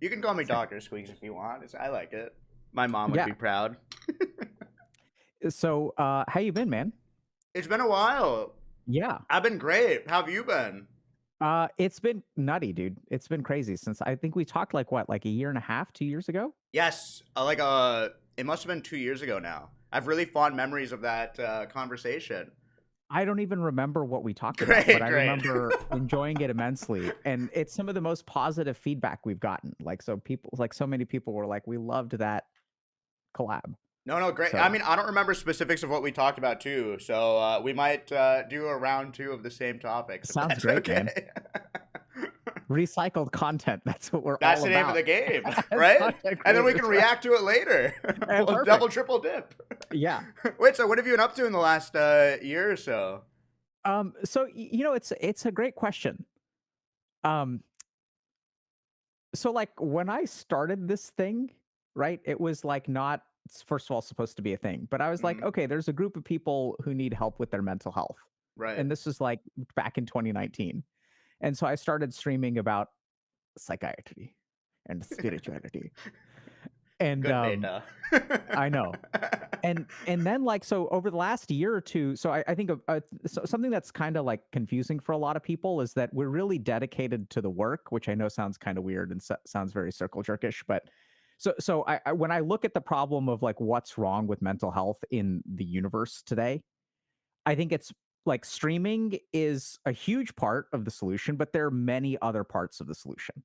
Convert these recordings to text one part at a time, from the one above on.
You can call me Same. Doctor Squeex if you want. I like it. My mom would Yeah. be proud. So, how you been, man? It's been a while. Yeah. I've been great. How have you been? It's been nutty, dude. It's been crazy since I think we talked like what, like a year and a half, 2 years ago? Yes, it must have been 2 years ago now. I have really fond memories of that conversation. I don't even remember what we talked about, but Great, I great. remember enjoying it immensely. And it's some of the most positive feedback we've gotten. Like, so people, like, so many people were like, we loved that collab. No, no, great. I So, mean, I don't remember specifics of what we talked about too, so we might do a round two of the same topics if sounds that's great, man. okay. Recycled content. That's what we're That's all the name of about the game, as right? content And then we can creators, right? react to it later. We'll double, Perfect. triple dip. Yeah. Wait, so what have you been up to in the last year or so? So it's a great question. Um, so like when I started this thing, right, it was like not first of all supposed to be a thing, but I was like, Mm, okay, there's a group of people who need help with their mental health. right. And this was like back in 2019. And so I started streaming about psychiatry and spirituality. And Good meta. I know. And then like so over the last year or two, so I think so something that's kind of like confusing for a lot of people is that we're really dedicated to the work, which I know sounds kind of weird and sounds very circle jerkish, but so when I look at the problem of like what's wrong with mental health in the universe today, I think it's like streaming is a huge part of the solution, but there are many other parts of the solution.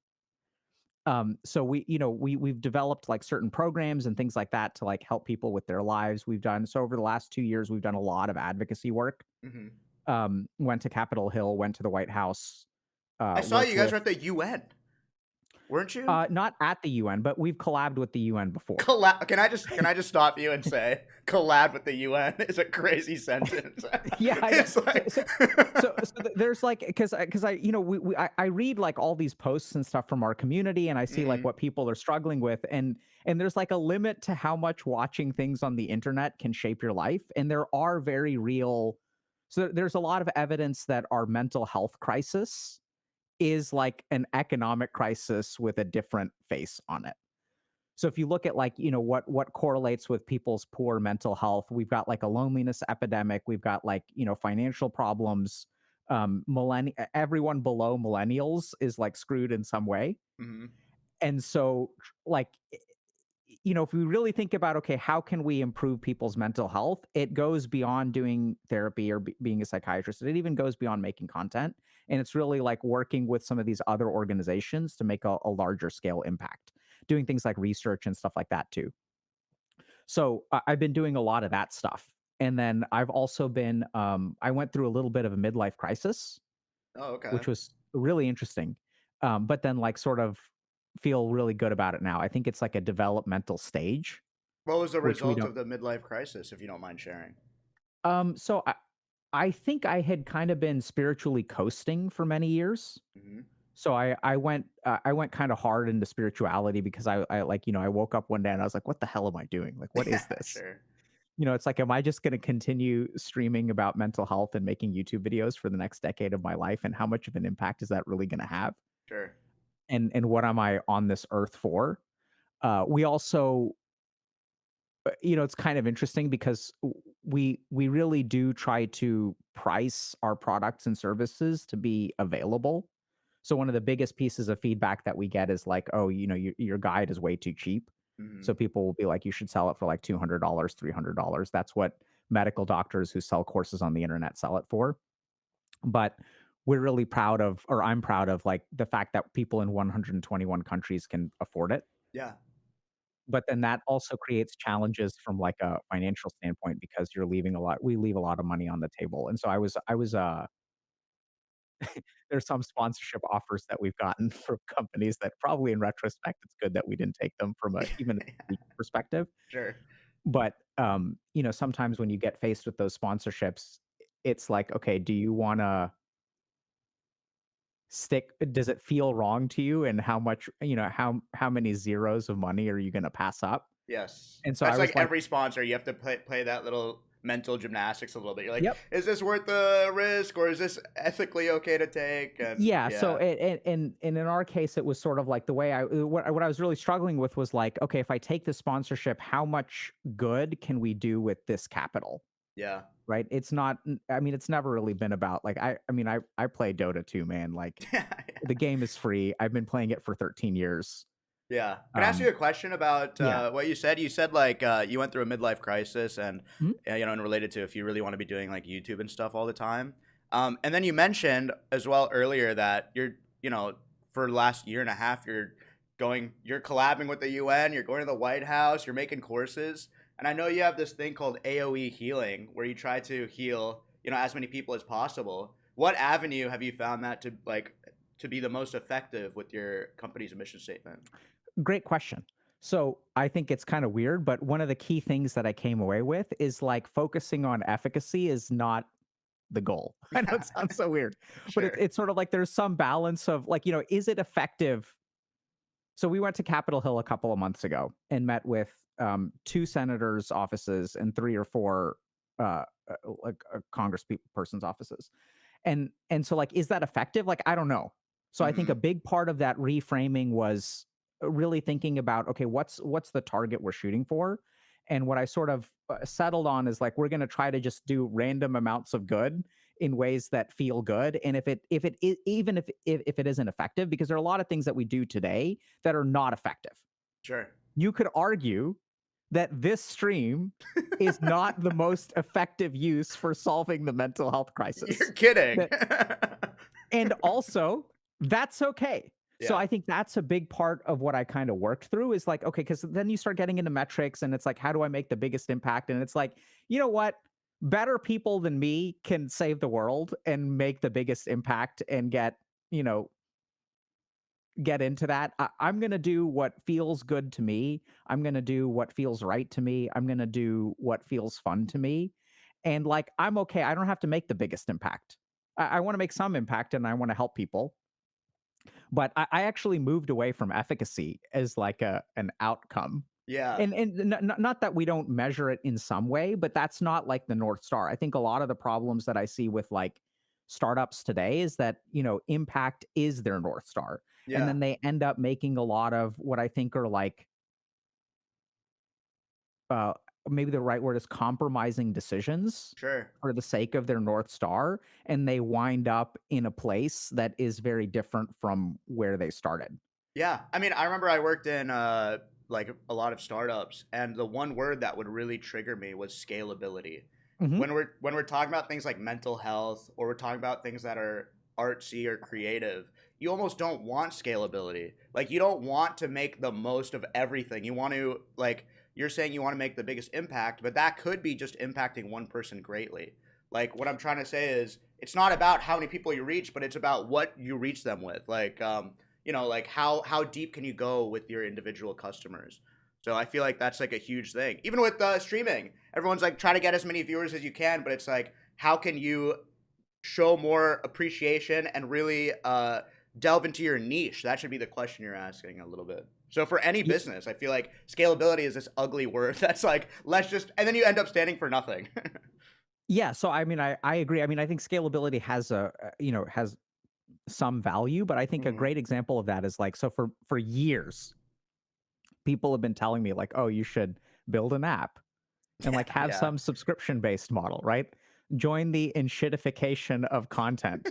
So we've developed like certain programs and things like that to like help people with their lives. We've done so over the last 2 years, we've done a lot of advocacy work. Hmm. Went to Capitol Hill, went to the White House, I saw worked you guys were with at the UN, weren't you? not at the UN, but we've collabed with the UN before. Can I just stop you and say collab with the UN is a crazy sentence. Yeah, I know. It's like There's like because I I read like all these posts and stuff from our community, and I see like Mhm. what people are struggling with, and there's like a limit to how much watching things on the internet can shape your life, and there are very real. So there's a lot of evidence that our mental health crisis is like an economic crisis with a different face on it. So if you look at like, what correlates with people's poor mental health, we've got like a loneliness epidemic, we've got like, financial problems. Everyone below millennials is like screwed in some way. Mhm. And so like if we really think about okay, how can we improve people's mental health? It goes beyond doing therapy or being a psychiatrist. It even goes beyond making content, and it's really like working with some of these other organizations to make a larger scale impact, doing things like research and stuff like that too. So I've been doing a lot of that stuff. And then I've also been I went through a little bit of a midlife crisis, Oh, okay. which was really interesting. But then like sort of feel really good about it now. I think it's like a developmental stage, What was the which we result don't. of the midlife crisis, if you don't mind sharing? So I think I had kind of been spiritually coasting for many years. Mhm. So I went kind of hard into spirituality because I like I woke up one day and I was like, what the hell am I doing? Like, what is this? Sure. It's like, am I just going to continue streaming about mental health and making YouTube videos for the next decade of my life? And how much of an impact is that really going to have? Sure. And what am I on this earth for? We also, it's kind of interesting because we really do try to price our products and services to be available. So one of the biggest pieces of feedback that we get is like, oh, your guide is way too cheap. So Mhm. people will be like, you should sell it for like $200, $300. That's what medical doctors who sell courses on the internet sell it for. But we're really proud of, or I'm proud of, like the fact that people in 121 countries can afford it. Yeah. But then that also creates challenges from like a financial standpoint because we leave a lot of money on the table. And so there's some sponsorship offers that we've gotten from companies that probably in retrospect, it's good that we didn't take them from a even a legal perspective. Sure. But, sometimes when you get faced with those sponsorships, it's like, okay, do you wanna stick does it feel wrong to you? And how much how many zeros of money are you gonna pass up? Yes. And so That's I like was like, every sponsor. You have to play that little mental gymnastics a little bit. You're like, Yep. is this worth the risk, or is this ethically okay to take? And Yeah, so yeah, and in our case, it was sort of like the way what I was really struggling with was like, okay, if I take this sponsorship, how much good can we do with this capital? yeah, Right? It's not. I mean, it's never really been about like I mean, I play Dota too, man. Like yeah. the game is free. I've been playing it for 13 years. Yeah. Can I ask you Um, a question about yeah. what you said? You said like you went through a midlife crisis, and Mhm. and related to if you really want to be doing like YouTube and stuff all the time. And then you mentioned as well earlier that you're, for the last year and a half, you're collabing with the UN, you're going to the White House, you're making courses, and I know you have this thing called AOE healing, where you try to heal, as many people as possible. What avenue have you found that to be the most effective with your company's mission statement? Great question. So I think it's kind of weird, but one of the key things that I came away with is like focusing on efficacy is not the goal. I know it sounds so weird, but it's Sure. it's sort of like there's some balance of like, is it effective? So we went to Capitol Hill a couple of months ago and met with two senators' offices and three or four Congress person's offices. And so like, is that effective? Like, I don't know. So I think a Mhm. big part of that reframing was really thinking about, okay, what's the target we're shooting for? And what I sort of settled on is like we're going to try to just do random amounts of good in ways that feel good. And even if it isn't effective, because there are a lot of things that we do today that are not effective. Sure. You could argue that this stream is not the most effective use for solving the mental health You're crisis. kidding. That and also, that's okay. So Yeah. I think that's a big part of what I kind of worked through is like, okay, because then you start getting into metrics and it's like, how do I make the biggest impact? And it's like, you know what? Better people than me can save the world and make the biggest impact and you know, get into that. I'm going to do what feels good to me. I'm going to do what feels right to me. I'm going to do what feels fun to me. And like, I'm okay. I don't have to make the biggest impact. I want to make some impact and I want to help people. But I actually moved away from efficacy as like an outcome. Yeah. And not that we don't measure it in some way, but that's not like the North Star. I think a lot of the problems that I see with like startups today is that, impact is their North Star. And Yeah. then they end up making a lot of what I think are like uh maybe the right word is compromising decisions Sure. for the sake of their North Star. And they wind up in a place that is very different from where they started. Yeah. I mean, I remember I worked in like a lot of startups, and the one word that would really trigger me was scalability. Hmm. When we're talking about things like mental health, or we're talking about things that are artsy or creative, you almost don't want scalability. Like, you don't want to make the most of everything. You want to, like, you're saying you want to make the biggest impact, but that could be just impacting one person greatly. Like, what I'm trying to say is it's not about how many people you reach, but it's about what you reach them with. Like, like how deep can you go with your individual customers. So I feel like that's like a huge thing. Even with streaming, everyone's like, try to get as many viewers as you can, but it's like, how can you show more appreciation and really delve into your niche? That should be the question you're asking a little bit. So for any business, I feel like scalability is this ugly word that's like, let's just, and then you end up standing for nothing. Yeah, so I mean, I agree. I mean, I think scalability has has some value, but I think a Hmm. great example of that is like, so for years, people have been telling me like, oh, you should build an app and Yeah, like have yeah. some subscription based model, right? Join the enshittification of content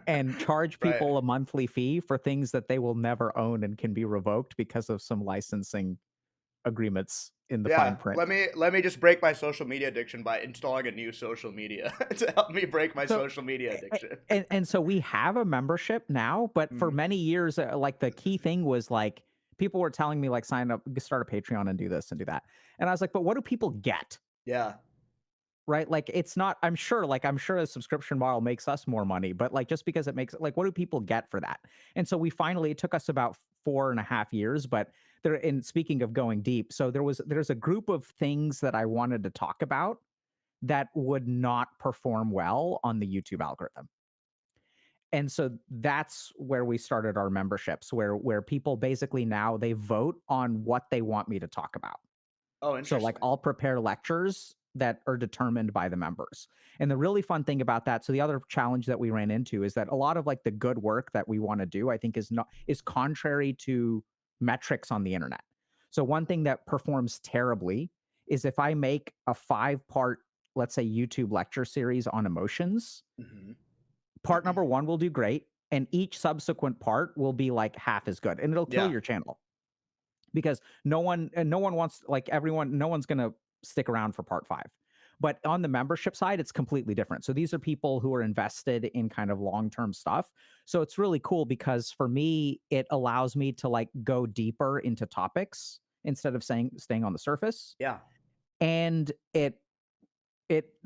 and charge Right. people a monthly fee for things that they will never own and can be revoked because of some licensing agreements in the fine Yeah, print. let me just break my social media addiction by installing a new social media to help me break my So, social media addiction. and so we have a membership now, but for Mhm. many years, like the key thing was like people were telling me like sign up, start a Patreon and do this and do that, and I was like, but what do people get? Yeah, Right? Like it's not. I'm sure a subscription model makes us more money, but like just because it makes like, what do people get for that? And so we finally, it took us about 4.5 years, but there. And speaking of going deep, so there's a group of things that I wanted to talk about that would not perform well on the YouTube algorithm. And so that's where we started our memberships, where people basically now they vote on what they want me to talk about. oh, So like interesting. I'll prepare lectures that are determined by the members. And the really fun thing about that, so the other challenge that we ran into is that a lot of like the good work that we want to do, I think is contrary to metrics on the internet. So one thing that performs terribly is if I make a 5-part, let's say YouTube lecture series on emotions, Hmm. part number 1 will do great and each subsequent part will be like half as good and it'll kill Yeah. your channel because no one wants like everyone no one's going to stick around for part 5. But on the membership side it's completely different. So these are people who are invested in kind of long-term stuff. So it's really cool because for me it allows me to like go deeper into topics instead of saying staying on the surface. Yeah. And it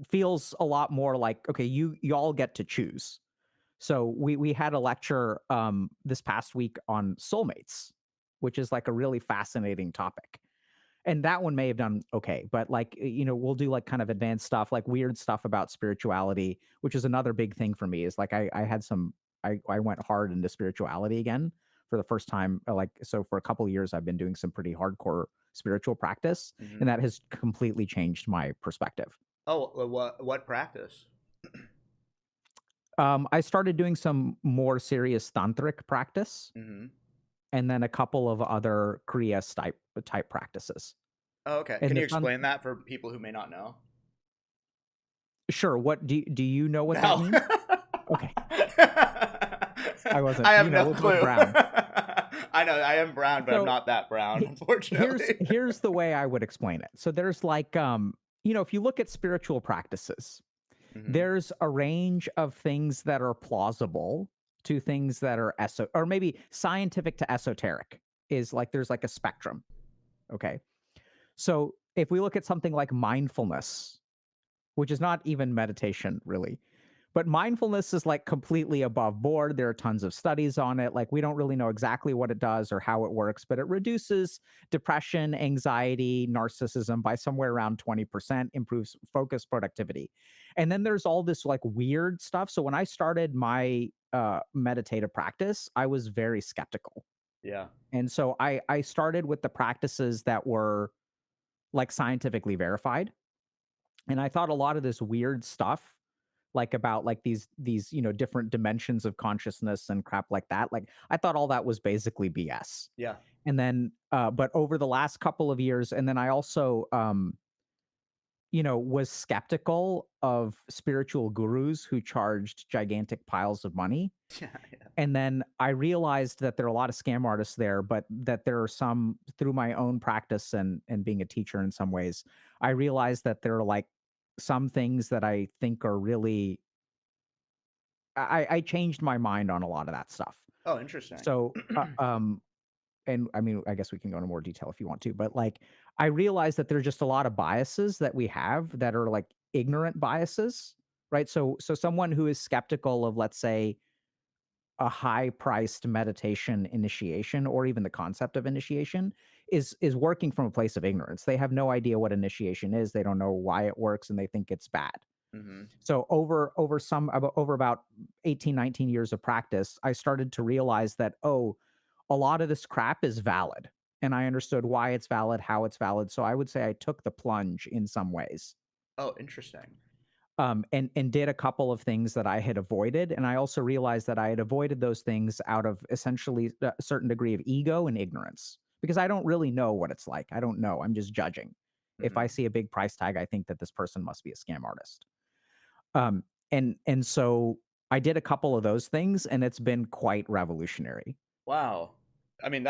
feels a lot more like okay, you all get to choose. So we had a lecture this past week on soulmates, which is like a really fascinating topic. And that one may have done okay, but like we'll do like kind of advanced stuff, like weird stuff about spirituality, which is another big thing for me. Is like I had some I went hard into spirituality again for the first time. Like so for a couple of years I've been doing some pretty hardcore spiritual practice, and Hmm. that has completely changed my perspective. Oh, what practice? I started doing some more serious tantric practice, Hmm. and then a couple of other Kriya type practices. Oh, okay. And Can the you fun explain that for people who may not know? Sure, what do you know what that No. means? Okay, I wasn't I have you know, no we're both clue. brown. I know I am brown, but I'm So, not that brown, he unfortunately. here's the way I would explain it. So there's like, if you look at spiritual practices, Hmm. there's a range of things that are plausible to things that are or maybe scientific to esoteric is like there's like a spectrum, okay? So, if we look at something like mindfulness, which is not even meditation really. But mindfulness is like completely above board. There are tons of studies on it. Like, we don't really know exactly what it does or how it works, but it reduces depression, anxiety, narcissism by somewhere around 20%, improves focus, productivity. And then there's all this like weird stuff. So, when I started my meditative practice, I was very skeptical. Yeah. And so I started with the practices that were like scientifically verified, and I thought a lot of this weird stuff, like about like these different dimensions of consciousness and crap like that, like I thought all that was basically BS. Yeah. And then but over the last couple of years, and then I also was skeptical of spiritual gurus who charged gigantic piles of money. Yeah. Yeah. And then I realized that there are a lot of scam artists there, but that there are some through my own practice and being a teacher in some ways, I realized that there are like some things that I think are really I changed my mind on a lot of that stuff. Oh, interesting. So and I mean, I guess we can go into more detail if you want to, but like I realized that there's just a lot of biases that we have that are like ignorant biases, right? So someone who is skeptical of, let's say, a high priced meditation initiation or even the concept of initiation is working from a place of ignorance. They have no idea what initiation is, they don't know why it works, and they think it's bad. Hmm. So over about 18, 19 years of practice, I started to realize that a lot of this crap is valid, and I understood why it's valid, how it's valid. So I would say I took the plunge in some ways, Oh, interesting. and did a couple of things that I had avoided, and I also realized that I had avoided those things out of essentially a certain degree of ego and ignorance, because I don't really know what it's like. I don't know. I'm just judging. If I Hmm. see a big price tag, I think that this person must be a scam artist. Um, and so I did a couple of those things, and it's been quite revolutionary. Wow. I mean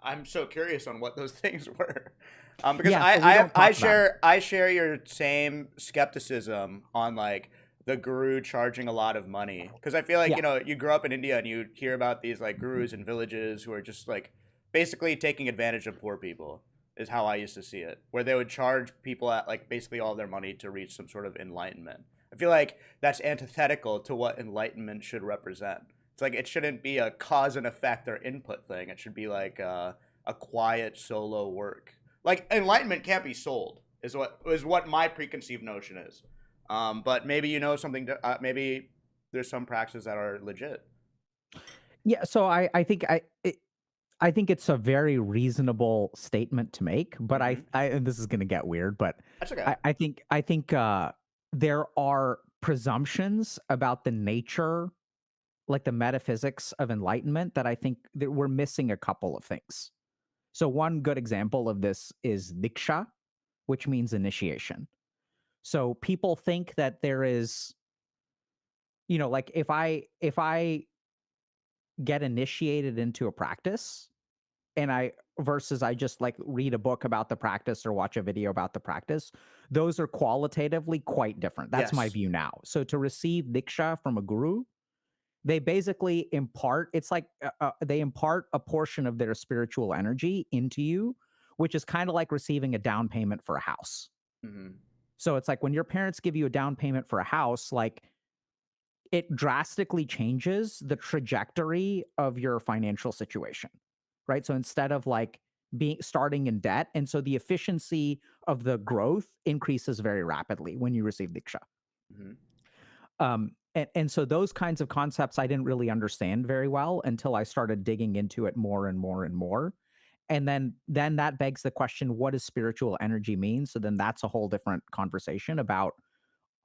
I'm so curious on what those things were. Because Yeah, so we don't talk about it. I share your same skepticism on like the guru charging a lot of money. Because I feel like, Yeah. you grow up in India and you hear about these like gurus in villages who are just like basically taking advantage of poor people is how I used to see it. Where they would charge people at like basically all their money to reach some sort of enlightenment. I feel like that's antithetical to what enlightenment should represent. It's like it shouldn't be a cause and effect or input thing. It should be like a quiet solo work. Like enlightenment can't be sold. Is what my preconceived notion is. But maybe you know something. Maybe there's some practices that are legit. Yeah, so I think I think it's a very reasonable statement to make, but Hmm. I and this is gonna get weird, but That's okay. I think there are presumptions about the nature, like the metaphysics of enlightenment, that I think that we're missing a couple of things. So one good example of this is diksha, which means initiation. So people think that there is, like if I get initiated into a practice, and I versus I just like read a book about the practice or watch a video about the practice, those are qualitatively quite different. That's my Yes. view now. So to receive diksha from a guru, they basically impart, it's like they impart a portion of their spiritual energy into you, which is kind of like receiving a down payment for a house. Hmm. So it's like when your parents give you a down payment for a house, like it drastically changes the trajectory of your financial situation, right? So instead of like being starting in debt, and so the efficiency of the growth increases very rapidly when you receive diksha. Hmm. And so those kinds of concepts I didn't really understand very well until I started digging into it more and more and more. And then that begs the question, what does spiritual energy mean? So then that's a whole different conversation about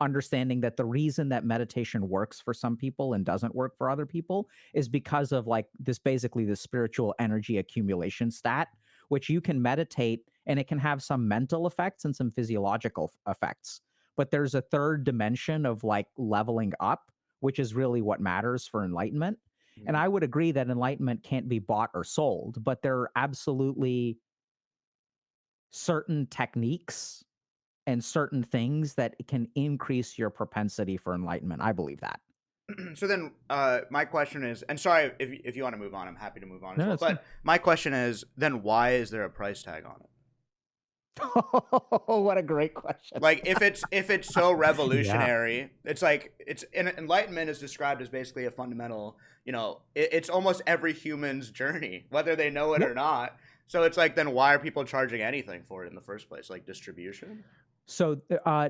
understanding that the reason that meditation works for some people and doesn't work for other people is because of like this, basically the spiritual energy accumulation stat, which you can meditate and it can have some mental effects and some physiological effects, but there's a third dimension of like leveling up, which is really what matters for enlightenment. And Hmm. I would agree that enlightenment can't be bought or sold, but there are absolutely certain techniques and certain things that can increase your propensity for enlightenment. I believe that. So then, my question is, and sorry if you want to move on, I'm happy to move on as No, well. that's fine. But my question is, then why is there a price tag on it? Oh, what a great question. Like if it's so Yeah. revolutionary, it's like enlightenment is described as basically a fundamental, it's almost every human's journey, whether they know it Yeah. or not. So it's like, then why are people charging anything for it in the first place? Like distribution? So,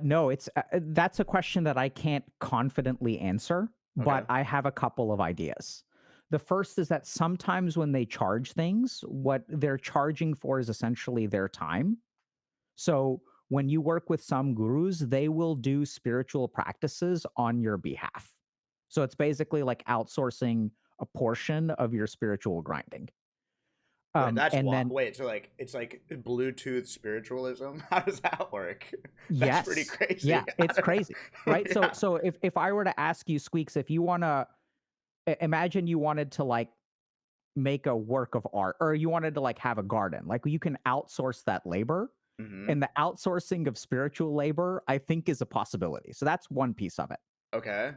no, that's a question that I can't confidently answer, Okay. but I have a couple of ideas. The first is that sometimes when they charge things, what they're charging for is essentially their time. So when you work with some gurus, they will do spiritual practices on your behalf. So it's basically like outsourcing a portion of your spiritual grinding. Wait, And then wait, so like it's like Bluetooth spiritualism? How does that work? That's pretty yes, crazy. yeah, I it's don't crazy, know. right? So Yeah. so if I were to ask you, Squeaks, if you want to imagine you wanted to like make a work of art, or you wanted to like have a garden, like you can outsource that labor, Hmm. and the outsourcing of spiritual labor I think is a possibility. So that's one piece of it. Okay.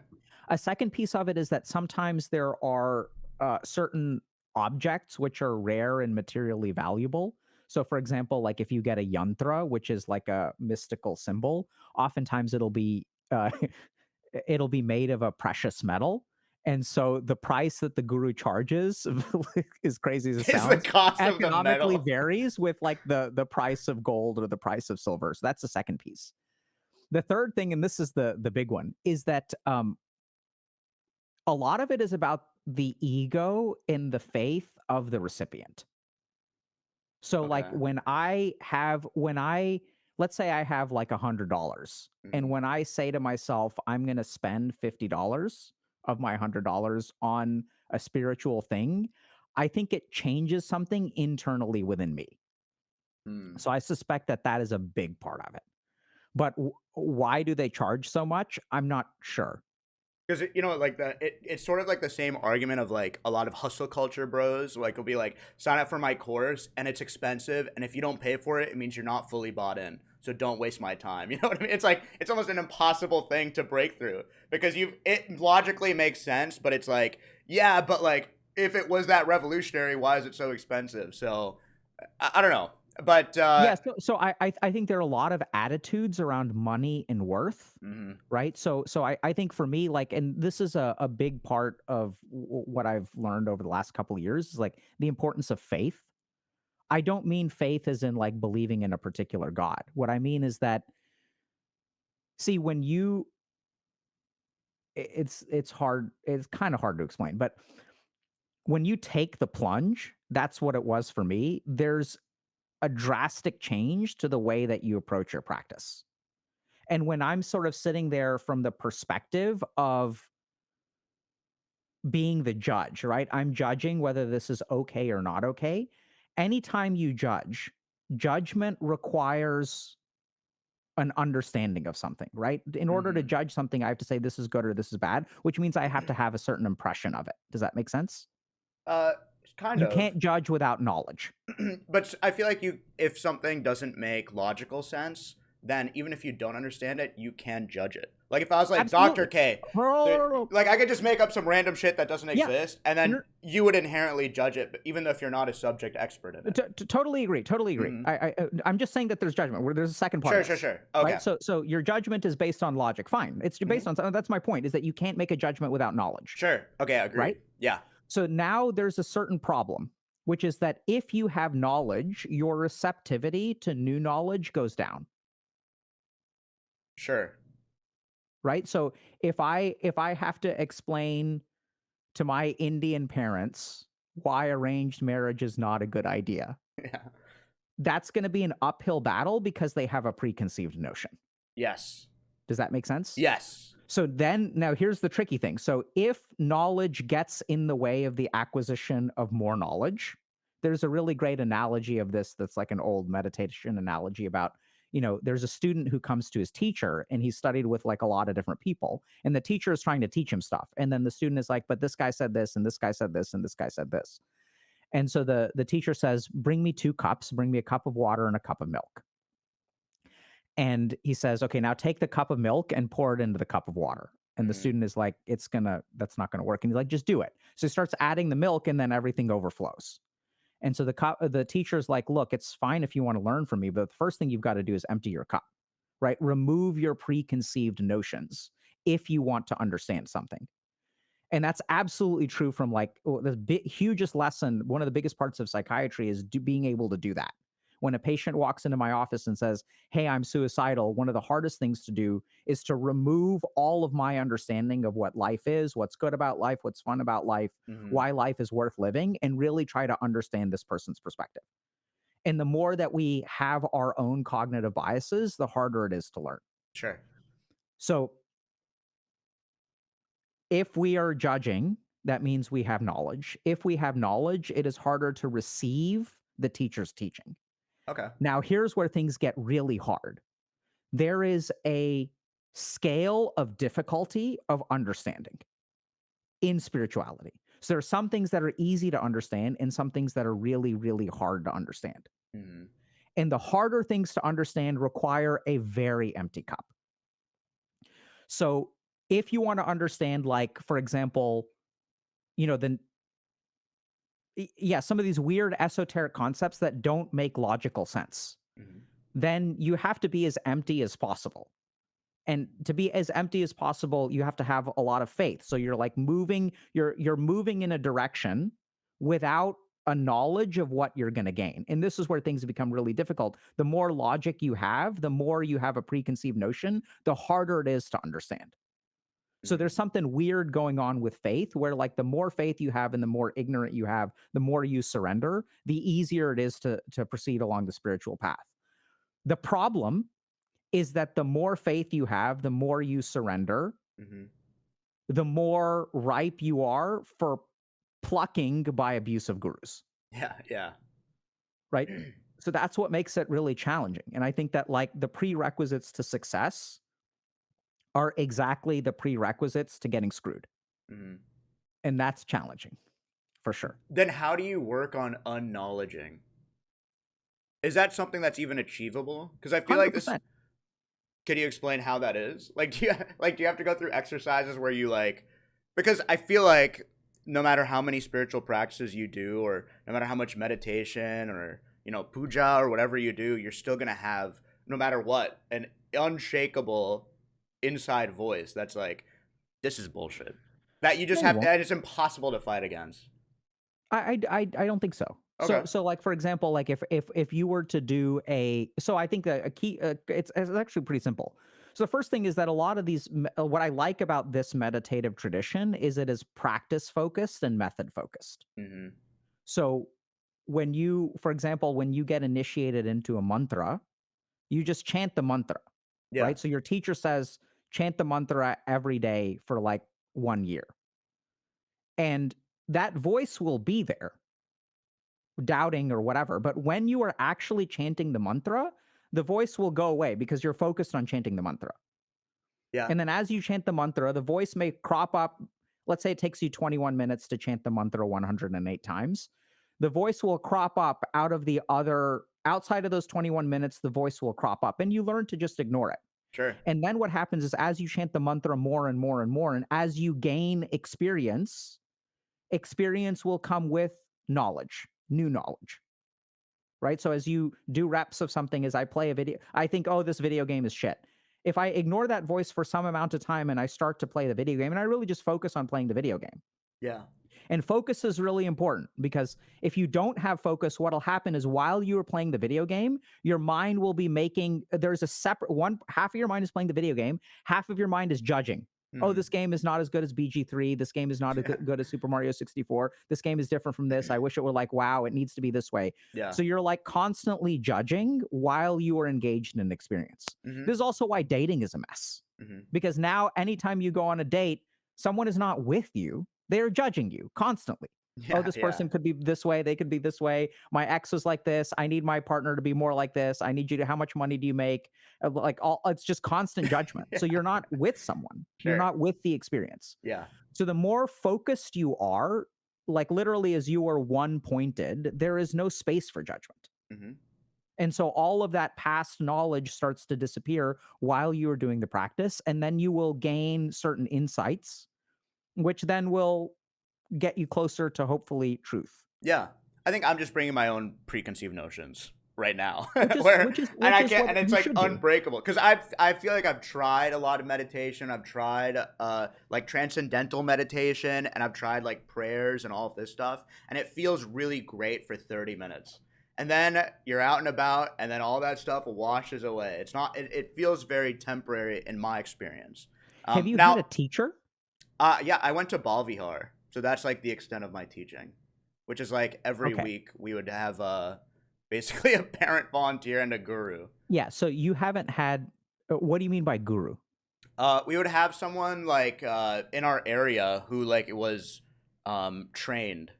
A second piece of it is that sometimes there are certain objects which are rare and materially valuable. So, for example, like if you get a yantra, which is like a mystical symbol, oftentimes it'll be made of a precious metal. And so the price that the guru charges, as crazy as it Is the sounds, cost of the economically metal. varies with like the price of gold or the price of silver. So that's the second piece. The third thing, and this is the big one, is that a lot of it is about the ego and the faith of the recipient. So like Okay. when I let's say I have like $100, and Hmm. when I say to myself I'm going to spend $50 of my $100 on a spiritual thing, I think it changes something internally within me. Hmm. So I suspect that that is a big part of it. But why do they charge so much? I'm not sure. Because like it's sort of like the same argument of like a lot of hustle culture bros. Like, will be like, sign up for my course and it's expensive, and if you don't pay for it, it means you're not fully bought in. So don't waste my time. You know what I mean? It's like it's almost an impossible thing to break through, because it logically makes sense, but it's like, yeah, but like if it was that revolutionary, why is it so expensive? So I don't know, but Yeah, so I think there are a lot of attitudes around money and worth, mhm. right? So I think for me, like, and this is a big part of what I've learned over the last couple of years, is like the importance of faith. I don't mean faith as in like believing in a particular God. What I mean is that, see, when you it's hard, it's kind of hard to explain, but when you take the plunge, that's what it was for me. There's a drastic change to the way that you approach your practice. And when I'm sort of sitting there from the perspective of being the judge, right? I'm judging whether this is okay or not okay. Anytime you judge, judgment requires an understanding of something, right? In order to Hmm. judge something, I have to say this is good or this is bad, which means I have to have a certain impression of it. Does that make sense? Uh, kind You of. can't judge without knowledge. But I feel like if something doesn't make logical sense, then even if you don't understand it, you can judge it. Like if I was like Dr. Absolutely. K, Oh, like I could just make up some random shit that doesn't yeah. exist, and then No, you would inherently judge it, even if you're not a subject expert in it. totally agree. Totally agree. Hmm. I'm just saying that there's judgment. Where there's a second part Sure, of sure, this, sure. right? Okay. So your judgment is based on logic. Fine. It's Hmm. based on something. That's my point. Is that you can't make a judgment without knowledge, Sure. Okay, I agree. right? Yeah. So now there's a certain problem, which is that if you have knowledge, your receptivity to new knowledge goes down, Sure. right? So if I have to explain to my Indian parents why arranged marriage is not a good idea, Yeah. that's going to be an uphill battle because they have a preconceived notion. Yes. Does that make sense? Yes. So then, now here's the tricky thing. So if knowledge gets in the way of the acquisition of more knowledge, there's a really great analogy of this that's like an old meditation analogy about, there's a student who comes to his teacher and he's studied with like a lot of different people. And the teacher is trying to teach him stuff. And then the student is like, but this guy said this, and this guy said this, and this guy said this. And so the teacher says, bring me 2 cups, bring me a cup of water and a cup of milk. And he says, okay, now take the cup of milk and pour it into the cup of water. And the Hmm. student is like, that's not gonna work. And he's like, just do it. So he starts adding the milk and then everything overflows. And so the teacher's like, look, it's fine if you want to learn from me, but the first thing you've got to do is empty your cup, right? Remove your preconceived notions if you want to understand something. And that's absolutely true from like the hugest lesson. One of the biggest parts of psychiatry is being able to do that. When a patient walks into my office and says, hey, I'm suicidal, one of the hardest things to do is to remove all of my understanding of what life is, what's good about life, what's fun about life, Hmm. why life is worth living, and really try to understand this person's perspective. And the more that we have our own cognitive biases, the harder it is to learn. Sure. So if we are judging, that means we have knowledge. If we have knowledge, it is harder to receive the teacher's teaching. Okay. Now, here's where things get really hard. There is a scale of difficulty of understanding in spirituality. So there are some things that are easy to understand and some things that are really, really hard to understand. Hmm. And the harder things to understand require a very empty cup. So if you want to understand, like, for example, the yeah, some of these weird esoteric concepts that don't make logical sense, Hmm. then you have to be as empty as possible. And to be as empty as possible, you have to have a lot of faith. So you're like you're moving in a direction without a knowledge of what you're going to gain. And this is where things become really difficult. The more logic you have, the more you have a preconceived notion, the harder it is to understand. So there's Hmm. something weird going on with faith where like the more faith you have and the more ignorant you have, the more you surrender, the easier it is to proceed along the spiritual path. The problem is that the more faith you have, the more you surrender, Hmm. the more ripe you are for plucking by abusive gurus, Yeah. Yeah. right? So that's what makes it really challenging. And I think that like the prerequisites to success are exactly the prerequisites to getting screwed. Hmm. And that's challenging for sure. Then how do you work on unknowledging? Is that something that's even achievable? Because I feel like this. 100%. Can you explain how that is? Like, do you have to go through exercises where you like? Because I feel like no matter how many spiritual practices you do, or no matter how much meditation or puja or whatever you do, you're still gonna have, no matter what, an unshakable inside voice that's like, this is bullshit. That you just No, you have, won't. and it's impossible to fight against. I don't think so. Okay. So like for example, like if you were to do so I think a key it's actually pretty simple. So the first thing is that a lot of these, what I like about this meditative tradition is it is practice focused and method focused. Mm-hmm. So when you, for example, when you get initiated into a mantra, you just chant the mantra, Yeah. right? So your teacher says, chant the mantra every day for like 1 year. And that voice will be there, doubting or whatever. But when you are actually chanting the mantra, the voice will go away because you're focused on chanting the mantra. Yeah. And then as you chant the mantra, the voice may crop up. Let's say it takes you 21 minutes to chant the mantra 108 times. The voice will crop up out of the other, outside of those 21 minutes, the voice will crop up and you learn to just ignore it. Sure. And then what happens is as you chant the mantra more and more and more, and as you gain experience, experience will come with knowledge, new knowledge, right? So as you do reps of something, as I play a video, I think, oh, this video game is shit. If I ignore that voice for some amount of time and I start to play the video game and I really just focus on playing the video game, Yeah. and focus is really important because if you don't have focus, what'll happen is while you are playing the video game, your mind will be making, there's a separate one, half of your mind is playing the video game, half of your mind is judging. Oh, Mm-hmm. this game is not as good as BG3. This game is not as good as Super Mario 64. This game is different from this. I wish it were like, wow, it needs to be this way. Yeah. So you're like constantly judging while you are engaged in an experience. Mm-hmm. This is also why dating is a mess. Mm-hmm. Because now, anytime you go on a date, someone is not with you, they're judging you constantly. Oh, Yeah. this Yeah. person could be this way. They could be this way. My ex is like this. I need my partner to be more like this. I need you to, how much money do you make? Like all, it's just constant judgment. Yeah. So you're not with someone, you're Sure. not with the experience. Yeah. So the more focused you are, like literally as you are one pointed, there is no space for judgment. Mm-hmm. And so all of that past knowledge starts to disappear while you are doing the practice. And then you will gain certain insights, which then will get you closer to hopefully truth. Yeah. I think I'm just bringing my own preconceived notions right now, Which is where which is and which I is can't, what and it's you like should do. unbreakable because I feel like I've tried a lot of meditation. I've tried like transcendental meditation, and I've tried like prayers and all of this stuff, and it feels really great for 30 minutes. And then you're out and about, and then all that stuff washes away. It's not. It feels very temporary in my experience. Have you had a Now, teacher? yeah, I went to Balvihar, so that's like the extent of my teaching, which is like every Okay. week we would have basically a parent volunteer and a guru. Yeah. So you haven't had. What do you mean by guru? We would have someone like in our area who like was trained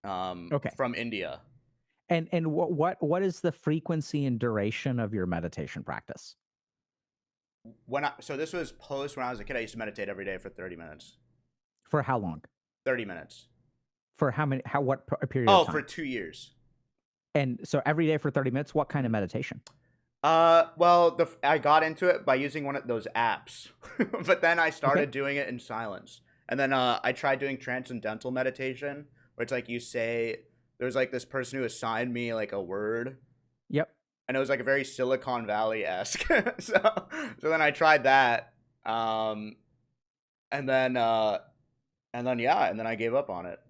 Okay. from India. And what is the frequency and duration of your meditation practice? So this was post when I was a kid. I used to meditate every day for 30 minutes. For how long? 30 minutes. For how many? How what a period of Oh, time? for 2 years. And so every day for 30 minutes. What kind of meditation? Well, I got into it by using one of those apps, but then I started Okay. doing it in silence. And then I tried doing transcendental meditation, where it's like you say, there's like this person who assigned me like a word, Yep. and it was like a very Silicon Valley esque. So then I tried that, and then yeah, and then I gave up on it.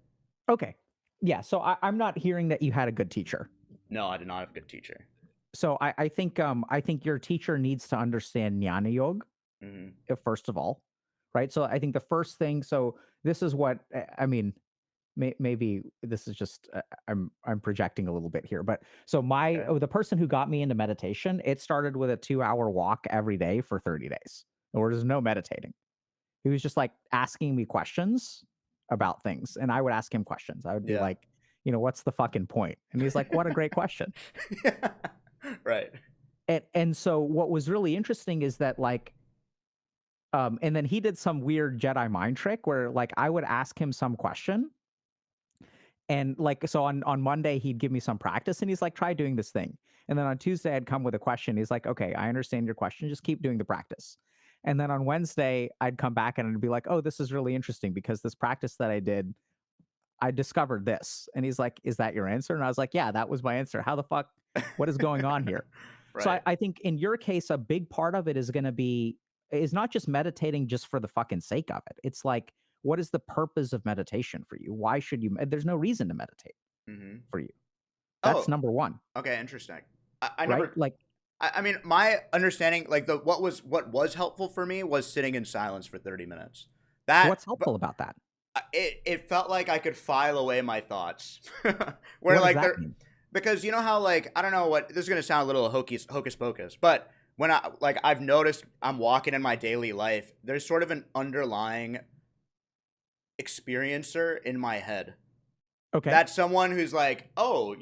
Okay. Yeah. So I'm not hearing that you had a good teacher. No, I did not have a good teacher. So I think your teacher needs to understand Jnana Yoga, Hmm. first of all, right? So I think the first thing. So this is what I mean. Maybe this is just I'm projecting a little bit here, but so Okay. the person who got me into meditation, it started with a 2-hour walk every day for 30 days. There was no meditating. He was just like asking me questions about things, and I would ask him questions. I would be Yeah. like, what's the fucking point? And he's like, what a great question. Right. And so what was really interesting is that like and then he did some weird Jedi mind trick where like I would ask him some question. And like, so on Monday, he'd give me some practice and he's like, try doing this thing. And then on Tuesday, I'd come with a question. He's like, okay, I understand your question. Just keep doing the practice. And then on Wednesday, I'd come back and I'd be like, oh, this is really interesting because this practice that I did, I discovered this. And he's like, is that your answer? And I was like, yeah, that was my answer. How the fuck, what is going on here? So Right. I think in your case, a big part of it is going to be, is not just meditating just for the fucking sake of it. It's like, what is the purpose of meditation for you? Why should you? There's no reason to meditate Hmm. for you. That's Oh, number one, okay, interesting. I right? never. Like, I mean, my understanding, like what was helpful for me was sitting in silence for 30 minutes. What's But helpful about that? it felt like I could file away my thoughts, where What does like that there, mean? because you know how like I don't know what this is gonna sound a little hocus pocus, but when I've noticed I'm walking in my daily life, there's sort of an underlying experiencer in my head. Okay. That's someone who's like, oh,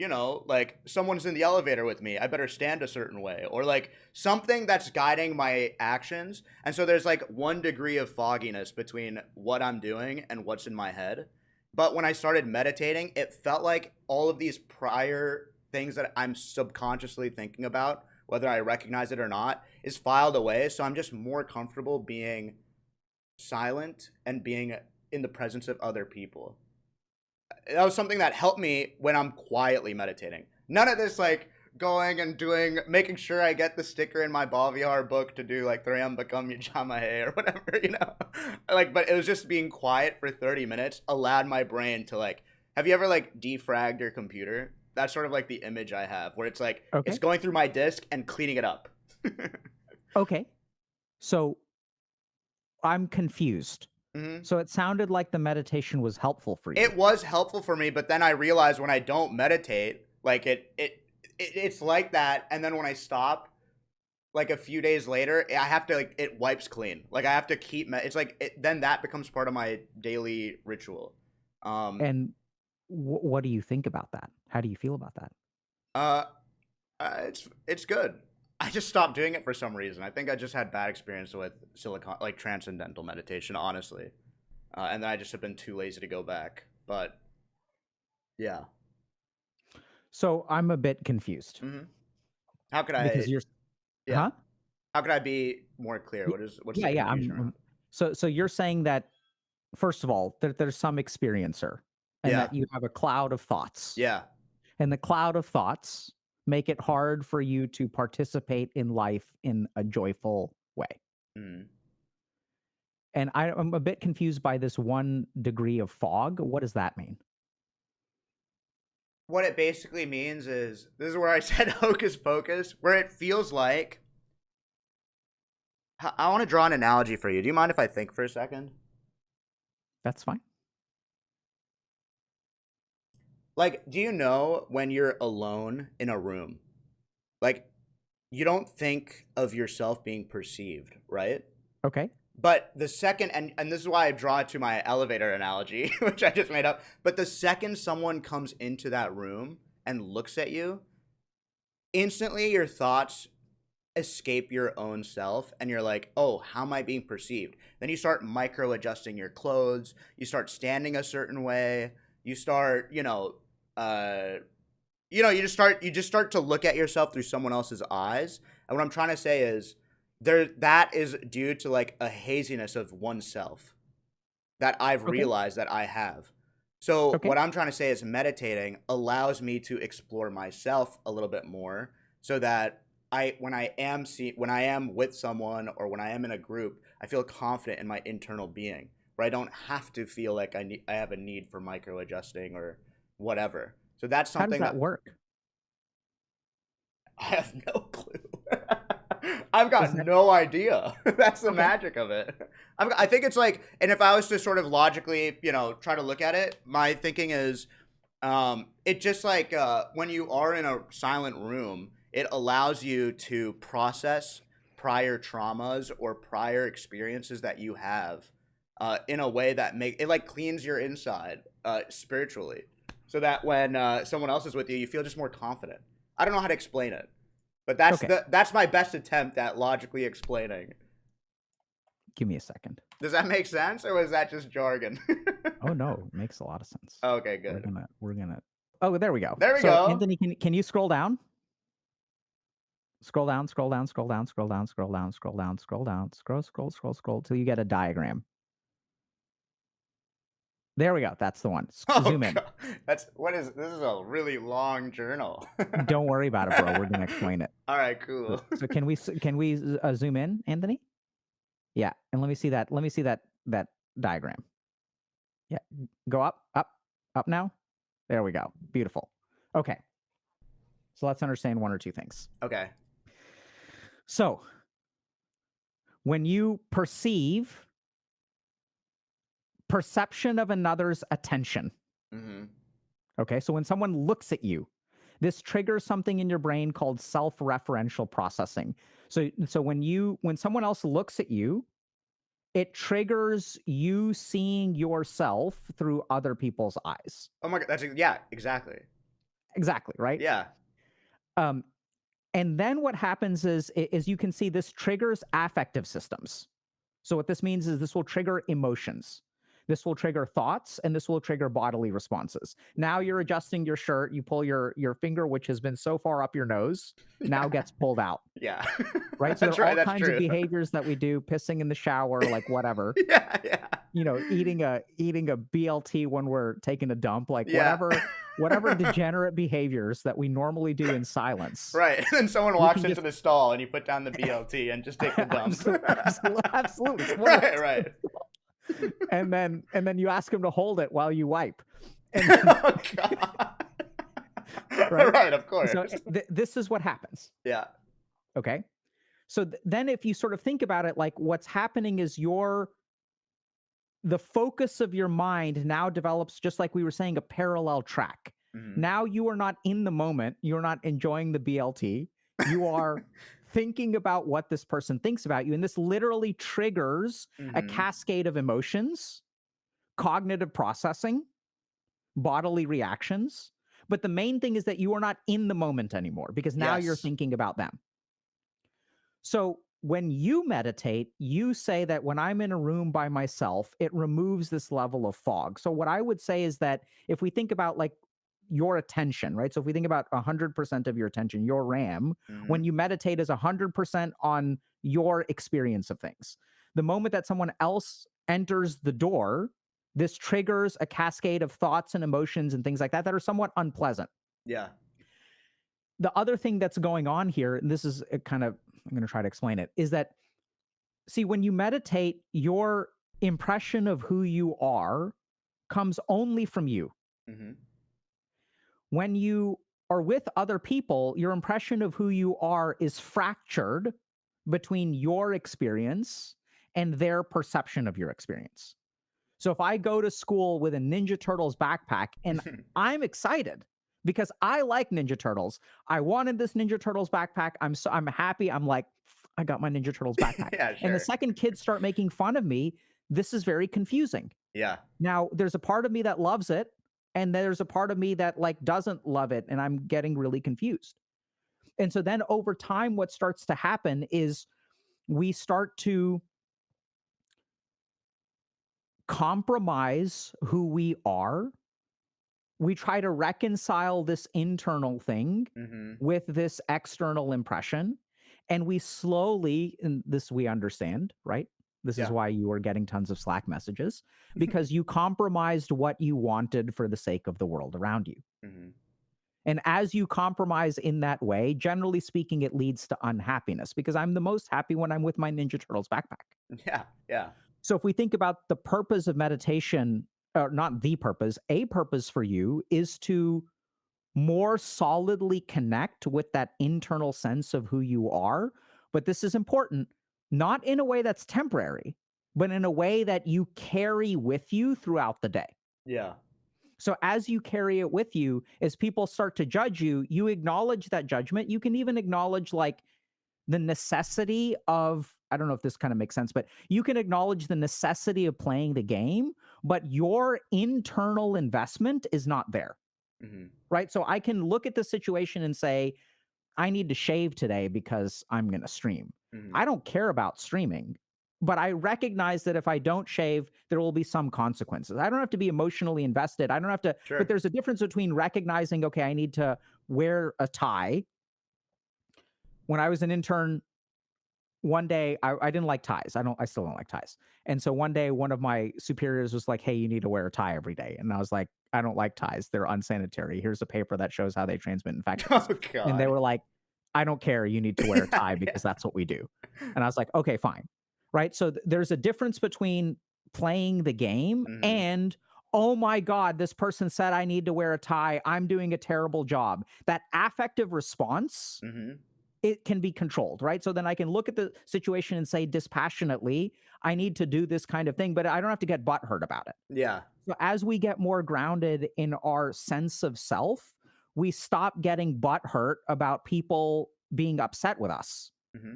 like someone's in the elevator with me. I better stand a certain way. Or like something that's guiding my actions. And so there's like 1 degree of fogginess between what I'm doing and what's in my head. But when I started meditating, it felt like all of these prior things that I'm subconsciously thinking about, whether I recognize it or not, is filed away. So I'm just more comfortable being silent and being in the presence of other people. That was something that helped me when I'm quietly meditating. None of this like going and doing, making sure I get the sticker in my Bhavihar book to do like Trayambakam Yajamahe or whatever, like, but it was just being quiet for 30 minutes allowed my brain to like, have you ever like defragged your computer? That's sort of like the image I have where it's like, it's Okay. going through my disk and cleaning it up. Okay. So I'm confused. Hmm. So it sounded like the meditation was helpful for you. It was helpful for me, but then I realized when I don't meditate, like it's like that. And then when I stop, like a few days later, I have to like it wipes clean. Like I have to keep. It's like then that becomes part of my daily ritual. Um. And what do you think about that? How do you feel about that? Uh. It's good. I just stopped doing it for some reason. I think I just had bad experience with silicon like transcendental meditation, honestly. And then I just have been too lazy to go back. But yeah. So I'm a bit confused Hmm. How could because I? you're, Yeah. huh? How could I be more clear? Y- What's the Yeah, yeah. confusion around? So you're saying that first of all, there's some experiencer, and Yeah. that you have a cloud of thoughts, Yeah. and the cloud of thoughts make it hard for you to participate in life in a joyful way. Mm. And I'm a bit confused by this 1 degree of fog. What does that mean? What it basically means is this is where I said hocus pocus, where it feels like I want to draw an analogy for you. Do you mind if I think for a second? That's fine. Like, do you know when you're alone in a room? Like, you don't think of yourself being perceived, right? Okay. But the second, and this is why I draw it to my elevator analogy, which I just made up. But the second someone comes into that room and looks at you, instantly your thoughts escape your own self and you're like, oh, how am I being perceived? Then you start micro adjusting your clothes, you start standing a certain way, you start you just start to look at yourself through someone else's eyes. And what I'm trying to say is that is due to like a haziness of oneself that I've Okay. realized that I have. So Okay. what I'm trying to say is meditating allows me to explore myself a little bit more so that when I am with someone or when I am in a group, I feel confident in my internal being, where I don't have to feel like I have a need for micro adjusting or whatever. So that's How does something that that work? I have no clue. I've Is got that no idea. That's the okay? magic of it. I think it's like, and if I was to sort of logically, try to look at it, my thinking is, it just like when you are in a silent room, it allows you to process prior traumas or prior experiences that you have, in a way that make it like cleans your inside, spiritually, so that when someone else is with you, you feel just more confident. I don't know how to explain it, but Okay. that's my best attempt at logically explaining. Give me a second. Does that make sense, or was that just jargon? Oh no, it makes a lot of sense. Okay, We're good. gonna we're gonna. Oh, there we go. There we So go. Anthony, can you scroll down? Scroll down, scroll down, scroll down, scroll down, scroll down, scroll down, scroll down, scroll till you get a diagram. There we go. That's the one. Oh Zoom in. god, this is a really long journal. Don't worry about it, bro. We're gonna explain it. All right, cool. So can we zoom in, Anthony? Yeah, and let me see that. Let me see that diagram. Yeah, go up, up, up now. There we go. Beautiful. Okay, so let's understand one or two things. Okay. So when you perception of another's attention, Mm-hmm. okay, so when someone looks at you, this triggers something in your brain called self-referential processing. So when someone else looks at you, it triggers you seeing yourself through other people's eyes. Oh my god, yeah, exactly. Exactly, right? Yeah. Um, and then what happens is you can see this triggers affective systems. So what this means is this will trigger emotions. This will trigger thoughts and this will trigger bodily responses. Now you're adjusting your shirt, you pull your finger which has been so far up your nose, now Yeah. gets pulled out, Yeah. right? So there That's are right. all That's kinds of true. behaviors that we do, pissing in the shower, like whatever. Yeah. Yeah. Eating a BLT when we're taking a dump, like Yeah. whatever degenerate behaviors that we normally do in silence. Right. And then someone We walks can into just the stall and you put down the BLT and just take the dump. absolutely. It's one of Right, those right. and then you ask him to hold it while you wipe. And then Oh god. right? Right, of So course. this is what happens. Yeah. Okay? So then if you sort of think about it, like what's happening is the focus of your mind now develops, just like we were saying, a parallel track. Mhm. Now you are not in the moment, you're not enjoying the BLT, you are thinking about what this person thinks about you, and this literally triggers a Mhm. cascade of emotions, cognitive processing, bodily reactions. But the main thing is that you are not in the moment anymore because now you're Yes. thinking about them. So when you meditate, you say that when I'm in a room by myself, it removes this level of fog. So what I would say is that if we think about like your attention, right? So if we think about 100% of your attention, your RAM, when Mhm. you meditate is 100% on your experience of things. The moment that someone else enters the door, this triggers a cascade of thoughts and emotions and things like that that are somewhat unpleasant. Yeah. The other thing that's going on here, and this is I'm going to try to explain it, is that, see, when you meditate, your impression of who you are comes only from you. Mhm. When you are with other people, your impression of who you are is fractured between your experience and their perception of your experience. So if I go to school with a Ninja Turtles backpack and I'm excited because I like Ninja Turtles. I wanted this Ninja Turtles backpack. I'm happy. I'm like, I got my Ninja Turtles backpack. Yeah, And the sure. second kids start making fun of me, this is very confusing. Yeah. Now, there's a part of me that loves it and there's a part of me that like doesn't love it and I'm getting really confused. And so then over time what starts to happen is we start to compromise who we are. We try to reconcile this internal thing Mhm. with this external impression. And we slowly, and this we understand, right? This is Yeah. why you are getting tons of Slack messages because you compromised what you wanted for the sake of the world around you. Mhm. And as you compromise in that way, generally speaking, it leads to unhappiness because I'm the most happy when I'm with my Ninja Turtles backpack. Yeah. Yeah. So if we think about the purpose of meditation, or not the purpose, a purpose for you is to more solidly connect with that internal sense of who you are. But this is important, not in a way that's temporary, but in a way that you carry with you throughout the day. Yeah. So as you carry it with you, as people start to judge you, you acknowledge that judgment. You can even acknowledge like the necessity of, I don't know if this kind of makes sense, but you can acknowledge the necessity of playing the game, but your internal investment is not there, Mhm. right? So I can look at the situation and say, I need to shave today because I'm going to stream. Mhm. I don't care about streaming, but I recognize that if I don't shave, there will be some consequences. I don't have to be emotionally invested. I don't have to, but Sure. there's a difference between recognizing, okay, I need to wear a tie. When I was an intern, one day I didn't like ties. I still don't like ties. And so one day one of my superiors was like, "Hey, you need to wear a tie every day." And I was like, "I don't like ties. They're unsanitary. Here's a paper that shows how they transmit infections." Oh And they god. were like, "I don't care. You need to wear a tie Yeah. because that's what we do." And I was like, "Okay, fine." Right? So there's a difference between playing the game Mhm. and, "Oh my god, this person said I need to wear a tie. I'm doing a terrible job." That affective response Mhm. it can be controlled, right? So then I can look at the situation and say dispassionately, I need to do this kind of thing, but I don't have to get butthurt about it. Yeah. So as we get more grounded in our sense of self, we stop getting butthurt about people being upset with us. Hmm.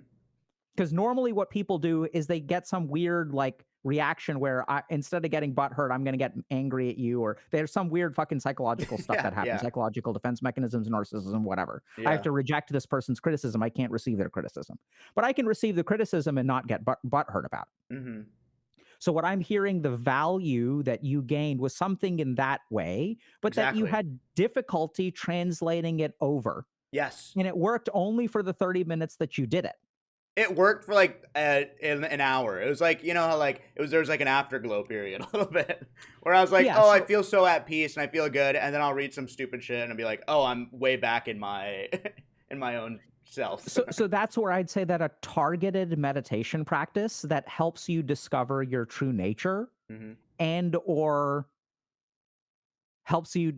Because normally what people do is they get some weird like reaction where instead of getting butthurt, I'm going to get angry at you, or there's some weird fucking psychological stuff Yeah. that happens, Yeah. psychological defense mechanisms, narcissism, whatever. I have Yeah. to reject this person's criticism. I can't receive their criticism, but I can receive the criticism and not get butthurt about it. Hmm. So what I'm hearing, the value that you gained was something in that way, but that you Exactly. had difficulty translating it over. Yes. And it worked only for the 30 minutes that you did it. It worked for like in an hour. It was like, you know how like it was, there was like an afterglow period a little bit where I was like, Yeah. oh, I So feel so at peace and I feel good, and then I'll read some stupid shit and I'll be like, oh, I'm way back in my in my own self. so that's where I'd say that a targeted meditation practice that helps you discover your true nature Hmm. and or helps you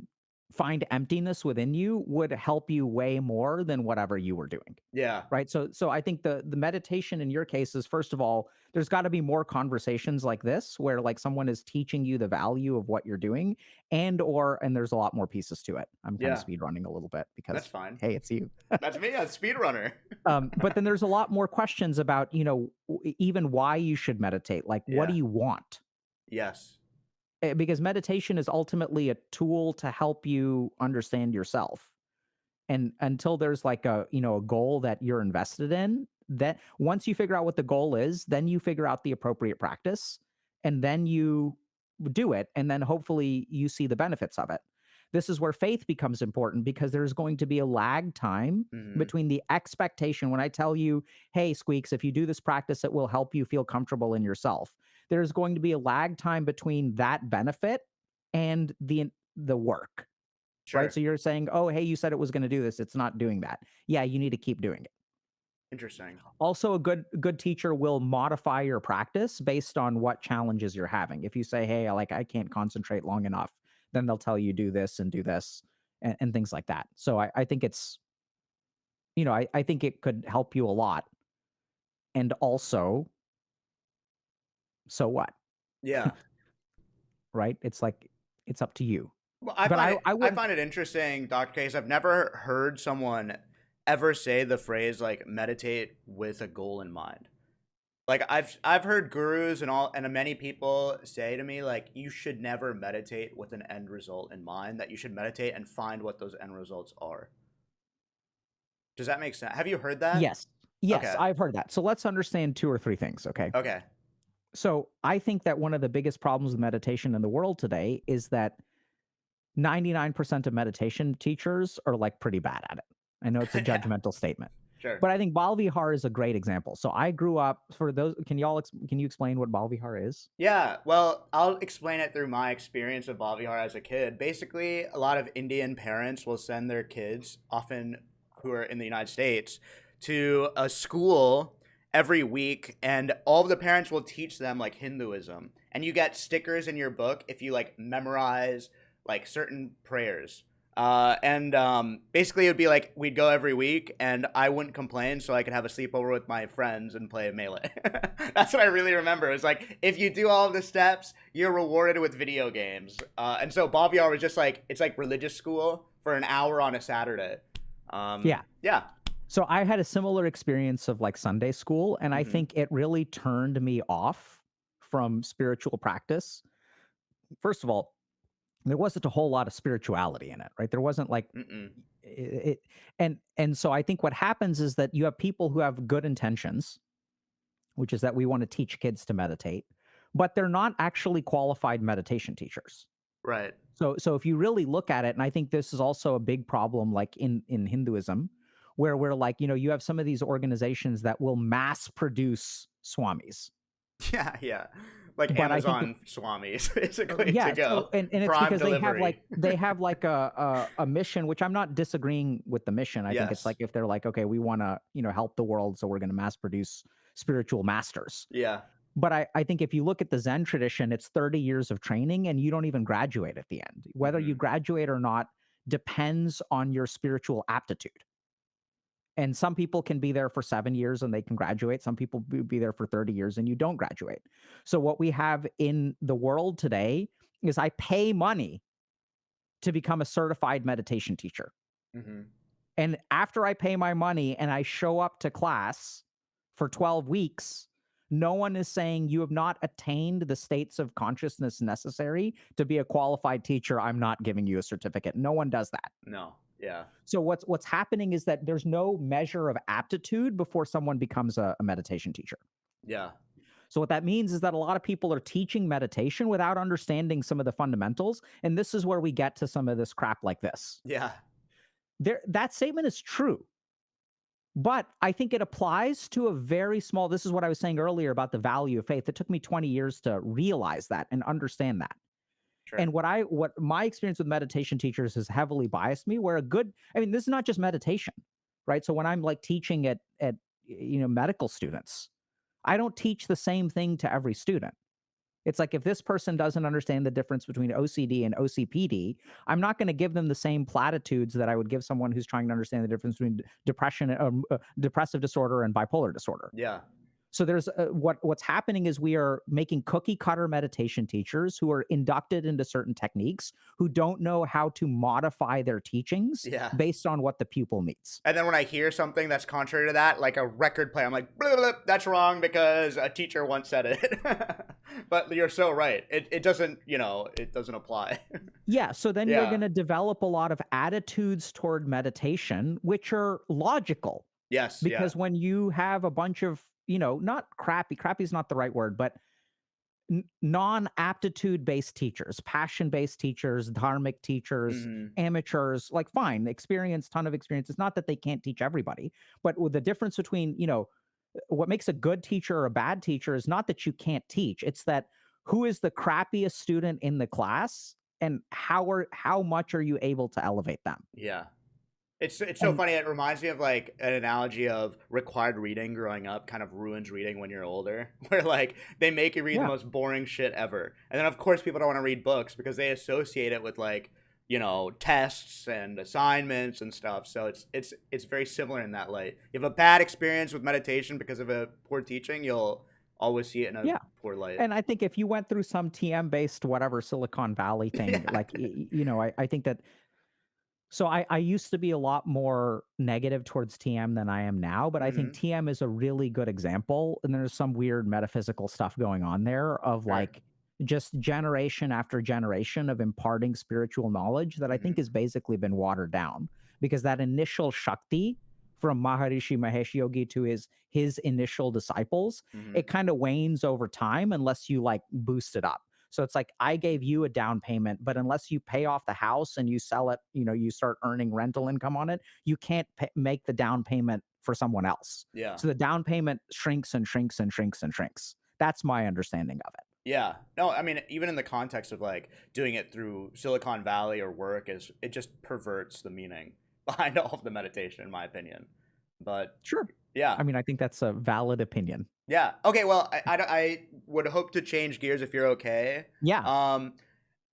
find emptiness within you would help you way more than whatever you were doing. Yeah. Right? So I think the meditation in your case is, first of all, there's got to be more conversations like this where like someone is teaching you the value of what you're doing, and there's a lot more pieces to it. I'm kind of Yeah. speed running a little bit That's because fine. hey, it's you. That's me, a speedrunner. But then there's a lot more questions about, even why you should meditate. Like, what do Yeah. you want? Yes. Because meditation is ultimately a tool to help you understand yourself. And until there's like a goal that you're invested in, that once you figure out what the goal is, then you figure out the appropriate practice, and then you do it, and then hopefully you see the benefits of it. This is where faith becomes important, because there's going to be a lag time Hmm. between the expectation when I tell you, hey, Squeaks, if you do this practice, it will help you feel comfortable in yourself. There's going to be a lag time between that benefit and the work. Right? Sure. So you're saying, "Oh, hey, you said it was gonna do this. It's not doing that." Yeah, you need to keep doing it. Interesting. Also, a good teacher will modify your practice based on what challenges you're having. If you say, "Hey, I can't concentrate long enough," then they'll tell you do this, and things like that. So I think I think it could help you a lot. And also, so what? Yeah. Right? It's like it's up to you. Well, But I I wouldn't. find it interesting, Dr. Case. I've never heard someone ever say the phrase like meditate with a goal in mind. Like I've heard gurus and many people say to me like you should never meditate with an end result in mind, that you should meditate and find what those end results are. Does that make sense? Have you heard that? Yes. Yes, Okay. I've heard that. So let's understand 2 or 3 things, okay? Okay. So I think that one of the biggest problems with meditation in the world today is that 99% of meditation teachers are like pretty bad at it. I know it's a Yeah. judgmental statement, Sure. but I think Bal Vihar is a great example. So I grew up, for those, can you explain what Bal Vihar is? Yeah, well, I'll explain it through my experience of Bhavihar as a kid. Basically, a lot of Indian parents will send their kids, often who are in the United States, to a school every week, and all of the parents will teach them like Hinduism. And you get stickers in your book if you like memorize like certain prayers. Basically, it would be like we'd go every week, and I wouldn't complain, so I could have a sleepover with my friends and play Melee. That's what I really remember. It's like if you do all of the steps, you're rewarded with video games. And so Bobbyar was just like it's like religious school for an hour on a Saturday. Yeah. Yeah. So I had a similar experience of like Sunday school, and I Mm-hmm. think it really turned me off from spiritual practice. First of all, there wasn't a whole lot of spirituality in it, right? There wasn't like Mm-mm. it, and so I think what happens is that you have people who have good intentions, which is that we want to teach kids to meditate, but they're not actually qualified meditation teachers. Right. So if you really look at it, and I think this is also a big problem like in Hinduism, where we're like, you have some of these organizations that will mass produce swamis. Yeah. Yeah. Like But I think Amazon Swamis, basically, to yeah, so go and it's Prime because they have delivery. like a mission, which I'm not disagreeing with the mission. I think it's Yes. like if they're like, okay, we want to, help the world, so we're going to mass produce spiritual masters. Yeah. But I think if you look at the Zen tradition, it's 30 years of training and you don't even graduate at the end. Whether Mm-hmm. you graduate or not depends on your spiritual aptitude. And some people can be there for 7 years and they can graduate. Some people be there for 30 years and you don't graduate. So what we have in the world today is I pay money to become a certified meditation teacher. Mm-hmm. And after I pay my money and I show up to class for 12 weeks, no one is saying you have not attained the states of consciousness necessary to be a qualified teacher. I'm not giving you a certificate. No one does that. No. Yeah. So what's happening is that there's no measure of aptitude before someone becomes a meditation teacher. Yeah. So what that means is that a lot of people are teaching meditation without understanding some of the fundamentals, and this is where we get to some of this crap like this. Yeah. That statement is true. But I think it applies to a very small, this is what I was saying earlier about the value of faith. It took me 20 years to realize that and understand that. Sure. And what my experience with meditation teachers has heavily biased me, where I mean, this is not just meditation, right? So when I'm like teaching at medical students, I don't teach the same thing to every student. It's like if this person doesn't understand the difference between OCD and OCPD, I'm not going to give them the same platitudes that I would give someone who's trying to understand the difference between depression, depressive disorder, and bipolar disorder. Yeah. So there's what's happening is we are making cookie cutter meditation teachers who are inducted into certain techniques who don't know how to modify their teachings Yeah. based on what the pupil needs. And then when I hear something that's contrary to that, like a record play, I'm like, blah, blah, blah, that's wrong because a teacher once said it. But you're so right. It doesn't, it doesn't apply. Yeah. So then you're Yeah. going to develop a lot of attitudes toward meditation, which are logical. Yes. Yeah. Because when you have a bunch of, not crappy is not the right word, but non-aptitude based teachers, passion based teachers, dharmic teachers, Mm-hmm. amateurs, like fine, ton of experience. It's not that they can't teach everybody, but with the difference between, what makes a good teacher or a bad teacher is not that you can't teach. It's that who is the crappiest student in the class and how much are you able to elevate them? Yeah. It's so And funny. It reminds me of like an analogy of required reading growing up kind of ruins reading when you're older, where like they make you read the yeah, most boring shit ever. And then of course people don't want to read books because they associate it with like, tests and assignments and stuff. So it's very similar in that light. You have a bad experience with meditation because of a poor teaching, you'll always see it in a yeah. poor light. And I think if you went through some TM based whatever Silicon Valley thing, Yeah. like I think that. So I used to be a lot more negative towards TM than I am now, but I think Mm-hmm. TM is a really good example. And there's some weird metaphysical stuff going on there of Sure. like just generation after generation of imparting spiritual knowledge that I Mm-hmm. think has basically been watered down because that initial Shakti from Maharishi Mahesh Yogi to his initial disciples, Mm-hmm. it kind of wanes over time unless you like boost it up. So it's like I gave you a down payment, but unless you pay off the house and you sell it, you start earning rental income on it, you can't make the down payment for someone else. Yeah. So the down payment shrinks and shrinks and shrinks and shrinks. That's my understanding of it. Yeah. No, I mean, even in the context of like doing it through Silicon Valley or work, it just perverts the meaning behind all of the meditation, in my opinion. But Sure. yeah. I mean, I think that's a valid opinion. Yeah. Okay. Well, I would hope to change gears if you're okay. Yeah.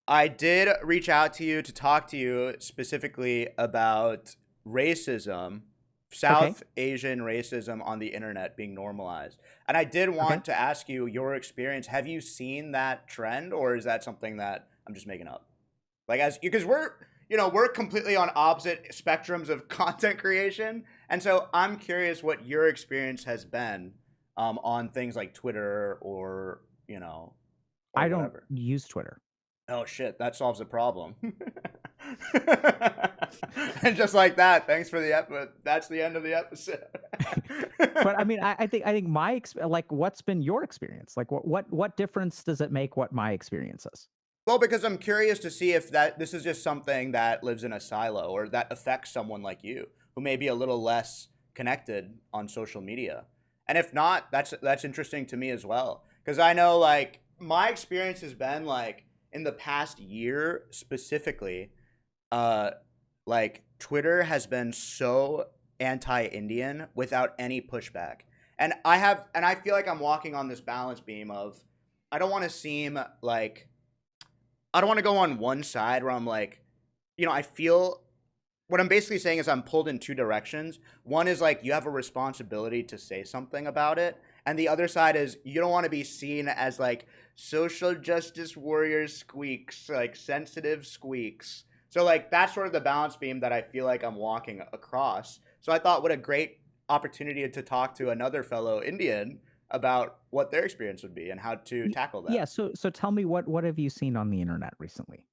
I did reach out to you to talk to you specifically about racism, Okay. South Asian racism on the internet being normalized. And I did Okay. want to ask you your experience. Have you seen that trend, or is that something that I'm just making up? Like, because we're completely on opposite spectrums of content creation, and so I'm curious what your experience has been on things like Twitter or or I don't whatever. use Twitter. Oh shit, that solves the problem. And just like that, thanks for the episode. That's the end of the episode. But I mean, I think like what's been your experience? Like what difference does it make what my experience is? Well, because I'm curious to see if this is just something that lives in a silo or that affects someone like you who may be a little less connected on social media. And if not, that's interesting to me as well. Because I know like my experience has been like in the past year specifically, uh, like Twitter has been so anti-Indian without any pushback. And I feel like I'm walking on this balance beam of I don't want to seem like I don't want to go on one side where I'm like, I feel what I'm basically saying is I'm pulled in two directions. One is like you have a responsibility to say something about it, and the other side is you don't want to be seen as like social justice warrior squeaks, like sensitive squeaks. So like that's sort of the balance beam that I feel like I'm walking across. So I thought what a great opportunity to talk to another fellow Indian about what their experience would be and how to tackle Yeah, that. so tell me what have you seen on the internet recently?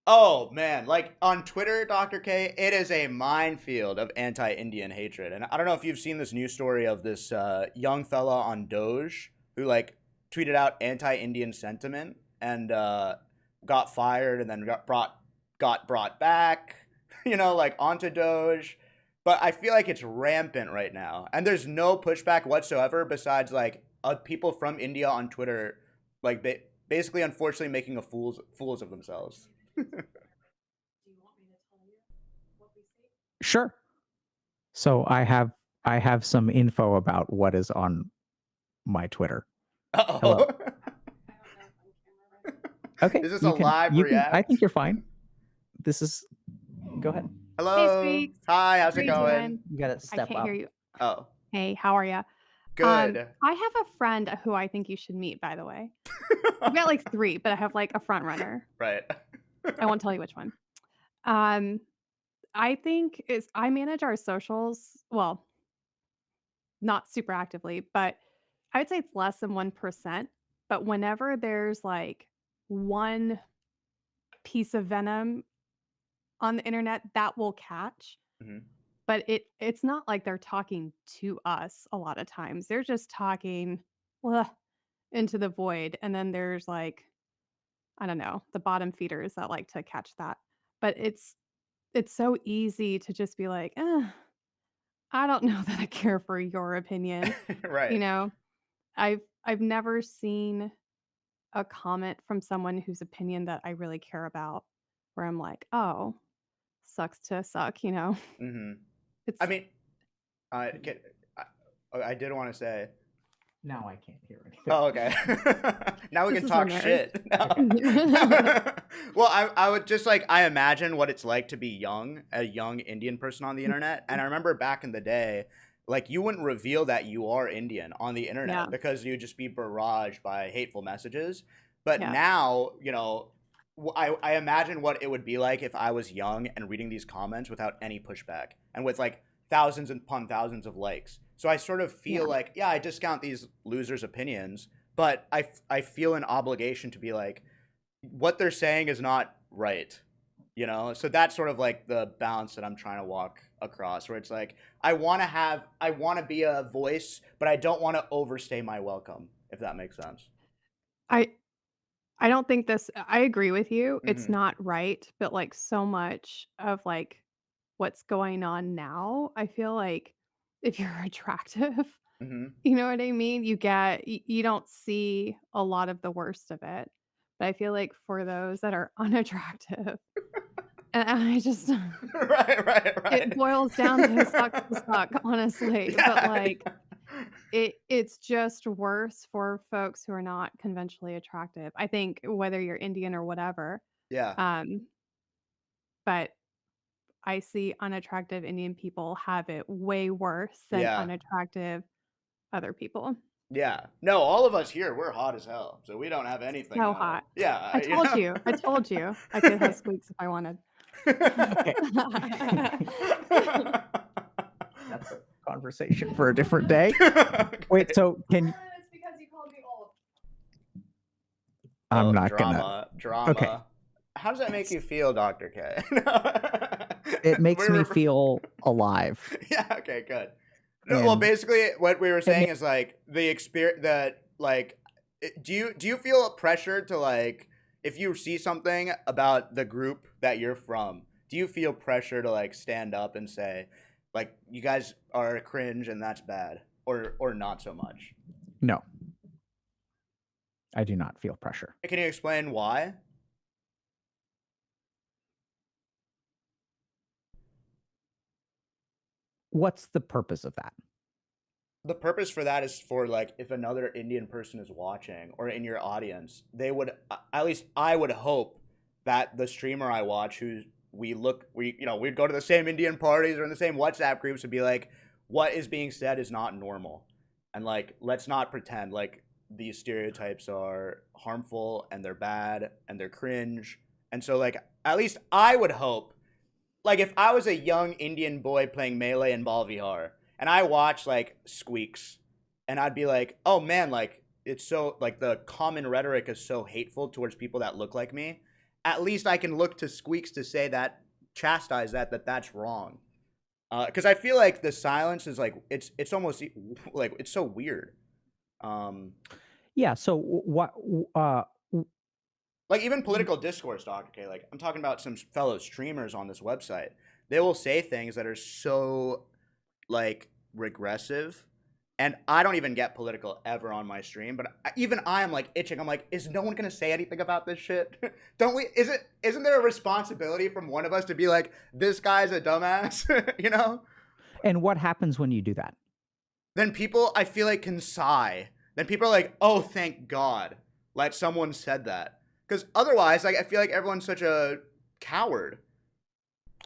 Oh man, like on Twitter, Dr. K, it is a minefield of anti-Indian hatred. And I don't know if you've seen this news story of this young fella on Doge who like tweeted out anti-Indian sentiment and got fired and then got brought back, like onto Doge. But I feel like it's rampant right now, and there's no pushback whatsoever besides like people from India on Twitter, like basically, unfortunately, making fools of themselves. Sure. So I have some info about what is on my Twitter. Uh-oh. Hello. Okay, Is this a live I think react? you're fine. Go ahead. Hey, Hello. Squeex. Hi, how's How it you going? doing? You got to I step can't up. hear you. Oh, Hey, how are you? good. I have a friend who I think you should meet, by the way. I've got like 3, but I have like a front runner. Right. I won't tell you which one. I think I manage our socials, well, not super actively, but I would say it's less than 1%. But whenever there's like one piece of venom on the internet, that will catch. Mhm. But it's not like they're talking to us a lot of times. They're just talking ugh, into the void, and then there's like, I don't know, the bottom feeders that like to catch that. But it's so easy to just be like, I don't know that I care for your opinion. You Right. know, I've never seen a comment from someone whose opinion that I really care about where I'm like, "Oh, sucks to suck." Hmm. I It's mean, I, can, I did want to say. Now I can't hear anything. Oh, okay. Now we this can is talk hilarious. shit. No. Well, I would just like I imagine what it's like to be a young Indian person on the internet. And I remember back in the day, like you wouldn't reveal that you are Indian on the Yeah, internet because you'd just be barraged by hateful messages. But yeah, now, I imagine what it would be like if I was young and reading these comments without any pushback and with like thousands upon thousands of likes. So I sort of yeah. feel like, yeah, I discount these losers' opinions, but I feel an obligation to be like, what they're saying is not right, So that's sort of like the balance that I'm trying to walk across, where it's like I want to be a voice, but I don't want to overstay my welcome, if that makes sense. I I don't think I agree with you. It's Mm-hmm. not right, but like so much of like what's going on now, I feel like if you're attractive, Mm-hmm. you know what I mean? You don't see a lot of the worst of it. But I feel like for those that are unattractive, and I just Right, right, it right. boils down to sucks to suck, honestly. But Yeah. like it's just worse for folks who are not conventionally attractive. I think whether you're Indian or whatever. Yeah. Um, but I see unattractive Indian people have it way worse than Yeah. unattractive other people. Yeah. No, all of us here, we're hot as hell. So we don't have anything. So hot. Yeah. I told you. I told you I could have Squeex if I wanted. Okay. That's a conversation for a different day. Wait, so can It's because you called me old. I'm Oh, not drama. Okay. How does that make you feel, Dr. K? It makes me feel alive. Yeah, okay, good. No, well, And basically, what we were saying ma- is like the experience that like, do you feel pressure to like if you see something about the group that you're from, do you feel pressure to like stand up and say, like, you guys are cringe and that's bad, or not so much? No, I do not feel pressure. Can you explain why? What's the purpose of that? The purpose for that is for like if another Indian person is watching or in your audience, they would at least I would hope that the streamer I watch who we'd go to the same Indian parties or in the same WhatsApp groups and be like, what is being said is not normal, and like let's not pretend like these stereotypes are harmful and they're bad and they're cringe. And so like at least I would hope, like if I was a young Indian boy playing Melee and Ball VR and I watched like Squeex, and I'd be like, oh man, like it's so like the common rhetoric is so hateful towards people that look like me. At least I can look to Squeex to say that, chastise that's wrong. Because I feel like the silence is like it's almost like it's so weird. Um, Yeah. So what? like even political discourse talk. Okay, like I'm talking about some fellow streamers on this website. They will say things that are so like regressive, and I don't even get political ever on my stream, but even I am like itching. I'm like, is no one gonna say anything about this shit? Don't we? Isn't there a responsibility from one of us to be like, this guy's a dumbass, you know? And what happens when you do that? Then people, I feel like, can sigh. Then people are like, oh, thank God, like someone said that, because otherwise, like I feel like everyone's such a coward.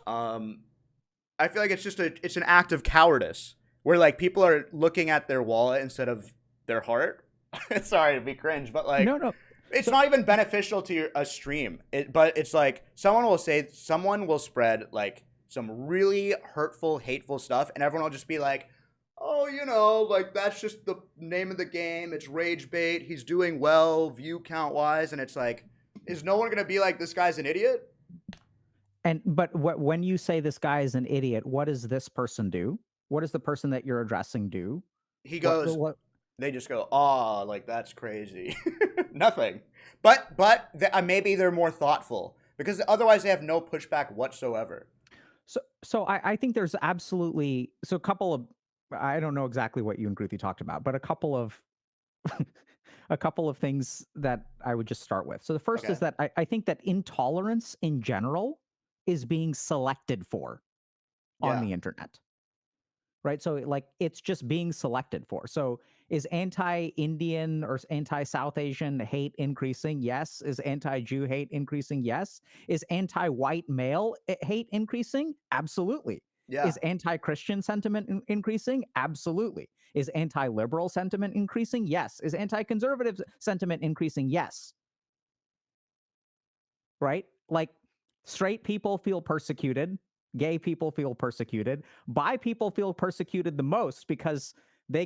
Um, I feel like it's an act of cowardice where like people are looking at their wallet instead of their heart. Sorry to be cringe, but like No, no. it's So not even beneficial to a stream. But it's like someone will spread like some really hurtful, hateful stuff, and everyone will just be like, "Oh, like that's just the name of the game. It's rage bait. He's doing well, view count wise," and it's like, is no one gonna be like, "This guy's an idiot"? but when you say this guy is an idiot, what does this person do? What does the person that you're addressing do? He What goes, what they just go, "Ah, like that's crazy." Nothing. But maybe they're more thoughtful because otherwise they have no pushback whatsoever. so I think there's absolutely so a couple of I don't know exactly what you and Gruthi talked about, but a couple of a couple of things that I would just start with. So the first is Okay. that I think that intolerance in general is being selected for on Yeah. the internet. Right? So like it's just being selected for. So is anti-Indian or anti-South Asian hate increasing? Yes. Is anti-Jew hate increasing? Yes. Is anti-white male hate increasing? Absolutely. Yeah. Is anti-Christian sentiment increasing? Absolutely. Is anti-liberal sentiment increasing? Yes. Is anti-conservative sentiment increasing? Yes. Right? Like straight people feel persecuted, gay people feel persecuted, bi people feel persecuted the most because the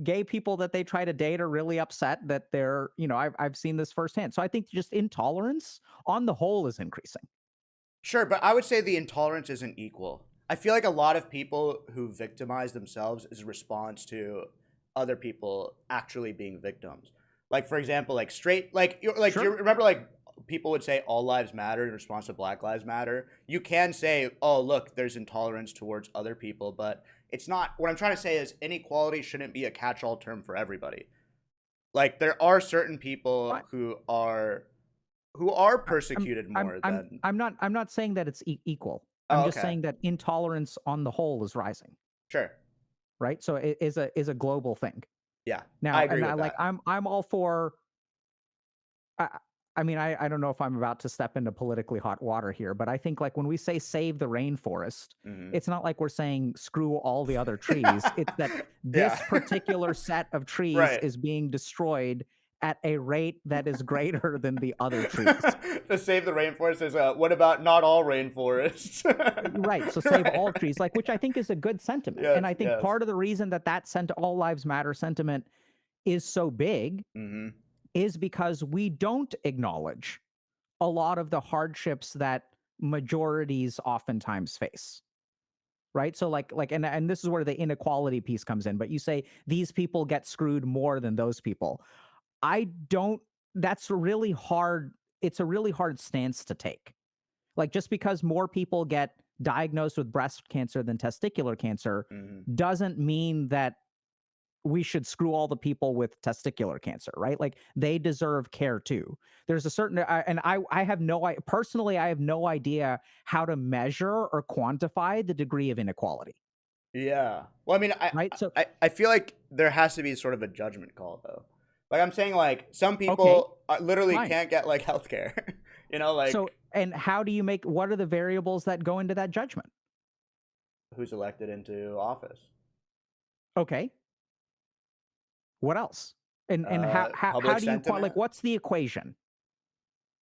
gay people that they try to date are really upset that they're, I've seen this firsthand. So I think just intolerance on the whole is increasing. Sure, but I would say the intolerance isn't equal. I feel like a lot of people who victimize themselves is a response to other people actually being victims. Like for example, like straight, like do you Sure. remember like people would say all lives matter in response to Black Lives Matter. You can say, oh look, there's intolerance towards other people, but it's not. What I'm trying to say is inequality shouldn't be a catch-all term for everybody. Like there are certain people I, who are I- I'm persecuted I'm more I'm than. I'm not saying that it's equal. I'm Oh, just okay. saying that intolerance on the whole is rising, Sure. right? So it is a global thing. Yeah, I Now, agree and I with like that. I'm all for I I mean, I don't know if I'm about to step into politically hot water here, but I think like when we say save the rainforest, Hmm. it's not like we're saying screw all the other trees. It's that Yeah. this particular set of trees Right. is being destroyed at a rate that is greater than the other trees. To save the rainforest is what about not all rainforests? Right. So save Right. all trees, like which I think is a good sentiment. Yes. And I think Yes. part of the reason that all lives matter sentiment is so big Hmm. is because we don't acknowledge a lot of the hardships that majorities oftentimes face, right? So and this is where the inequality piece comes in, but you say these people get screwed more than those people. I don't That's really hard. It's a really hard stance to take. Like just because more people get diagnosed with breast cancer than testicular cancer Hmm. doesn't mean that we should screw all the people with testicular cancer, right? Like they deserve care too. There's a certain, and I have no, I personally, I have no idea how to measure or quantify the degree of inequality, Yeah. Well, I mean, right? So, I feel like there has to be sort of a judgment call though. Like I'm saying, like some okay, people literally fine. can't get like healthcare. So, Like. And how do you make what are the variables that go into that judgment? Who's elected into office? Okay. What else? And how Public do you like sentiment. what's the equation?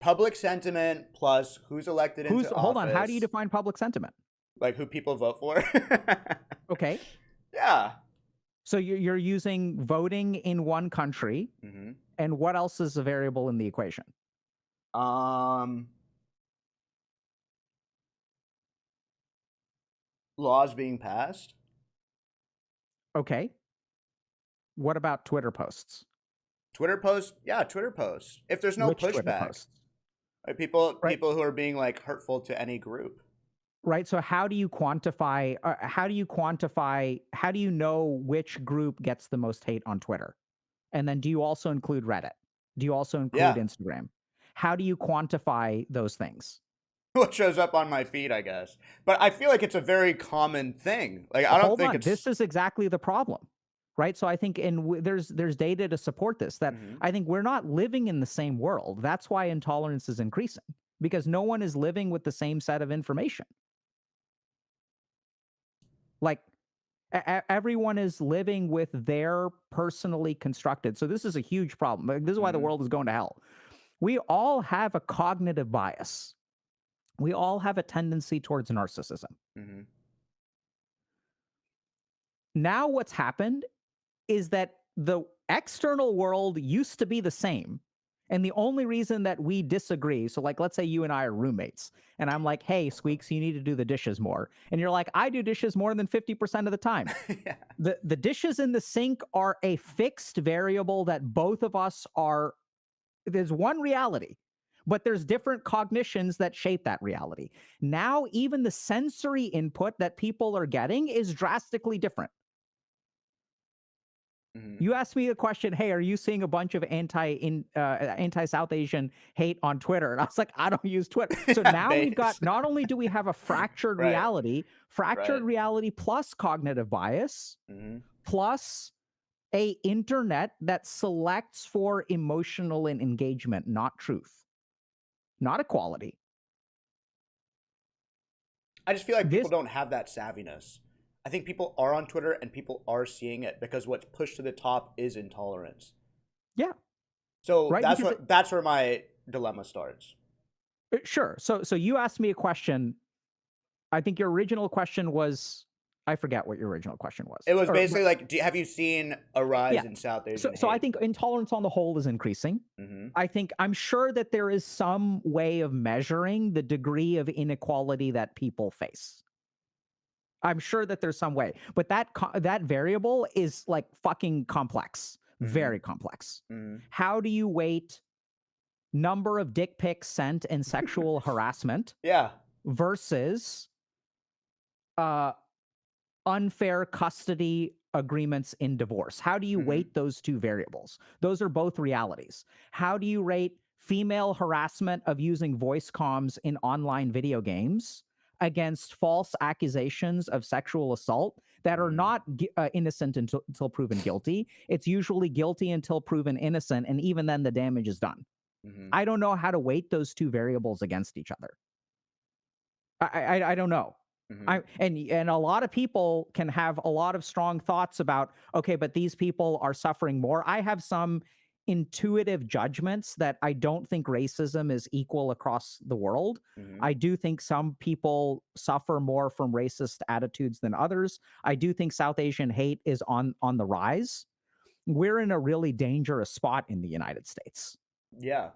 Public sentiment plus who's elected Who's into hold on, how do you office, define public sentiment? like who people vote for. Okay. Yeah. So you're using voting in one country, Hmm. and what else is a variable in the equation? Um, laws being passed. Okay. What about Twitter posts? Twitter posts. Yeah, Twitter posts. If there's no Which Twitter pushback, posts? like people Right. people who are being like hurtful to any group. Right. So how do you quantify how do you know which group gets the most hate on Twitter? And then do you also include Reddit? Do you also include Yeah. Instagram? How do you quantify those things? What shows up on my feed, I guess. But I feel like it's a very common thing. Like I don't Hold think on. it's. This is exactly the problem. Right? So I think there's data to support this that Mhm. I think we're not living in the same world. That's why intolerance is increasing because no one is living with the same set of information. Like everyone is living with their personally constructed. So this is a huge problem. Like, this is why the Mhm. world is going to hell. We all have a cognitive bias. We all have a tendency towards narcissism. Mhm. Now what's happened is that the external world used to be the same. And the only reason that we disagree, so like let's say you and I are roommates, and I'm like, hey, Squeex, you need to do the dishes more. And you're like, I do dishes more than 50% of the time. Yeah. The dishes in the sink are a fixed variable that both of us are there's one reality, but there's different cognitions that shape that reality. Now even the sensory input that people are getting is drastically different. Mhm. You asked me a question, hey, are you seeing a bunch of anti South Asian hate on Twitter? And I was like, I don't use Twitter. So Yeah, now we've got base. not only do we have a Right. fractured Right. reality plus cognitive bias, Mhm. plus a internet that selects for emotional and engagement, not truth, not equality. I just feel like people This, don't have that savviness. I think people are on Twitter and people are seeing it because what's pushed to the top is intolerance. yeah, So right? Because that's where my dilemma starts. sure. So you asked me a question. I think your original question was, I forget what your original question was, It was or basically like, have you seen a rise yeah. in South So Asian so I hate? think intolerance on the whole is increasing. Hmm. I'm sure that there is some way of measuring the degree of inequality that people face. I'm sure that there's some way, but that variable is like fucking complex, Hmm. very complex. Hmm. How do you weight number of dick pics sent and sexual harassment Yeah. versus uh unfair custody agreements in divorce? How do you Hmm. weight those two variables? Those are both realities. How do you rate female harassment of using voice comms in online video games against false accusations of sexual assault that are Hmm. not innocent until proven guilty? It's usually guilty until proven innocent, and even then the damage is done. Hmm. I don't know how to weight those two variables against each other. I don't know. Hmm. And a lot of people can have a lot of strong thoughts about, okay, but these people are suffering more. I have some intuitive judgments that I don't think racism is equal across the world. Hmm. I do think some people suffer more from racist attitudes than others. I do think South Asian hate is on the rise. We're in a really dangerous spot in the United States. Yeah.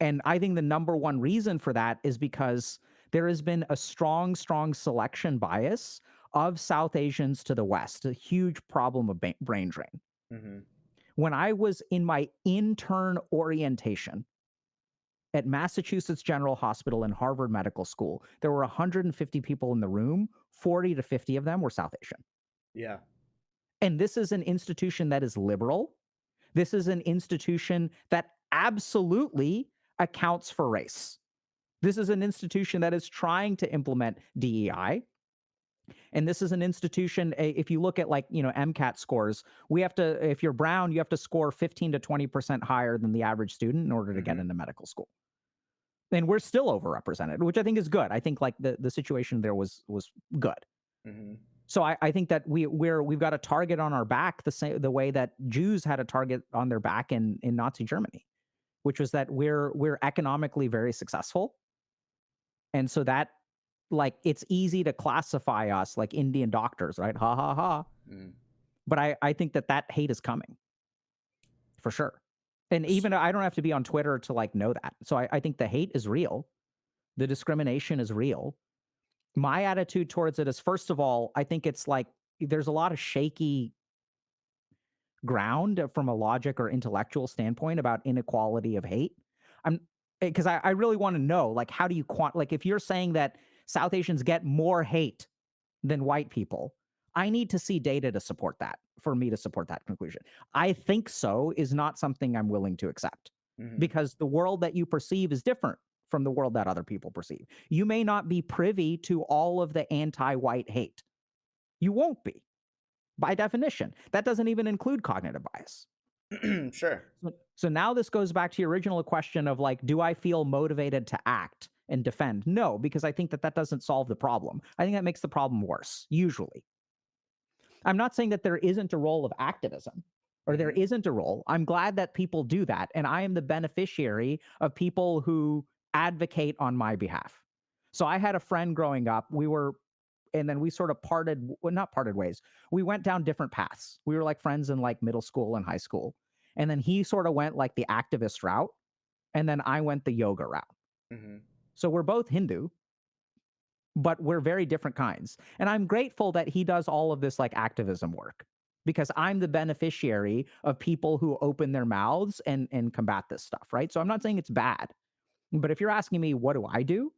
And I think the number one reason for that is because there has been a strong selection bias of South Asians to the West, a huge problem of brain drain. Hmm. When I was in my intern orientation at Massachusetts General Hospital and Harvard Medical School, there were 150 people in the room, 40 to 50 of them were South Asian. Yeah. And this is an institution that is liberal. This is an institution that absolutely accounts for race. This is an institution that is trying to implement DEI. And this is an institution, if you look at like, MCAT scores, we have to, if you're brown, you have to score 15 to 20% higher than the average student in order to get Hmm. into medical school. and we're still overrepresented, which I think is good. I think like the situation there was good. Mhm. So I think that we've got a target on our back the way that Jews had a target on their back in Nazi Germany, which was that we're economically very successful, and so that like it's easy to classify us like Indian doctors, right? Ha ha ha. Mm. But I think that hate is coming for sure, and S even I don't have to be on Twitter to like know that. So I think the hate is real, the discrimination is real. My attitude towards it is, first of all, I think it's like there's a lot of shaky ground from a logic or intellectual standpoint about inequality of hate. I'm because I really want to know, like, how do you like if you're saying that South Asians get more hate than white people, I need to see data to support that for me to support that conclusion. I think so is not something I'm willing to accept Mhm. because the world that you perceive is different from the world that other people perceive. You may not be privy to all of the anti-white hate. You won't be by definition. That doesn't even include cognitive bias. Sure. So now this goes back to your original question of like, do I feel motivated to act and defend? No, because I think that doesn't solve the problem. I think that makes the problem worse, usually. I'm not saying that there isn't a role of activism or there Mhm. isn't a role. I'm glad that people do that. And I am the beneficiary of people who advocate on my behalf. So I had a friend growing up. And then we sort of well, not parted ways. We went down different paths. We were like friends in like middle school and high school. And then he sort of went like the activist route. And then I went the yoga route. Mhm. So we're both Hindu, but we're very different kinds. And I'm grateful that he does all of this like activism work because I'm the beneficiary of people who open their mouths and combat this stuff, right? So I'm not saying it's bad. But if you're asking me what do I do?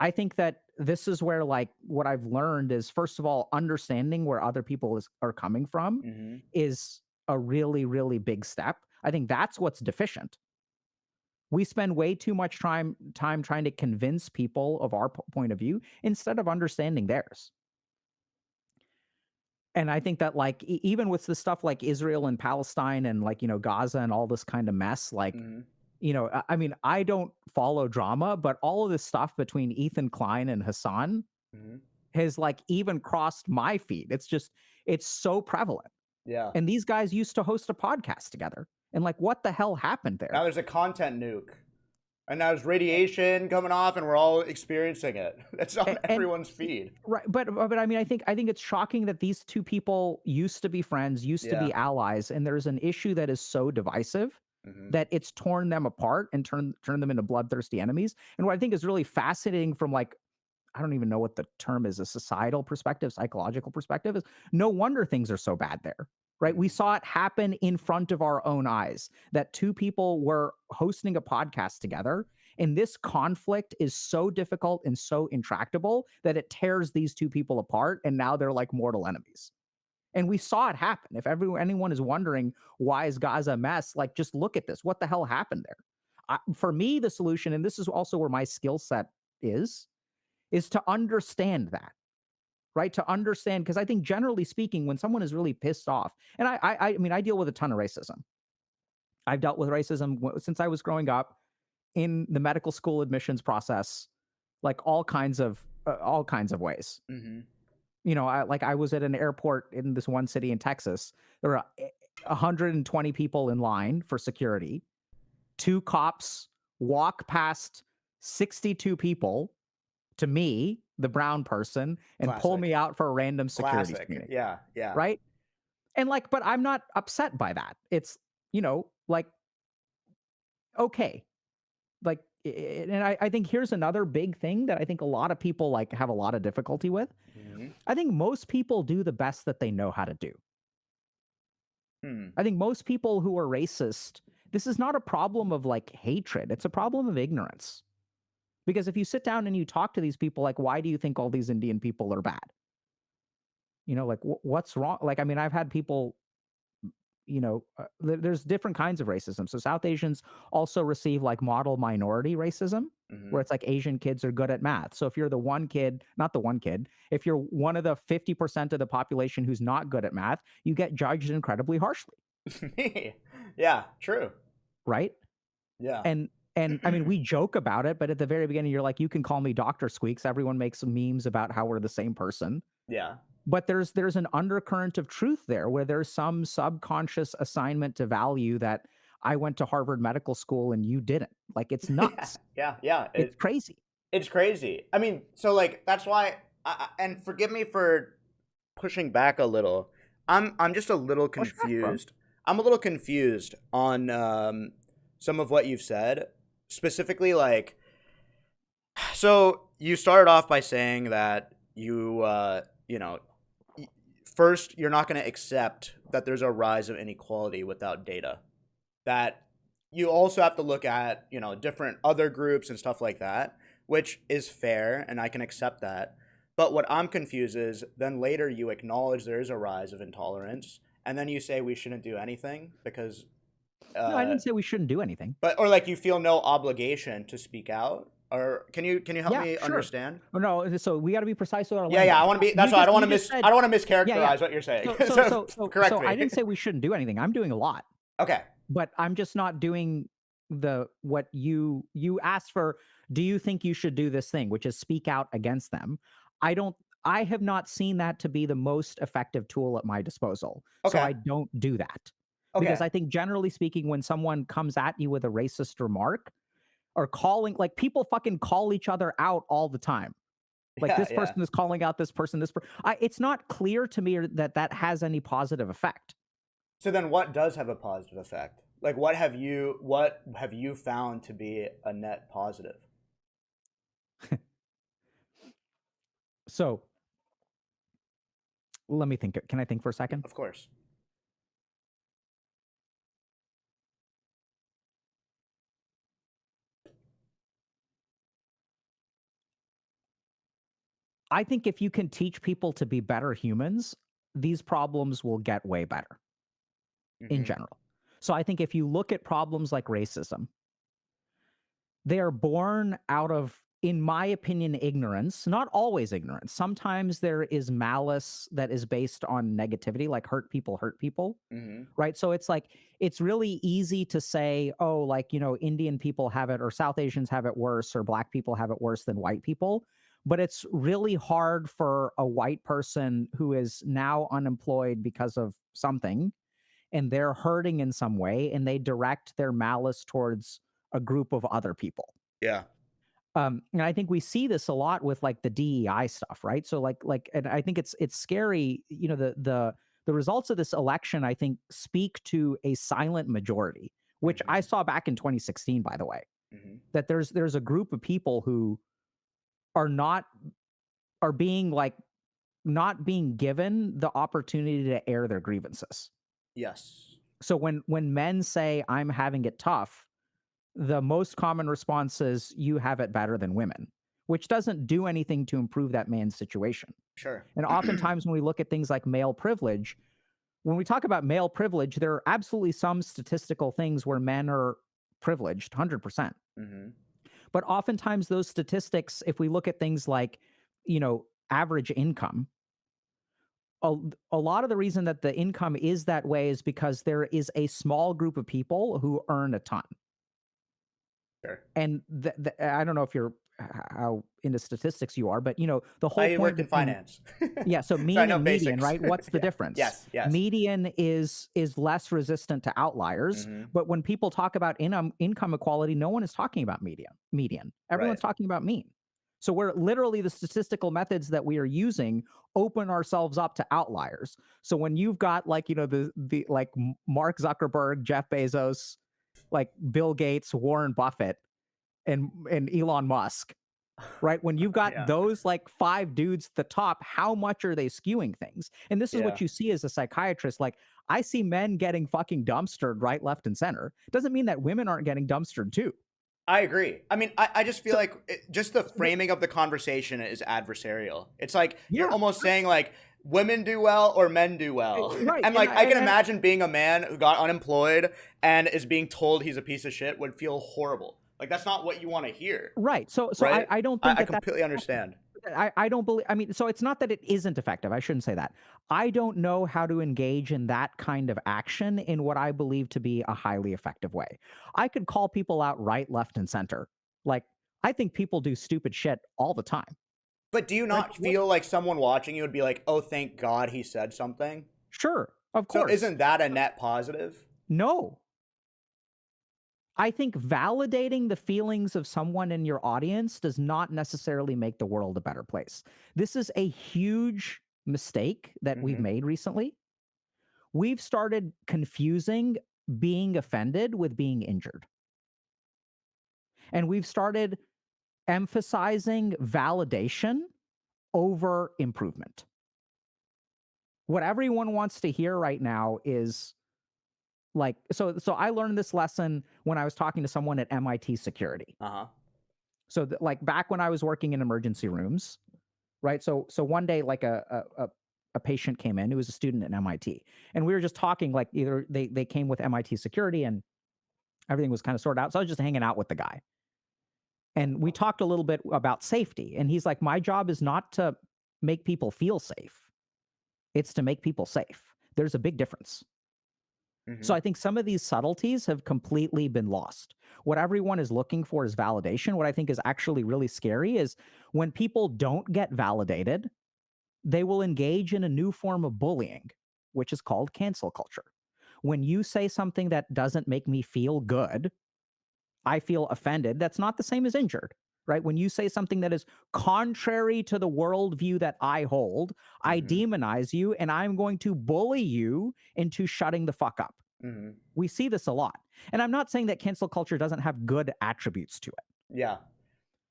I think that this is where like what I've learned is first of all understanding where other people are coming from Mhm. is a really really big step. I think that's what's deficient. We spend way too much time trying to convince people of our point of view instead of understanding theirs. And I think that like even with the stuff like Israel and Palestine and like Gaza and all this kind of mess, like Mhm. I mean, I don't follow drama, but all of this stuff between Ethan Klein and Hassan Mhm. has like even crossed my feed. It's so prevalent. Yeah. And these guys used to host a podcast together. And like what the hell happened Now there? there's a content nuke. And now there's radiation coming off and we're all experiencing it. It's on And everyone's feed. right, but I mean, I think it's shocking that these two people used to be friends, used to Yeah. be allies, and there's an issue that is so divisive Mhm. that it's torn them apart and turned them into bloodthirsty enemies. And what I think is really fascinating from like I don't even know what the term is, a societal perspective, psychological perspective is no wonder things are so bad there. Right. We Mhm. saw it happen in front of our own eyes that two people were hosting a podcast together. And this conflict is so difficult and so intractable that it tears these two people apart. And now they're like mortal enemies. And we saw it happen. If anyone is wondering why is Gaza a mess, like just look at this. What the hell happened there? For me, the solution, and this is also where my skill set is to understand that, right? To understand, because I think generally speaking, when someone is really pissed off, and I mean, I deal with a ton of racism. I've dealt with racism since I was growing up in the medical school admissions process, like all kinds of ways. Mhm. I was at an airport in this one city in Texas. There were 120 people in line for security. Two cops walk past 62 people to me, the brown person, and pull Classic. me out for a random security Classic. screening, Yeah. Yeah. right? And like, but I'm not upset by that. It's, like, okay. Like, and I think here's another big thing that I think a lot of people like have a lot of difficulty with. Mhm. I think most people do the best that they know how to do. Hmm. I think most people who are racist, this is not a problem of like hatred. It's a problem of ignorance. Because if you sit down and you talk to these people, like, why do you think all these Indian people are bad? Like what's wrong? Like, I mean, I've had people, there's different kinds of racism. So South Asians also receive like model minority racism, where Mhm. it's like Asian kids are good at math. So if you're the one kid, not the one kid, if you're one of the 50% of the population who's not good at math, you get judged incredibly harshly, Yeah. True. right? Yeah. And And I mean, we joke about it, but at the very beginning, you're like, you can call me Dr. Squeex. Everyone makes memes about how we're the same person. Yeah. But there's an undercurrent of truth there where there's some subconscious assignment to value that I went to Harvard Medical School and you didn't. Like, it's Yeah. nuts. Yeah. It's crazy. It's crazy. I mean, so like that's why. And forgive me for pushing back a little. I'm just a little Push back, bro. confused. I'm a little confused on some of what you've said, specifically like. So you started off by saying that you know, first you're not going to accept that there's a rise of inequality without data. That you also have to look at, different other groups and stuff like that, which is fair and I can accept that. But what I'm confused is then later you acknowledge there is a rise of intolerance and then you say we shouldn't do anything because No, I uh didn't say we shouldn't do anything. but or like you feel no obligation to speak out, or can you help Yeah, me sure. understand? Oh, no, so we got to be precise with our Yeah, I language. want to be. That's You why I don't just want you to just miss. said, I don't want to yeah. mischaracterize what you're saying. So so So so so correct so I me. didn't say we shouldn't do anything. I'm doing a lot. Okay. But I'm just not doing what you asked for. Do you think you should do this thing, which is speak out against them? I don't. I have not seen that to be the most effective tool at my disposal, so Okay. I don't do that. Because Okay. I think generally speaking, when someone comes at you with a racist remark or calling, like, people fucking call each other out all the time. Like, Yeah. this Yeah. person is calling out this person. It's not clear to me that that has any positive effect. So then, what does have a positive effect? Like, what have you found to be a net positive? So let me think. Can I think for a second? Of course. I think if you can teach people to be better humans, these problems will get way better in Mm-hmm. general. So I think if you look at problems like racism, they are born out of, in my opinion, ignorance, not always ignorance. Sometimes there is malice that is based on negativity, like hurt people, Mm-hmm. right? So it's like, it's really easy to say, oh, like, Indian people have it, or South Asians have it worse, or Black people have it worse than white people. But it's really hard for a white person who is now unemployed because of something, and they're hurting in some way, and they direct their malice towards a group of other people. Yeah. And I think we see this a lot with like the DEI stuff, right? So and I think it's scary. The results of this election, I think, speak to a silent majority, which Mm-hmm. I saw back in 2016, by the way, Mm-hmm. that there's a group of people who are not are being like not being given the opportunity to air their grievances. Yes. So when men say I'm having it tough, the most common response is you have it better than women, which doesn't do anything to improve that man's situation. Sure. And oftentimes when we look at things like male privilege, when we talk about male privilege, there are absolutely some statistical things where men are privileged 100%. Mm-hmm. But oftentimes those statistics, if we look at things like, average income, a, a lot of the reason that the income is that way is because there is a small group of people who earn a ton. Sure. And I don't know if you're how into statistics you are, but the whole I point worked in between, finance, yeah, so so I mean know and median, basics. right? What's the Yeah. difference? Yes. Yes. Median is less resistant to outliers, Mm-hmm. but when people talk about income equality, no one is talking about median. Right. Everyone's talking about mean. So we're literally, the statistical methods that we are using open ourselves up to outliers. So when you've got like, the like Mark Zuckerberg, Jeff Bezos, like Bill Gates, Warren Buffett, and Elon Musk, right? When you've got Yeah. those like five dudes at the top, how much are they skewing things? And this is Yeah. what you see as a psychiatrist. Like, I see men getting fucking dumpstered right, left, and center. Doesn't mean that women aren't getting dumpstered too. I agree. I mean, I just feel So, like just the framing of the conversation is adversarial. It's like you're yeah, almost saying like women do well or men do well. right. And like I can imagine being a man who got unemployed and is being told he's a piece of shit would feel horrible. Like that's not what you want to hear, Right. So right? I don't think I that that's completely understand. I don't believe, I mean, so it's not that it isn't effective. I shouldn't say that. I don't know how to engage in that kind of action in what I believe to be a highly effective way. I could call people out right, left, and center. Like, I think people do stupid shit all the time, But do you right? not feel like someone watching you would be like, "Oh, thank God he said something"? Sure, of So course. isn't that a net positive? No, I think validating the feelings of someone in your audience does not necessarily make the world a better place. This is a huge mistake that we've Mhm. made recently. We've started confusing being offended with being injured. And we've started emphasizing validation over improvement. What everyone wants to hear right now is like, so I learned this lesson when I was talking to someone at MIT security. Uh-huh. So like back when I was working in emergency rooms, right? So one day like a patient came in who was a student at MIT, and we were just talking like either they came with MIT security and everything was kind of sorted out. So I was just hanging out with the guy. And we talked a little bit about safety. And he's like, my job is not to make people feel safe, it's to make people safe. There's a big difference. So Mhm. I think some of these subtleties have completely been lost. What everyone is looking for is validation. What I think is actually really scary is when people don't get validated, they will engage in a new form of bullying, which is called cancel culture. When you say something that doesn't make me feel good, I feel offended. That's not the same as injured, right? When you say something that is contrary to the worldview that I hold, I Mhm. demonize you and I'm going to bully you into shutting the fuck up. Mhm. We see this a lot. And I'm not saying that cancel culture doesn't have good attributes to it. Yeah.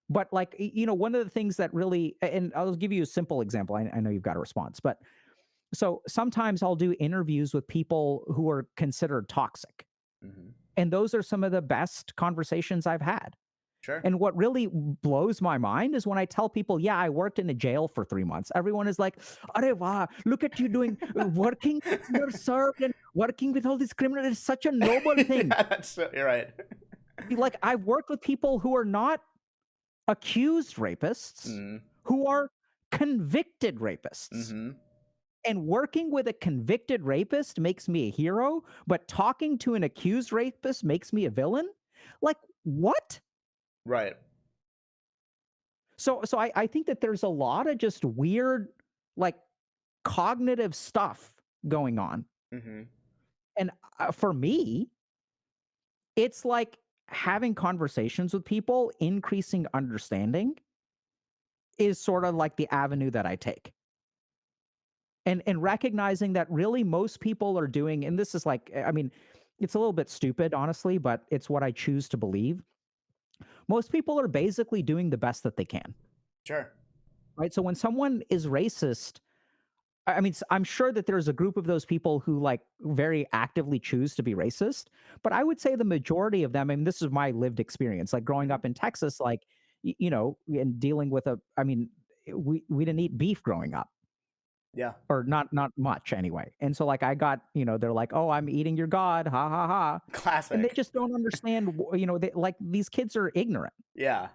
But like, one of the things that really, and I'll give you a simple example. I know you've got a response, but so sometimes I'll do interviews with people who are considered toxic. Mhm. And those are some of the best conversations I've had. Sure. And what really blows my mind is when I tell people, yeah, I worked in a jail for 3 months. Everyone is like, Are wow, look at you doing working underserved and working with all these criminals. It's such a noble thing. Yeah, you're right. Like, I've worked with people who are not accused rapists, Mhm. who are convicted rapists. Mhm. And working with a convicted rapist makes me a hero, but talking to an accused rapist makes me a villain? Like, what? Right. So I think that there's a lot of just weird, like, cognitive stuff going on. Mhm. And for me, it's like having conversations with people, increasing understanding is sort of like the avenue that I take. And recognizing that really most people are doing, and this is like, I mean, it's a little bit stupid, honestly, but it's what I choose to believe. Most people are basically doing the best that they can, Sure. right? So when someone is racist, I mean, I'm sure that there's a group of those people who like very actively choose to be racist, but I would say the majority of them, I mean, this is my lived experience, like growing Mhm. up in Texas, like, and dealing with I mean, we didn't eat beef growing up, Yeah. or not much anyway. And so like I got, they're like, "Oh, I'm eating your god, ha ha ha." And they Classic. just don't understand, like these kids are ignorant. Yeah.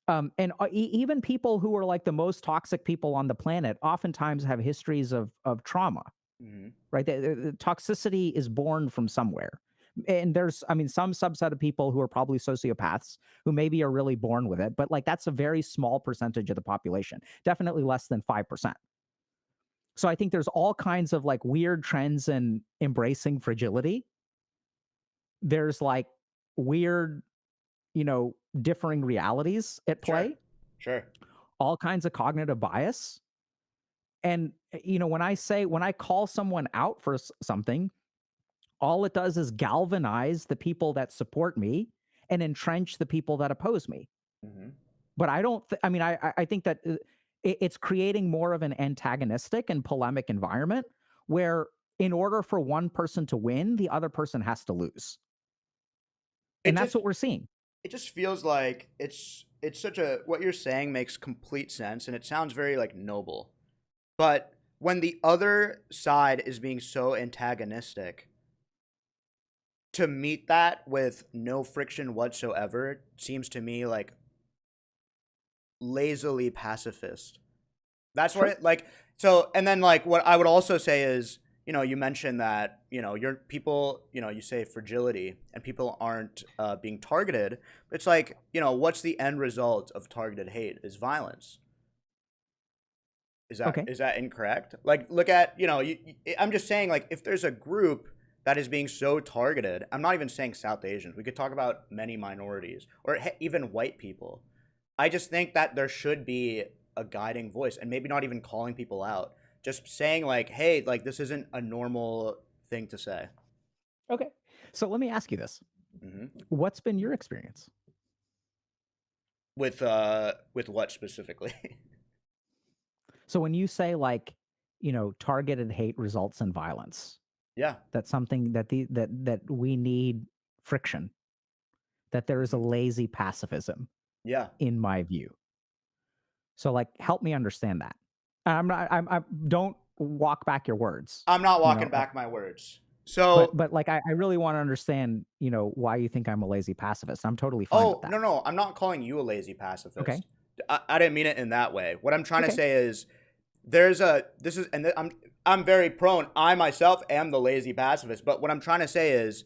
And even people who are like the most toxic people on the planet oftentimes have histories of trauma, Mhm. right? The toxicity is born from somewhere. And there's, I mean, some subset of people who are probably sociopaths who maybe are really born with it, but like that's a very small percentage of the population, definitely less than 5%. So I think there's all kinds of like weird trends in embracing fragility. There's like weird, differing realities at Sure. play, Sure. all kinds of cognitive bias. And, when I call someone out for something, all it does is galvanize the people that support me and entrench the people that oppose me. Mhm. But I don't, I mean, I think that it's creating more of an antagonistic and polemic environment where, in order for one person to win, the other person has to lose. It And that's just what we're seeing. it just feels like it's such a what you're saying makes complete sense and it sounds very like noble. But when the other side is being so antagonistic, to meet that with no friction whatsoever seems to me like lazily pacifist. That's what Sure. it like. So, and then like what I would also say is, you mentioned that, your people, you say fragility and people aren't being targeted. It's like, what's the end result of targeted hate is violence. Is that Okay. is that incorrect? Like, look at, I'm just saying, like, if there's a group that is being so targeted, I'm not even saying South Asians. We could talk about many minorities or even white people. I just think that there should be a guiding voice, and maybe not even calling people out, just saying like, "Hey, like this isn't a normal thing to say." Okay. So let me ask you this. hmm What's been your experience? with what specifically? So when you say like, targeted hate results in violence, yeah. that's something that we need friction, that there is a hmm lazy pacifism Yeah. in my view. So like help me understand that. I'm not I'm don't walk back your words, I'm not you walking know, back my words. but So, like I really want to understand, why you think I'm a lazy pacifist. I'm totally fine with oh, that. no, no, I'm not calling you a lazy Okay. pacifist. I didn't mean it in that way. What I'm trying to Okay. say is there's a this is and I'm very prone. I myself am the lazy pacifist, but what I'm trying to say is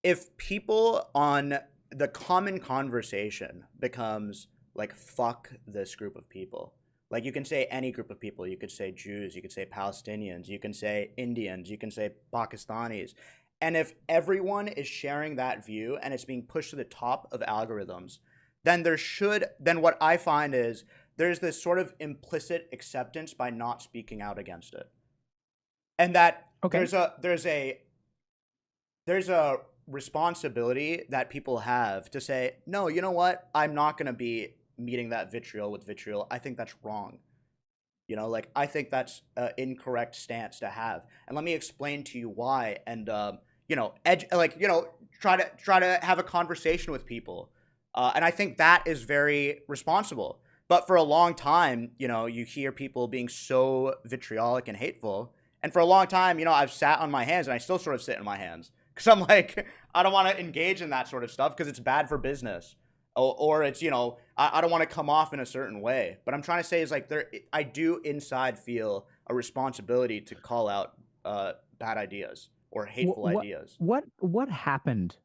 if people on the common conversation becomes like fuck this group of people, like you can say any group of people, you could say Jews, you could say Palestinians, you can say Indians, you can say Pakistanis, and if everyone is sharing that view and it's being pushed to the top of algorithms, then what I find is there's this sort of implicit acceptance by not speaking out against it, and that Okay. there's a responsibility that people have to say, no, you know what? I'm not going to be meeting that vitriol with vitriol. I think that's wrong. Like I think that's an incorrect stance to have. And let me explain to you why. And try to have a conversation with people. And I think that is very responsible. But for a long time, you hear people being so vitriolic and hateful. And for a long time, I've sat on my hands, and I still sort of sit in my hands because I'm like, I don't want to engage in that sort of stuff because it's bad for business, or it's I don't want to come off in a certain way. But I'm trying to say is like I do inside feel a responsibility to call out bad ideas or What hateful what ideas. what happened,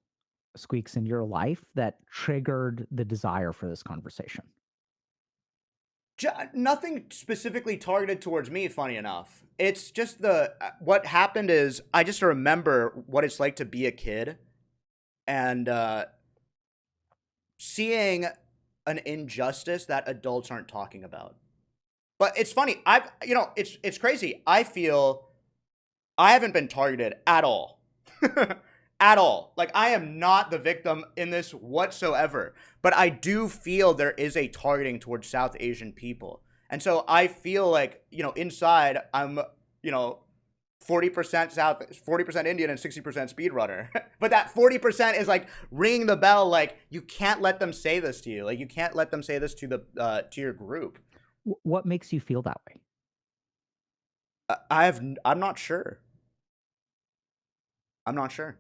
Squeaks, in your life that triggered the desire for this conversation? Nothing specifically targeted towards me, funny enough. It's just the what happened is I just remember what it's like to be a kid and seeing an injustice that adults aren't talking about. But it's funny. It's crazy. I feel I haven't been targeted at all. At all. Like, I am not the victim in this whatsoever. But I do feel there is a targeting towards South Asian people. And so I feel like, inside I'm, you know, 40% South, 40% Indian, and 60% speedrunner. But that 40% is like ringing the bell. Like, you can't let them say this to you. Like, you can't let them say this to your group. What makes you feel that way? I'm not sure. I'm not sure.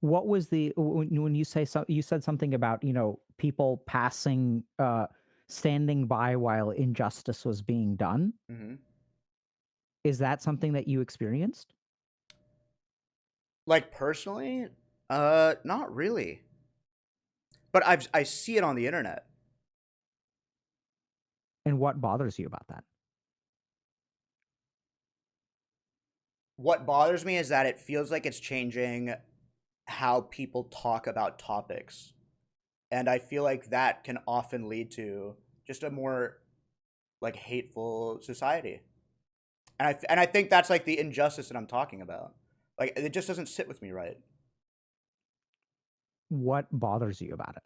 What was the when you say you said something about, people standing by while injustice was being done? hmm Is that something that you experienced? Like personally, not really. But I see it on the internet. And what bothers you about that? What bothers me is that it feels like it's changing how people talk about topics, and I feel like that can often lead to just a more like hateful society. And I think that's like the injustice that I'm talking about. Like it just doesn't sit with me right. What bothers you about it?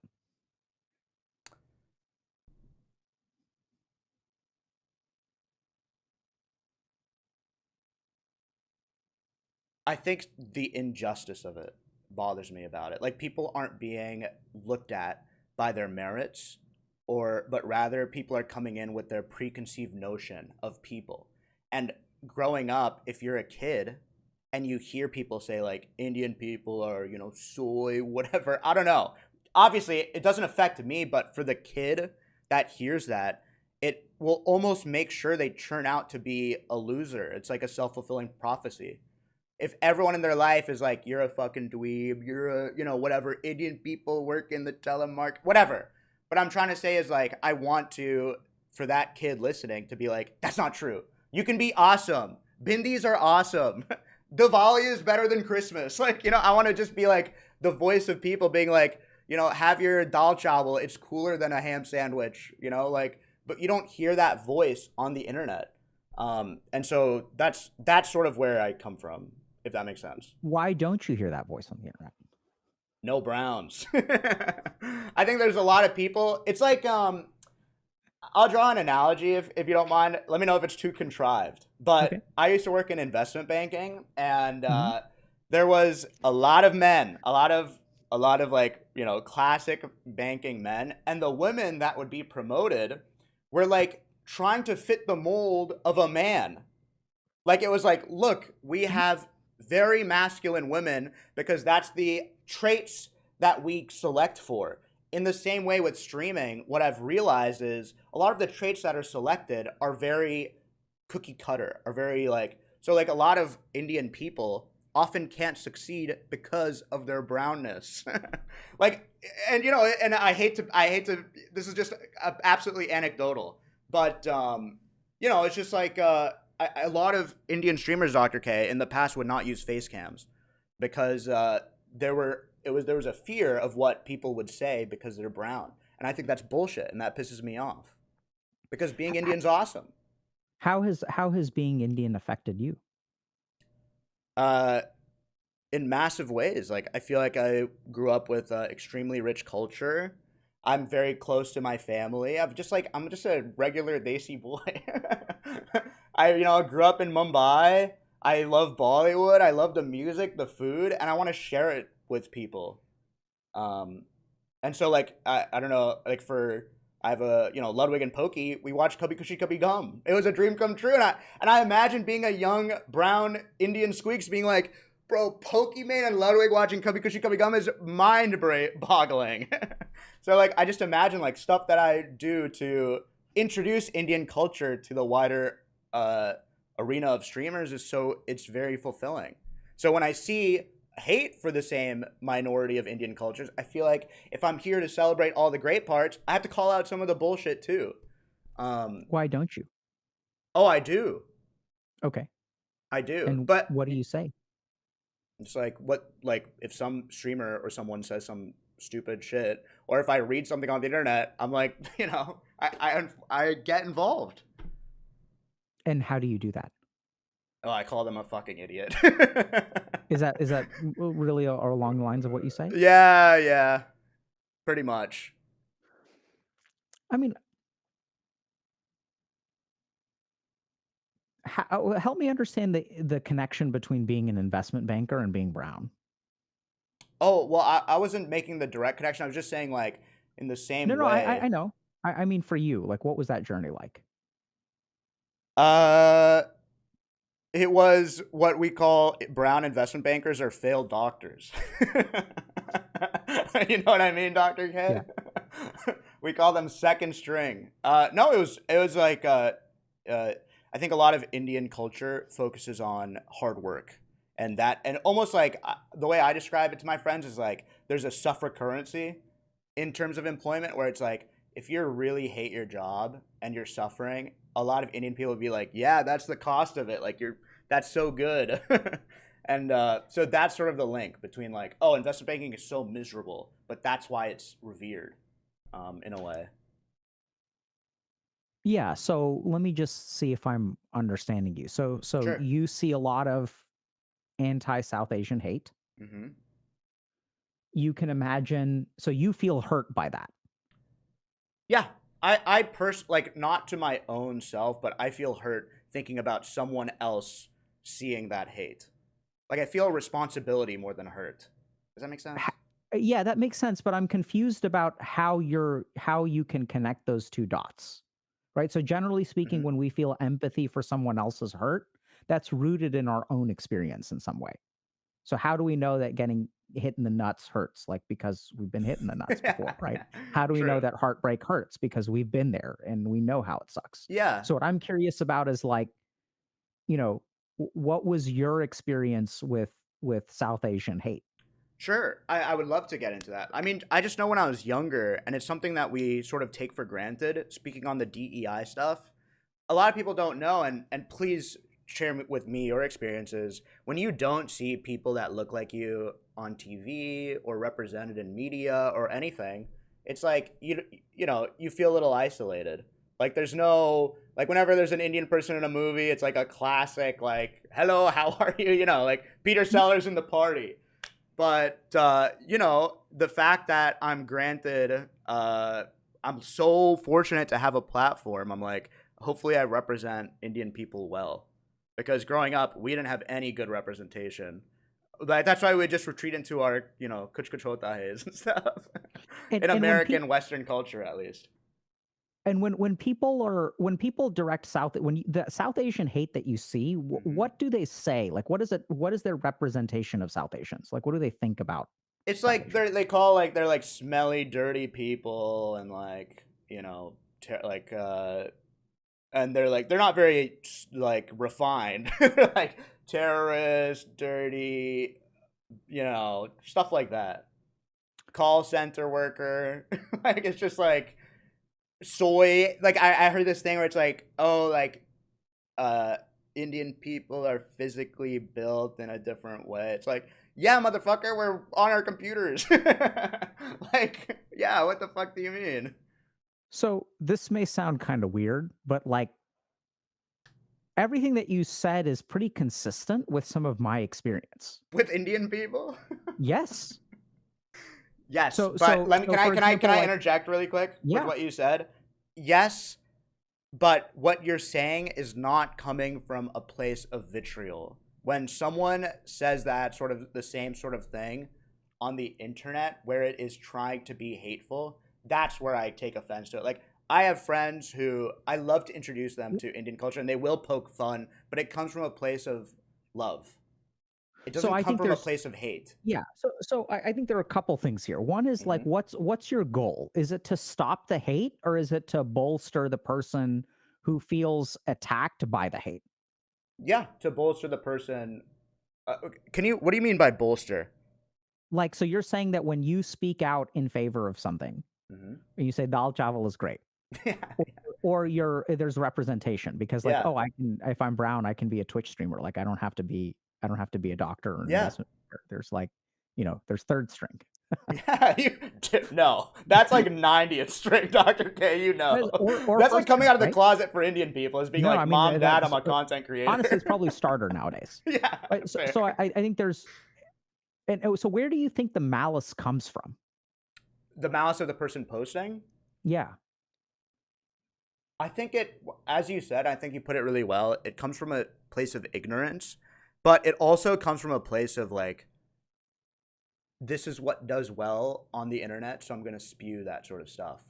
I think the injustice of it bothers me about it. Like people aren't being looked at by their merits but rather people are coming in with their preconceived notion of people. And growing up, if you're a kid and you hear people say like Indian people are, soy, whatever, I don't know. obviously it doesn't affect me, but for the kid that hears that, it will almost make sure they turn out to be a loser. It's like a self-fulfilling prophecy. If everyone in their life is like, you're a fucking dweeb, you're a, whatever, Indian people work in the telemarket, whatever. What I'm trying to say is like, I want to, for that kid listening, to be like, that's not true. You can be awesome. Bindis are awesome. Diwali is better than Christmas. Like, I want to just be like the voice of people being like, have your dal chawal. It's cooler than a ham sandwich, like, but you don't hear that voice on the internet. And so that's sort of where I come from, if that makes sense. Why don't you hear that voice on the internet? No Browns. I think there's a lot of people. It's like I'll draw an analogy if you don't mind. Let me know if it's too contrived. But Okay. I used to work in investment banking, and Hmm. there was a lot of men, a lot of like classic banking men, and the women that would be promoted were like trying to fit the mold of a man. Like it was like, look, we have very masculine women because that's the traits that we select for. In the same way with streaming, what I've realized is a lot of the traits that are selected are very cookie cutter, are very like, so like a lot of Indian people often can't succeed because of their brownness. Like, and and I hate to this is just absolutely anecdotal, but it's just like a lot of Indian streamers, Dr. K, in the past would not use face cams because there was a fear of what people would say because they're brown, and I think that's bullshit, and that pisses me off because being Indian's awesome. How has being Indian affected you? Uh, in massive ways. Like I feel like I grew up with extremely rich culture. I'm very close to my family. I'm just a regular Desi boy. I grew up in Mumbai. I love Bollywood. I love the music, the food, and I want to share it with people. Um, and so like I don't know, like for I have a Ludwig and Pokey. We watched Kabhi Khushi Kabhi Gum. It was a dream come true, and I imagine being a young brown Indian Squeex being like, bro, Pokemon and Ludwig watching Kabhi Khushi Kabhi Gum is mind boggling. So like I just imagine like stuff that I do to introduce Indian culture to the wider uh, arena of streamers is so it's very fulfilling. So when I see hate for the same minority of Indian cultures, I feel like if I'm here to celebrate all the great parts, I have to call out some of the bullshit too. Um, Why don't you? oh, I do, Okay. I do, And but what do you say? it's like if some streamer or someone says some stupid shit, or if I read something on the internet, I'm like, I get involved. And how do you do that? Oh, I call them a fucking idiot. Is that really along the lines of what you say? Yeah, yeah, pretty much. I mean, help me understand the connection between being an investment banker and being brown. Oh, well, I wasn't making the direct connection. I was just saying, like, in the No, same no, I way. know. I mean, for you, like, what was that journey like? Uh, it was what we call brown investment bankers or failed doctors. You know what I mean, Dr. Yeah. K? We call them second string. No, it was like uh, I think a lot of Indian culture focuses on hard work, and almost like the way I describe it to my friends is like there's a suffer currency in terms of employment where it's like if you really hate your job and you're suffering, a lot of Indian people would be like, yeah, that's the cost of it. Like that's so good. And so that's sort of the link between like, oh, investment banking is so miserable, but that's why it's revered, in a way. Yeah, so let me just see if I'm understanding you. So Sure. you see a lot of anti-South Asian hate. Hmm. You can imagine, so you feel hurt by that. Yeah, like not to my own self, but I feel hurt thinking about someone else seeing that hate. Like I feel responsibility more than hurt. Does that make Ha- sense? yeah, that makes sense, but I'm confused about how you can connect those two dots. Right? So generally speaking, Hmm. when we feel empathy for someone else's hurt, that's rooted in our own experience in some way. So how do we know that getting hitting the nuts hurts? Like, because we've been hitting the nuts before, right? How do we know True. that heartbreak hurts? Because we've been there and we know how it sucks. Yeah. So what I'm curious about is like, you know, what was your experience with South Asian hate? Sure. I would love to get into that. I mean, I just know when I was younger, and it's something that we sort of take for granted, speaking on the DEI stuff. A lot of people don't know, and please share with me your experiences. When you don't see people that look like you on TV or represented in media or anything, it's like you feel a little isolated. Like there's no like whenever there's an Indian person in a movie, it's like a classic like hello, how are you? Like Peter Sellers in The Party. But the fact that I'm so fortunate to have a platform. I'm like, hopefully, I represent Indian people well, because growing up, we didn't have any good representation. Like that's why we just retreat into our, kuch kuch hota ha's and stuff, in And when American Western culture, at least. when people direct the South Asian hate that you see, Hmm. what do they say? Like, what is their representation of South Asians? Like, what do they think about It's South like Asians? they call like they're like smelly, dirty people, and like and they're not very like refined. They're like terrorists, dirty, stuff like that. Call center worker. Like it's just like soy. Like I heard this thing where it's like, oh, like uh Indian people are physically built in a different way. It's like, yeah, motherfucker, we're on our computers. Like, yeah, what the fuck do you mean? So this may sound kind of weird, but like everything that you said is pretty consistent with some of my experience. With Indian people? Yes. Yes, So but so let me so for can example, I like interject really quick with yeah. what you said? Yes, but what you're saying is not coming from a place of vitriol. When someone says that sort of the same sort of thing on the internet where it is trying to be hateful, that's where I take offense to it. Like I have friends who I love to introduce them to Indian culture and they will poke fun, but it comes from a place of love. It So doesn't I come think from a there's place of hate. yeah. So I think there are a couple things here. One is like, Hmm. what's your goal? Is it to stop the hate, or is it to bolster the person who feels attacked by the hate? Yeah, to bolster the person. Can you? What do you mean by bolster? Like, so you're saying that when you speak out in favor of something, Hmm. and you say dal chawal is great, Yeah, or, there's representation because like, yeah, oh, I can if I'm brown, I can be a Twitch streamer. Like, I don't have to be a doctor or an yeah, investment banker. There's like, there's third string. yeah. No, that's like 90th string, Doctor K. Or That's like first coming string, out of the right? closet for Indian people as being No, like, I mean mom, dad, I'm that's a content honestly, it's creator. probably starter nowadays. Yeah, Right. So fair. I think there's so where do you think the malice comes from? The malice of the person posting. Yeah. I think as you said, I think you put it really well. It comes from a place of ignorance, but it also comes from a place of like, this is what does well on the internet, so I'm going to spew that sort of stuff.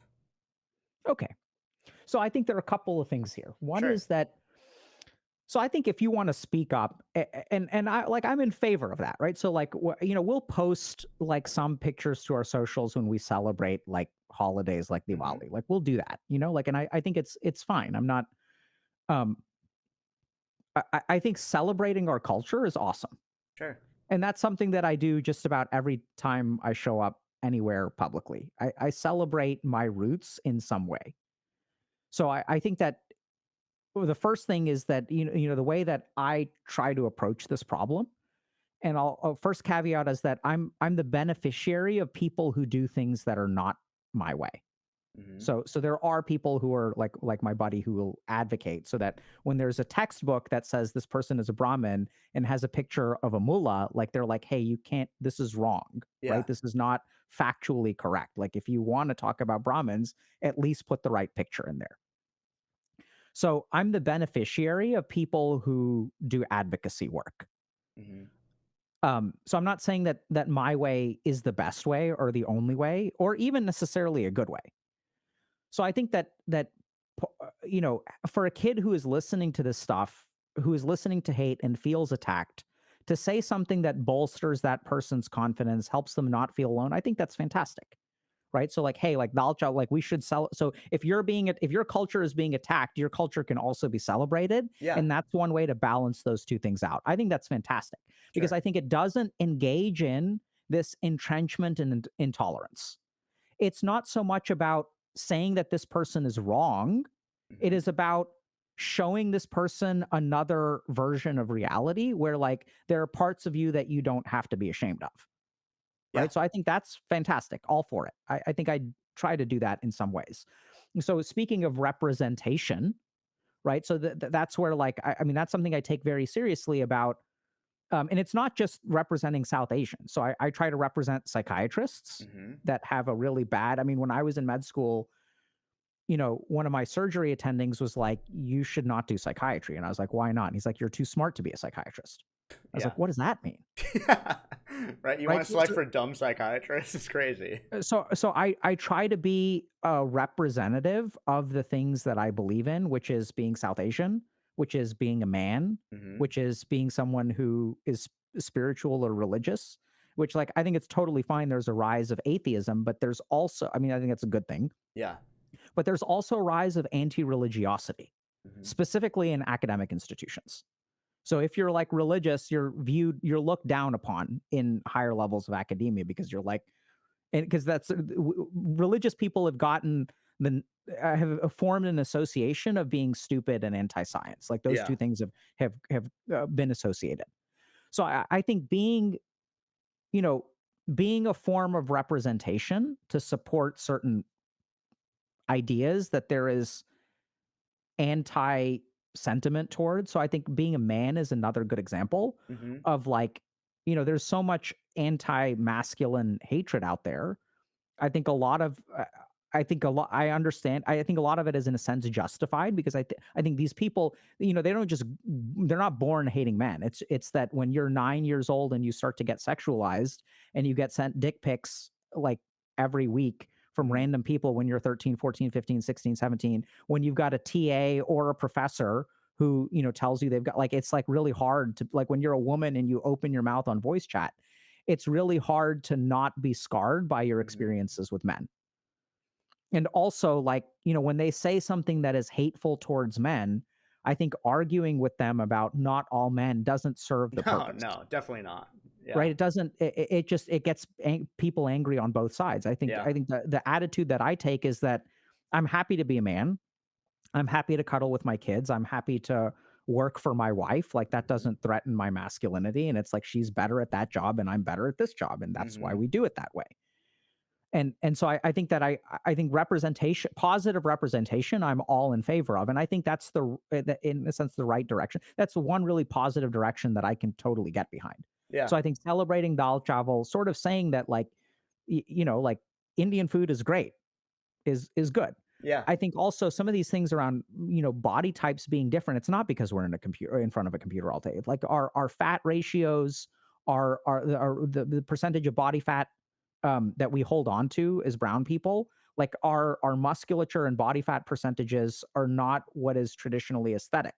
Okay. So I think there are a couple of things here. One Sure. is that so I think if you want to speak up and I'm in favor of that, right? So like we'll post like some pictures to our socials when we celebrate like holidays like Hmm. Diwali. Like we'll do that, like and I think it's fine. I'm not um I think celebrating our culture is awesome. Sure. And that's something that I do just about every time I show up anywhere publicly. I celebrate my roots in some way. So I think that the first thing is that the way that I try to approach this problem, and I'll first caveat is that I'm the beneficiary of people who do things that are not my way. Hmm. So there are people who are like my buddy who will advocate so that when there's a textbook that says this person is a Brahmin and has a picture of a mullah, like they're like, hey, you can't. This is wrong, Yeah. right? This is not factually correct. Like if you want to talk about Brahmins, at least put the right picture in there. So I'm the beneficiary of people who do advocacy work. Hmm. So I'm not saying that my way is the best way or the only way or even necessarily a good way. So I think for a kid who is listening to this stuff, who is listening to hate and feels attacked, to say something that bolsters that person's confidence, helps them not feel alone, I think that's fantastic. Right. So like, hey, like Dalcha, like we should sell. So if your culture is being attacked, your culture can also be celebrated. Yeah, And that's one way to balance those two things out. I think that's fantastic because sure. I think it doesn't engage in this entrenchment and intolerance. It's not so much about saying that this person is wrong. It Hmm. is about showing this person another version of reality where like there are parts of you that you don't have to be ashamed of. Yeah. Right. So I think that's fantastic. All for it. I think I try to do that in some ways. So speaking of representation, right? So that's where like I mean that's something I take very seriously about. And it's not just representing South Asians. So I try to represent psychiatrists Hmm. that have a really bad. I mean, when I was in med school, one of my surgery attendings was like, "You should not do psychiatry," and I was like, "Why not?" And he's like, "You're too smart to be a psychiatrist." I was Yeah. like, "What does that mean?" Right. You want Right? to select for dumb psychiatrists? It's crazy. So I try to be a representative of the things that I believe in, which is being South Asian, which is being a man, Hmm. which is being someone who is spiritual or religious, which like I think it's totally fine. There's a rise of atheism, but there's also, I mean, I think that's a good thing, Yeah. but there's also a rise of anti-religiosity, Hmm. specifically in academic institutions. So if you're like religious, you're looked down upon in higher levels of academia because you're like, and because that's religious people have gotten the have formed an association of being stupid and anti-science. Like those Yeah. two things have been associated. So I think you know being a form of representation to support certain ideas that there is anti sentiment towards. So I think being a man is another good example Hmm. of like, there's so much anti masculine hatred out there. I think a lot of I think a lot I understand. I think a lot of it is in a sense justified because I think these people, they don't just they're not born hating men. It's that when you're 9 years old and you start to get sexualized and you get sent dick pics like every week from Hmm. random people when you're 13, 14, 15, 16, 17, when you've got a TA or a professor who, tells you they've got like it's like really hard to like when you're a woman and you open your mouth on voice chat, it's really hard to not be scarred by your Hmm. experiences with men. And also, like, when they say something that is hateful towards men, I think arguing with them about not all men doesn't serve the No, purpose. no, definitely not. Yeah. Right? It doesn't. It just it gets people angry on both sides. I think. Yeah. I think the attitude that I take is that I'm happy to be a man. I'm happy to cuddle with my kids. I'm happy to work for my wife. Like that Hmm. doesn't threaten my masculinity. And it's like she's better at that job and I'm better at this job. And that's why Hmm. we do it that way. And so I think that I think representation, positive representation, I'm all in favor of, and I think that's in a sense the right direction. That's the one really positive direction that I can totally get behind. Yeah. So I think celebrating Dal Chawal, sort of saying that like, like Indian food is great, is good. Yeah. I think also some of these things around body types being different. It's not because we're in a computer in front of a computer all day. Like our fat ratios, our the percentage of body fat that we hold on to as brown people, like our musculature and body fat percentages are not what is traditionally aesthetic.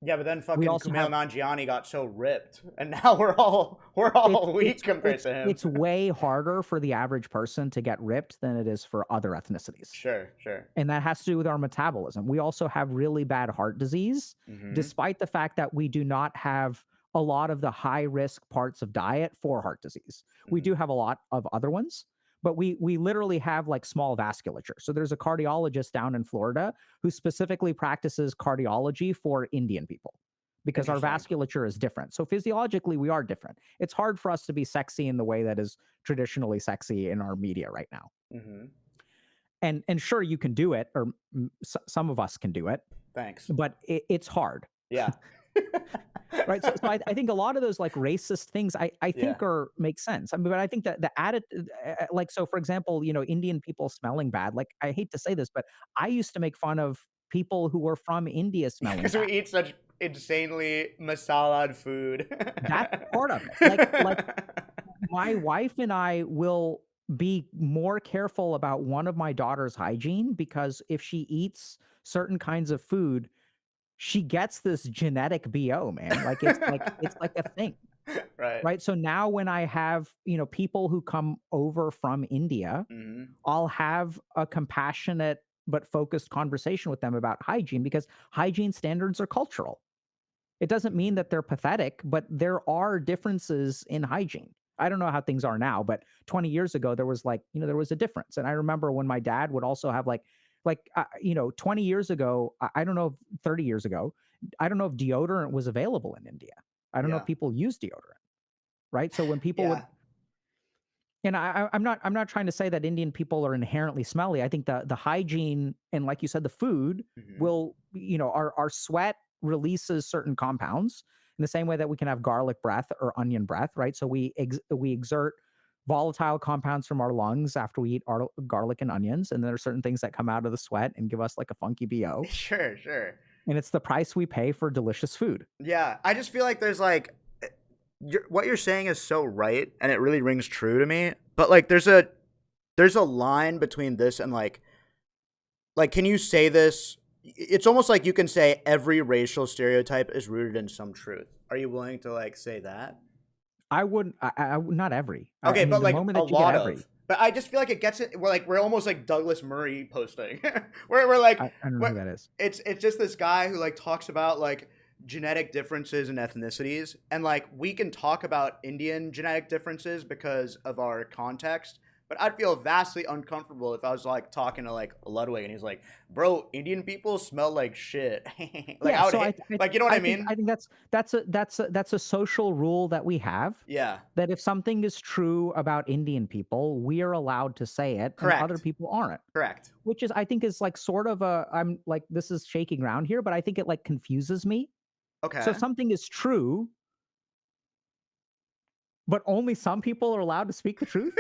Yeah, but then We fucking also Kumail have Nanjiani got so ripped, and now we're all weak compared to him. it's way harder for the average person to get ripped than it is for other ethnicities. Sure, sure. And that has to do with our metabolism. We also have really bad heart disease, Hmm. despite the fact that we do not have a lot of the high risk parts of diet for heart disease. We Hmm. do have a lot of other ones, but we literally have like small vasculature. So there's a cardiologist down in Florida who specifically practices cardiology for Indian people because our Interesting. vasculature is different. So physiologically we are different. It's hard for us to be sexy in the way that is traditionally sexy in our media right now. Hmm. And sure you can do it, or some of us can do it, Thanks. but it's hard. Yeah. Right. So I think a lot of those like racist things I Yeah. think are make sense. I mean, but I think that the added like so for example, Indian people smelling bad. Like I hate to say this, but I used to make fun of people who were from India smelling Because we bad. eat such insanely masalaed food. That's part of it. Like my wife and I will be more careful about one of my daughter's hygiene because if she eats certain kinds of food, she gets this genetic BO, man. Like it's like a thing. Right. right? So now when I have, people who come over from India, Mhm. I'll have a compassionate but focused conversation with them about hygiene because hygiene standards are cultural. It doesn't mean Mhm. that they're pathetic, but there are differences in hygiene. I don't know how things are now, but 20 years ago there was like, there was a difference. And I remember when my dad would also have 20 years ago, I don't know if 30 years ago, I don't know if deodorant was available in India. I don't know if Yeah. people use deodorant, right? So when people would Yeah. and I'm not trying to say that Indian people are inherently smelly. I think the hygiene and like you said, the food Mhm. will, our sweat releases certain compounds in the same way that we can have garlic breath or onion breath, right? So we exert volatile compounds from our lungs after we eat our garlic and onions, and there are certain things that come out of the sweat and give us like a funky bo, Sure, sure. and it's the price we pay for delicious food. Yeah, I just feel like there's like what you're saying is so right and it really rings true to me. But like there's a line between this and like can you say this? It's almost like you can say every racial stereotype is rooted in some truth. Are you willing to like say that? I wouldn't. Not every. I Okay, mean, but the like moment a that you get lot of. every, But I just feel like it gets it. We're almost like Douglas Murray posting. we're like I don't know who what that is. it's just this guy who like talks about like genetic differences and ethnicities, and like we can talk about Indian genetic differences because of our context. But I'd feel vastly uncomfortable if I was like talking to like Ludwig and he's like, "Bro, Indian people smell like shit." Like Yeah, I would so hate, like you know what I I mean? think that's a social rule that we have, Yeah, that if something is true about Indian people, we are allowed to say it and other correct, people aren't. correct. Which is I think is like sort of a I'm like this is shaking ground here, but I think it like confuses me. So Okay. something is true, but only some people are allowed to speak the truth?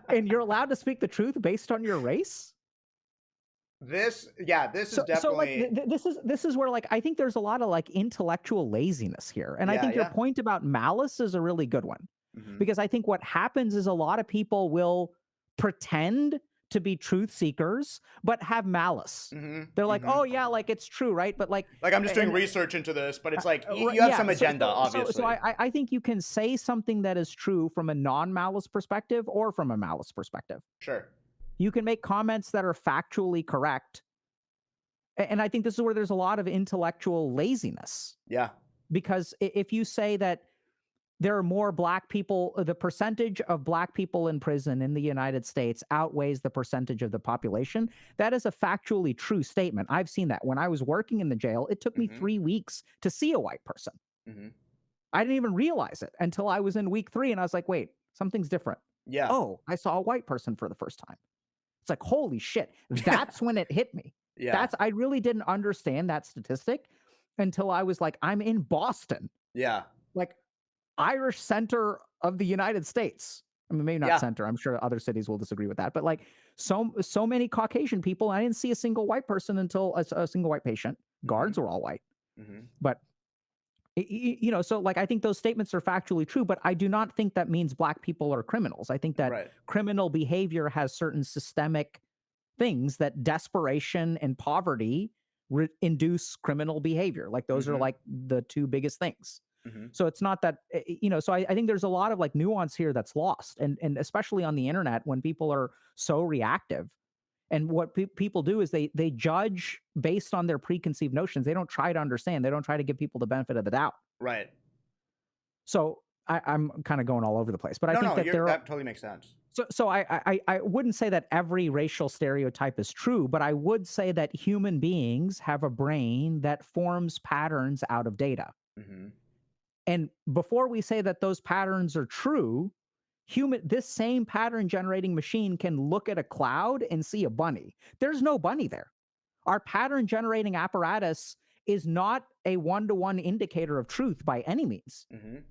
And you're allowed to speak the truth based on your race? This is So like definitely this is where like I think there's a lot of like intellectual laziness here, and I yeah, think your yeah. point about malice is a really good one, Mhm. because I think what happens is a lot of people will pretend to be truth seekers but have malice. Mhm. They're like, oh Mhm. yeah, like it's true, right? But like, Like I'm just doing and research into this, but it's like you have yeah, some agenda, so obviously. I think you can say something that is true from a non-malice perspective or from a malice perspective. Sure. You can make comments that are factually correct, and I think this is where there's a lot of intellectual laziness, Yeah. because if you say that there are more black people, the percentage of black people in prison in the United States outweighs the percentage of the population. That is a factually true statement. I've seen that. When I was working in the jail, it took me Mhm. 3 weeks to see a white person. Mhm. I didn't even realize it until I was in week 3 and I was like, wait, something's different. Yeah. Oh, I saw a white person for the first time. It's like, holy shit. That's when it hit me. Yeah. I really didn't understand that statistic until I was like, I'm in Boston, Yeah. like Irish center of the United States. I mean, maybe not Yeah. center. I'm sure other cities will disagree with that, but like so many Caucasian people. I didn't see a single white person until a single white patient. Mhm. Guards were all white, Mhm. but so like I think those statements are factually true, but I do not think that means black people are criminals. I think that Right. criminal behavior has certain systemic things, that desperation and poverty induce criminal behavior. Like those are Mhm. like the two biggest things. Mhm. So it's not that so I think there's a lot of like nuance here that's lost, and especially on the internet when people are so reactive. And what people do is they judge based on their preconceived notions. They don't try to understand. They don't try to give people the benefit of the doubt. Right. So I'm kind of going all over the place, but I No, think no, that you're there are that totally makes sense. so I wouldn't say that every racial stereotype is true, but I would say that human beings have a brain that forms patterns out of data. Mhm. And before we say that those patterns are true, this same pattern generating machine can look at a cloud and see a bunny. There's no bunny there. Our pattern generating apparatus is not a one-to-one indicator of truth by any means. Mhm.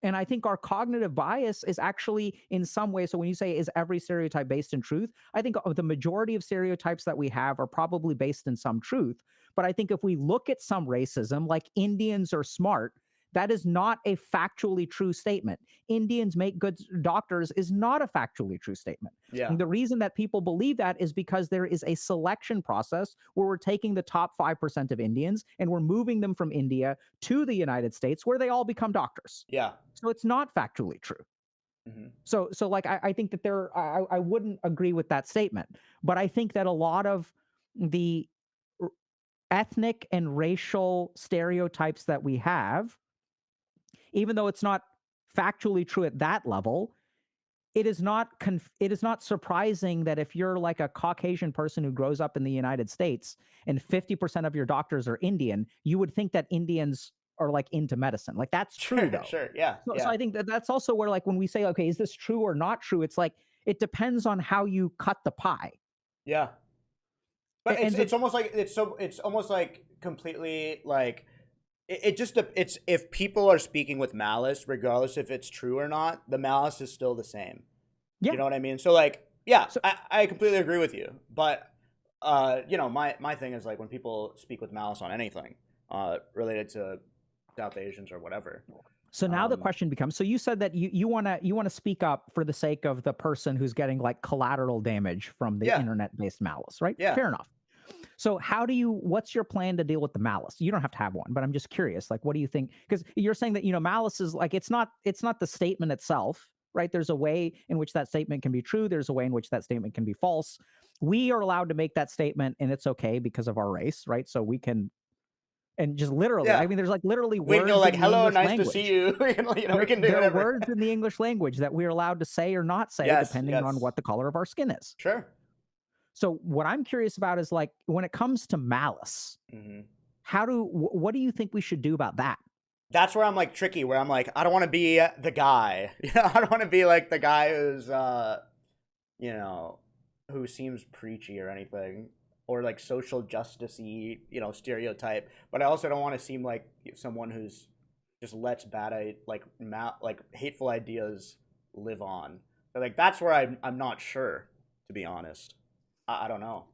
And I think our cognitive bias is actually in some way. So when you say, is every stereotype based in truth? I think the majority of stereotypes that we have are probably based in some truth. But I think if we look at some racism, like Indians are smart, That is not a factually true statement. Indians make good doctors is not a factually true statement. Yeah. And the reason that people believe that is because there is a selection process where we're taking the top 5% of Indians and we're moving them from India to the United States where they all become doctors. Yeah. So it's not factually true. Hmm. So like I think that I wouldn't agree with that statement, but I think that a lot of the r- ethnic and racial stereotypes that we have, even though it's not factually true at that level, it is not surprising that if you're like a Caucasian person who grows up in the United States and 50% of your doctors are Indian, you would think that Indians are like into medicine. Like that's true Sure. though. Sure. Yeah. So Yeah. I think that that's also where like when we say, okay, is this true or not true? It's like it depends on how you cut the pie. Yeah. But it's And so it's almost like it's almost like completely like it just it's if people are speaking with malice, regardless if it's true or not, the malice is still the same. You yeah. know what I mean? So like, yeah, So I completely agree with you. But my thing is like when people speak with malice on anything, related to South Asians or whatever. so now the Um, question becomes, so you said that you want to speak up for the sake of the person who's getting like collateral damage from the yeah, internet based malice, right? yeah. Fair enough. So what's your plan to deal with the malice? You don't have to have one, but I'm just curious, like what do you think? Because you're saying that, malice is like it's not the statement itself, right? There's a way in which that statement can be true, there's a way in which that statement can be false. We are allowed to make that statement and it's okay because of our race, right? So we can and just literally, Yeah. I mean, there's like literally We can go words like, in the "Hello, English nice to see language. you." We can do There are whatever. words in the English language that we're allowed to say or not say Yes, depending on yes. what the color of our skin is. Sure. So what I'm curious about is like when it comes to malice, Hmm. what do you think we should do about that? That's where I'm like tricky, where I'm like, I don't want to be the guy. I don't want to be like the guy who's you know, who seems preachy or anything, or like social justicey, stereotype. But I also don't want to seem like someone who's just lets like hateful ideas live on. But like that's where I'm not sure, to be honest. I don't know.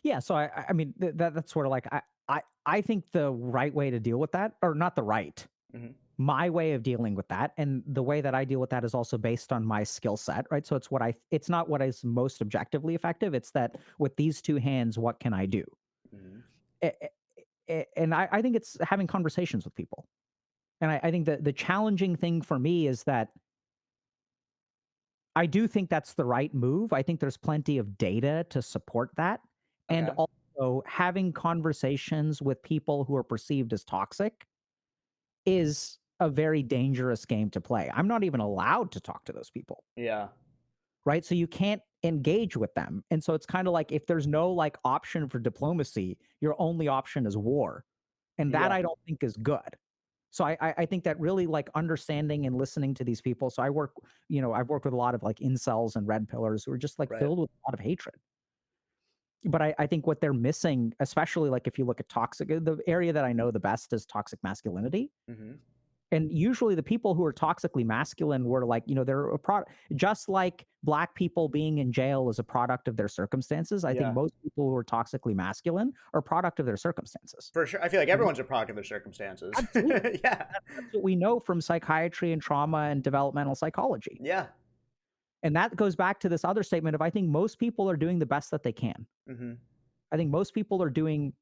Yeah, so I mean that's sort of like I think the right way to deal with that, or not the right, Hmm. my way of dealing with that, and the way that I deal with that is also based on my skill set, right? So it's not what is most objectively effective. It's that with these two hands, what can I do? Hmm. A- and I think it's having conversations with people. And I think that the challenging thing for me is that I do think that's the right move. I think there's plenty of data to support that. And Okay. also having conversations with people who are perceived as toxic is a very dangerous game to play. I'm not even allowed to talk to those people, Yeah. right? So you can't engage with them. And so it's kind of like if there's no like option for diplomacy, your only option is war. And that Yeah. I don't think is good. So I think that really like understanding and listening to these people. So I've worked with a lot of like incels and red pillars who are just like Right. filled with a lot of hatred. But I think what they're missing, especially like if you look at toxic, the area that I know the best is toxic masculinity. Hmm. And usually the people who are toxically masculine were like, they're a product, just like black people being in jail is a product of their circumstances. I think Yeah. most people who are toxically masculine are a product of their circumstances. For sure. I feel like everyone's a product of their circumstances. Absolutely. Yeah. That's what we know from psychiatry and trauma and developmental psychology. Yeah. And that goes back to this other statement of I think most people are doing the best that they can. Hmm. I think most people are doing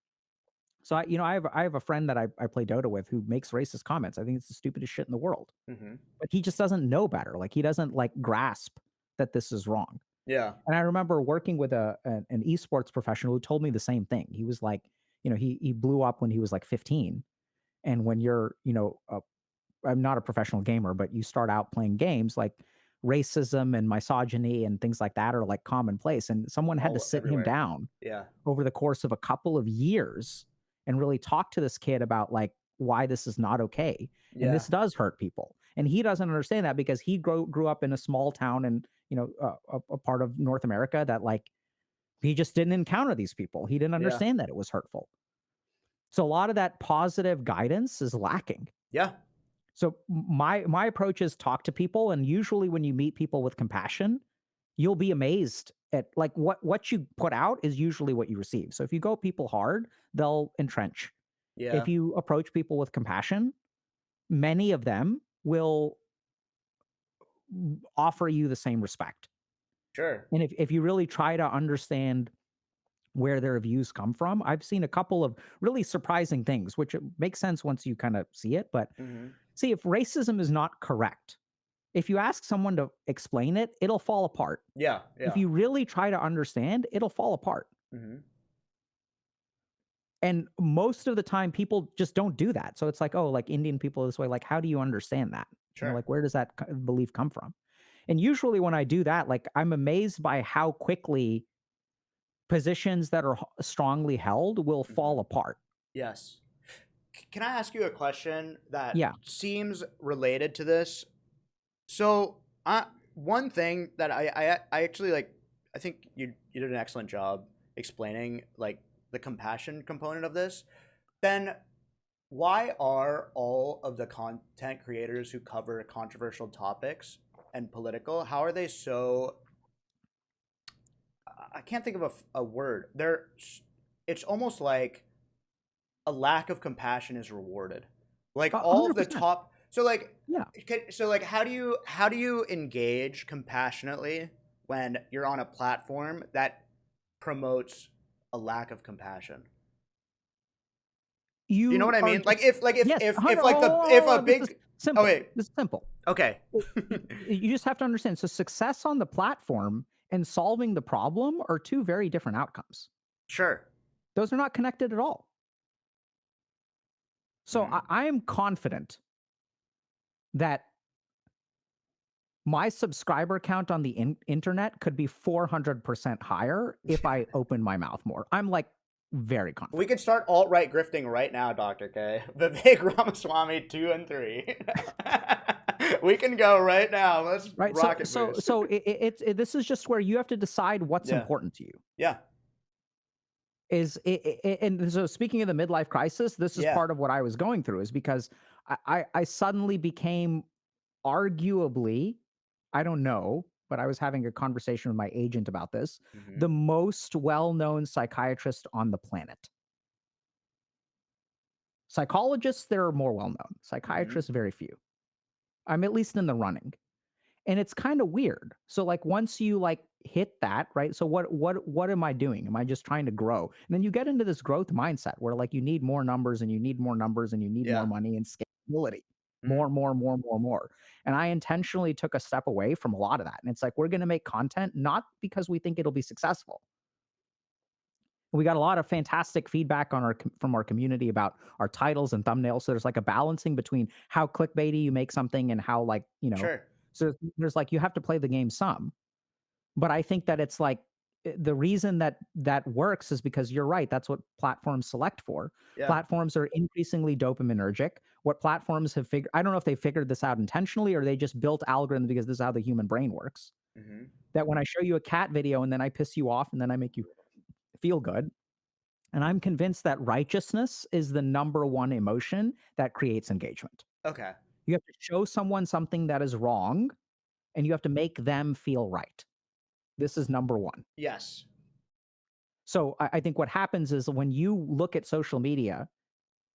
so I have a friend that I play Dota with who makes racist comments. I think it's the stupidest shit in the world. Hmm. But he just doesn't know better. Like he doesn't like grasp that this is wrong. Yeah. And I remember working with an esports professional who told me the same thing. He was like, he blew up when he was like 15. And when you're, I'm not a professional gamer, but you start out playing games like racism and misogyny and things like that are like commonplace. And someone had to All sit him everywhere. down Yeah. over the course of a couple of years and really talk to this kid about like why this is not okay. And Yeah. this does hurt people. And he doesn't understand that because he grew up in a small town and, a part of North America that like he just didn't encounter these people. He didn't Yeah. understand that it was hurtful. So a lot of that positive guidance is lacking. Yeah. So my approach is talk to people, and usually when you meet people with compassion, you'll be amazed at like what you put out is usually what you receive. So if you go people hard, they'll entrench. Yeah. If you approach people with compassion, many of them will offer you the same respect. Sure. And if you really try to understand where their views come from, I've seen a couple of really surprising things, which makes sense once you kind of see it. But Mhm. see, if racism is not correct, if you ask someone to explain it, it'll fall apart. Yeah, If yeah. you really try to understand, it'll fall apart. Mhm. And most of the time, people just don't do that. So it's like, oh, like Indian people this way. Like, how do you understand that? Sure. Like, where does that belief come from? And usually, when I do that, like, I'm amazed by how quickly positions that are strongly held will fall Mhm. apart. Yes. Can I ask you a question that Yeah. seems related to this? So, one thing that I actually like, I think you did an excellent job explaining like the compassion component of this. Then why are all of the content creators who cover controversial topics and political, how are they so, I can't think of a word. It's almost like a lack of compassion is rewarded. Like all of the 100%. top, so like, Yeah. how do you engage compassionately when you're on a platform that promotes a lack of compassion? Do you know what You I are mean? just, Like yes, if 100. like the if a This is big, oh simple. wait, This is simple. okay. You just have to understand. So, success on the platform and solving the problem are two very different outcomes. Sure. Those are not connected at all. So, Mhm. I am confident that my subscriber count on the internet could be 400% higher if I open my mouth more. I'm like very We confident. could start alt-right grifting right now, Dr. K. Vivek Ramaswamy 2 and 3. We can go right now. Let's Right. So, rocket so, boost. so this is just where you have to decide what's Yeah. important to you. Yeah. And so speaking of the midlife crisis, this is Yeah. part of what I was going through is because I suddenly became arguably, I don't know, but I was having a conversation with my agent about this, Hmm. the most well-known psychiatrist on the planet. Psychologists, there are more well-known. Hmm. Psychiatrists, very few. I'm at least in the running. And it's kind of weird. So like once you like hit that, right? So what am I doing? Am I just trying to grow? And then you get into this growth mindset where like you need more numbers and you need more numbers and you need more Yeah. money and scalability. Hmm. More, more, more, more, more. And I intentionally took a step away from a lot of that. And it's like we're going to make content not because we think it'll be successful. We got a lot of fantastic feedback on from our community about our titles and thumbnails. So there's like a balancing between how clickbaity you make something and how like, Sure. so there's like you have to play the game some. But I think that it's like the reason that that works is because you're right. That's what platforms select for. Yeah. Platforms are increasingly dopaminergic. What platforms have figured, I don't know if they figured this out intentionally or they just built algorithms because this is how the human brain works. Hmm. That when I show you a cat video and then I piss you off and then I make you feel good, and I'm convinced that righteousness is the number one emotion that creates engagement. Okay. You have to show someone something that is wrong and you have to make them feel right. This is number one. Yes. So I think what happens is when you look at social media,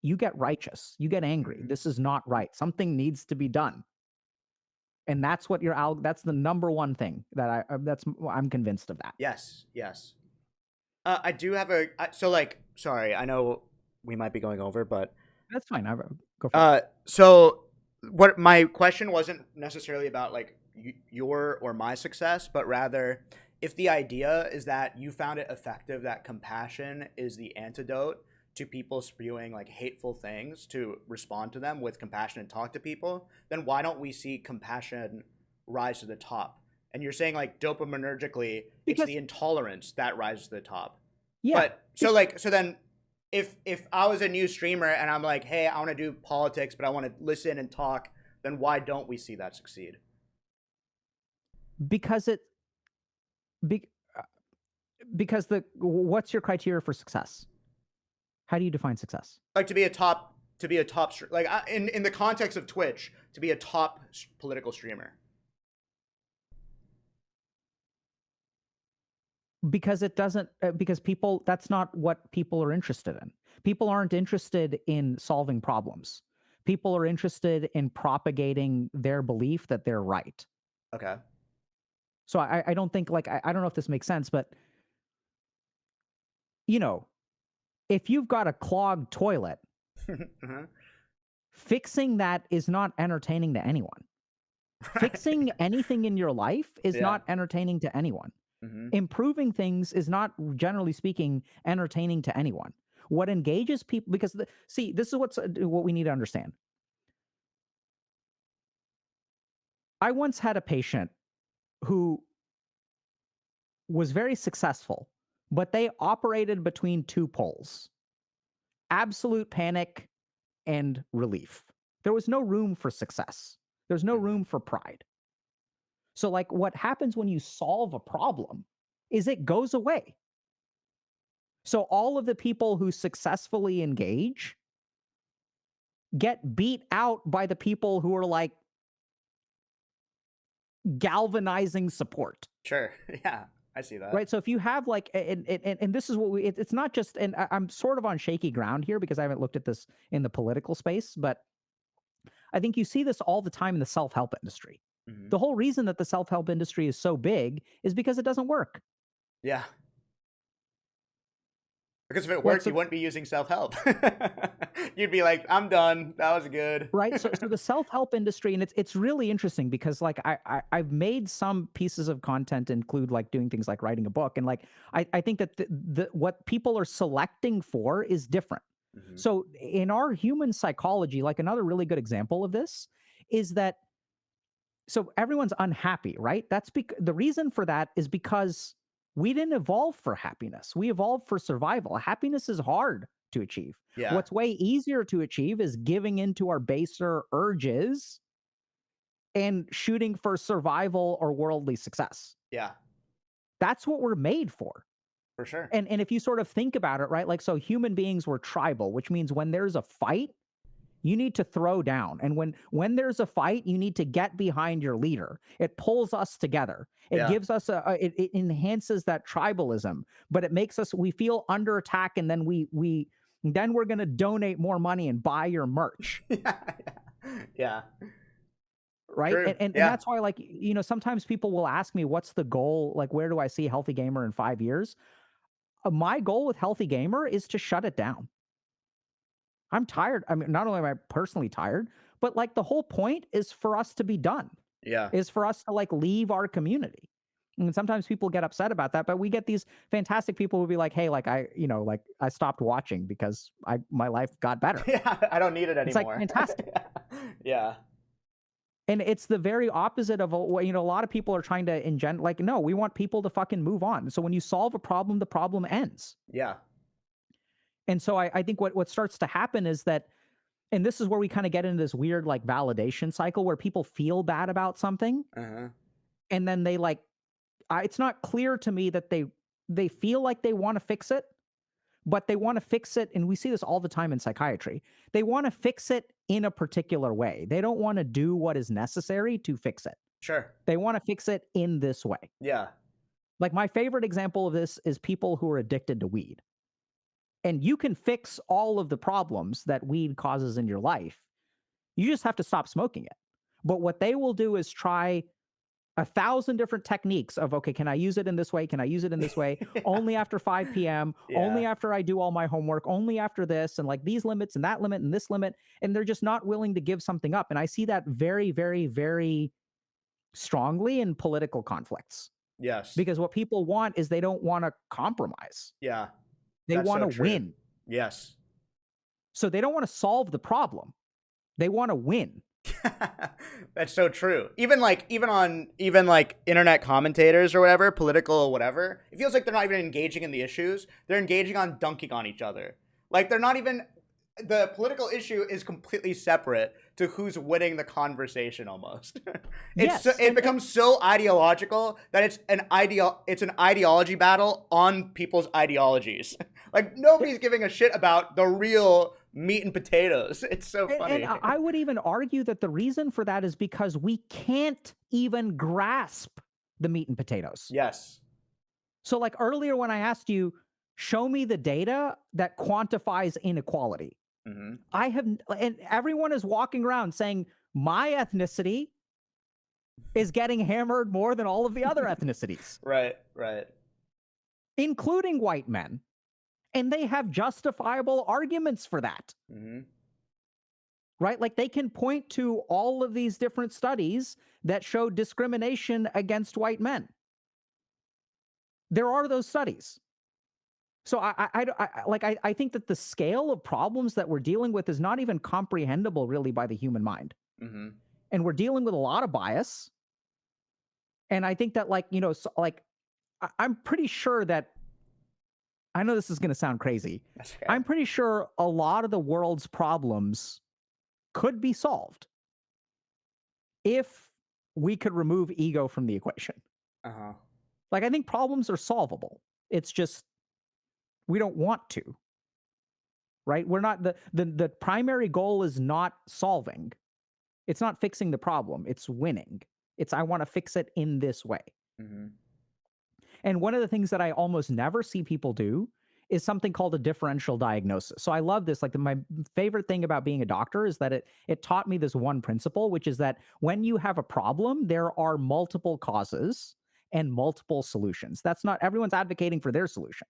you get righteous, you get angry. Hmm. This is not right. Something needs to be done. And that's what that's the number one thing that I'm convinced of that. Yes. Yes. I do have so like, sorry, I know we might be going over, but That's fine. Go for it. so what my question wasn't necessarily about like your or my success, but rather if the idea is that you found it effective that compassion is the antidote to people spewing like hateful things to respond to them with compassion and talk to people, then why don't we see compassion rise to the top? And you're saying like dopaminergically, it's Because the intolerance that rises to the top. yeah, But so then if I was a new streamer and I'm like, hey, I want to do politics, but I want to listen and talk, then why don't we see that succeed? because it be, uh, because the what's your criteria for success? How do you define success? Like to be a top like in the context of Twitch, to be a top political streamer. Because it doesn't because people that's not what people are interested in. People aren't interested in solving problems. people are interested in propagating their belief that they're right. Okay. So I don't think like I don't know if this makes sense, but you know, if you've got a clogged toilet, Mhm. fixing that is not entertaining to anyone. Right. Fixing anything in your life is Yeah. not entertaining to anyone. Hmm. Improving things is not, generally speaking, entertaining to anyone. What engages people, because see, this is what we need to understand. I once had a patient who was very successful, but they operated between two poles: absolute panic and relief. There was no room for success. There's no Hmm. room for pride. So, like, what happens when you solve a problem is it goes away. So, all of the people who successfully engage get beat out by the people who are like galvanizing support. Sure. Yeah. I see that. Right. So if you have like, and this is what it's not just, and I'm sort of on shaky ground here because I haven't looked at this in the political space, but I think you see this all the time in the self help industry. Hmm. The whole reason that the self help industry is so big is because it doesn't work. Yeah. Because if it Like, worked, you so wouldn't be using self help. You'd be like, I'm done. That was good. right, so the self-help industry, and it's really interesting because like I've made some pieces of content include like doing things like writing a book, and like I think that the what people are selecting for is different. Hmm. So in our human psychology, like another really good example of this is that, so everyone's unhappy, right? That's because the reason for that is because we didn't evolve for happiness. We evolved for survival. Happiness is hard to achieve. Yeah. What's way easier to achieve is giving into our baser urges and shooting for survival or worldly success. Yeah. That's what we're made for. For sure. And if you sort of think about it, right? Like, so human beings were tribal, which means when there's a fight, you need to throw down. And when there's a fight, you need to get behind your leader. It pulls us together. It Yeah. gives us it enhances that tribalism, but it makes us, we feel under attack, and then then we're going to donate more money and buy your merch. Yeah. Yeah. Right. True. And Yeah. that's why, like, sometimes people will ask me, what's the goal? Like, where do I see Healthy Gamer in 5 years? My goal with Healthy Gamer is to shut it down. I'm tired. I mean, not only am I personally tired, but like the whole point is for us to be done, Yeah. is for us to like leave our community. And sometimes people get upset about that, but we get these fantastic people who be like, hey, like like I stopped watching because my life got better. Yeah. I don't need it It's like anymore. fantastic. Yeah. And it's the very opposite of what, a lot of people are trying to engender. Like, no, we want people to fucking move on. So when you solve a problem, the problem ends. Yeah. And so I think what starts to happen is that, and this is where we kind of get into this weird like validation cycle where people feel bad about something, Uh-huh. and then they like, it's not clear to me that they feel like they want to fix it, but they want to fix it, and we see this all the time in psychiatry. They want to fix it in a particular way. They don't want to do what is necessary to fix it. Sure. They want to fix it in this way. Yeah. Like, my favorite example of this is people who are addicted to weed. And you can fix all of the problems that weed causes in your life. You just have to stop smoking it. But what they will do is try 1,000 different techniques of, okay, can I use it in this way? Can I use it in this way? Yeah. Only after 5 p.m., only Yeah. after I do all my homework, only after this, and like these limits and that limit and this limit. And they're just not willing to give something up. And I see that very, very, very strongly in political conflicts, Yes. because what people want is they don't want to compromise. Yeah. They That's want so to true. win. Yes. So they don't want to solve the problem. They want to win. That's so true. Even like internet commentators or whatever, political or whatever, it feels like they're not even engaging in the issues. They're engaging on dunking on each other. Like they're not even, the political issue is completely separate to who's winning the conversation almost. Yes. It becomes so ideological that it's an ideology battle on people's ideologies. Like nobody's giving a shit about the real meat and potatoes. It's so funny. And I would even argue that the reason for that is because we can't even grasp the meat and potatoes. Yes. So, like earlier when I asked you, show me the data that quantifies inequality. Mhm. And everyone is walking around saying my ethnicity is getting hammered more than all of the other ethnicities, Right, right. including white men. And they have justifiable arguments for that, Mhm. right? Like they can point to all of these different studies that show discrimination against white men. There are those studies. So I think that the scale of problems that we're dealing with is not even comprehensible really by the human mind. Mhm. And we're dealing with a lot of bias. And I think that I'm pretty sure that I know this is going to sound crazy. That's okay. I'm pretty sure a lot of the world's problems could be solved if we could remove ego from the equation. Uh-huh. Like, I think problems are solvable. It's just we don't want to, right? We're not the primary goal is not solving. It's not fixing the problem. It's winning. It's I want to fix it in this way. Mhm. And one of the things that I almost never see people do is something called a differential diagnosis. So I love this. Like my favorite thing about being a doctor is that it taught me this one principle, which is that when you have a problem, there are multiple causes and multiple solutions. That's not everyone's advocating for their solution.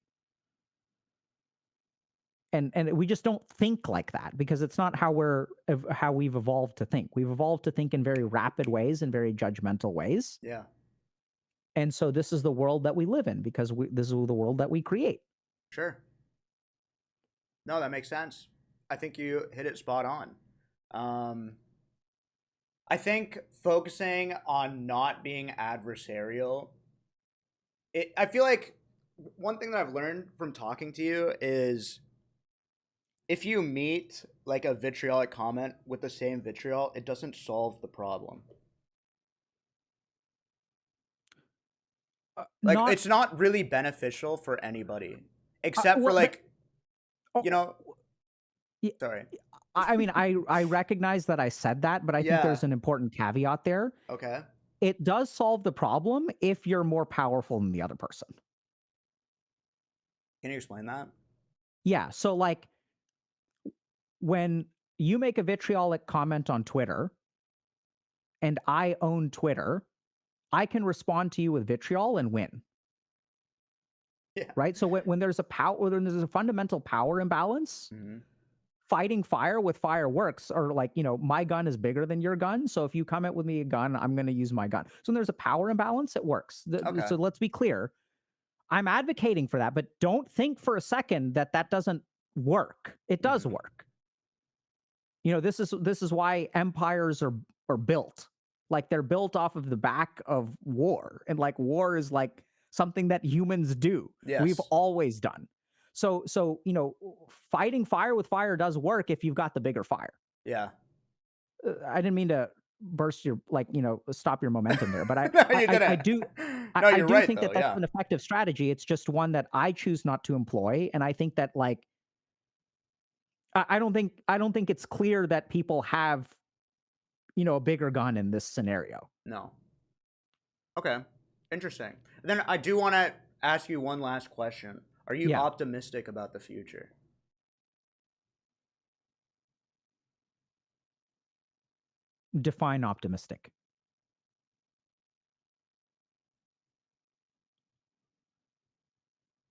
And we just don't think like that because it's not how we've evolved to think. We've evolved to think in very rapid ways and very judgmental ways. Yeah. And so this is the world that we live in because this is the world that we create. Sure. No, that makes sense. I think you hit it spot on. Um, I think focusing on not being adversarial, I feel like one thing that I've learned from talking to you is if you meet like a vitriolic comment with the same vitriol, it doesn't solve the problem. Like Not it's not really beneficial for anybody except for well, there, like, oh, you know, y- sorry. I mean, I recognize that I said that, but I think Yeah. there's an important caveat there. Okay. It does solve the problem if you're more powerful than the other person. Can you explain that? Yeah. So like when you make a vitriolic comment on Twitter and I own Twitter, I can respond to you with vitriol and win. Yeah. Right. So when when there's a fundamental power imbalance, Mhm. fighting fire with fire works, or like, my gun is bigger than your gun. So if you come at with me a gun, I'm going to use my gun. So when there's a power imbalance, it works. Okay. So let's be clear. I'm advocating for that, but don't think for a second that that doesn't work. It does Mhm. work. This is why empires are built. Like they're built off of the back of war, and like war is like something that humans do. We've Yes. always done. So fighting fire with fire does work if you've got the bigger fire. Yeah. I didn't mean to burst your stop your momentum there, but I No, I you I, I didn't. do I, No, I you're do right think though. that that's Yeah. an effective strategy. It's just one that I choose not to employ, and I think that I don't think it's clear that people have a bigger gun in this scenario. No. Okay. Interesting. Then I do want to ask you one last question. Are you Yeah, optimistic about the future? define optimistic.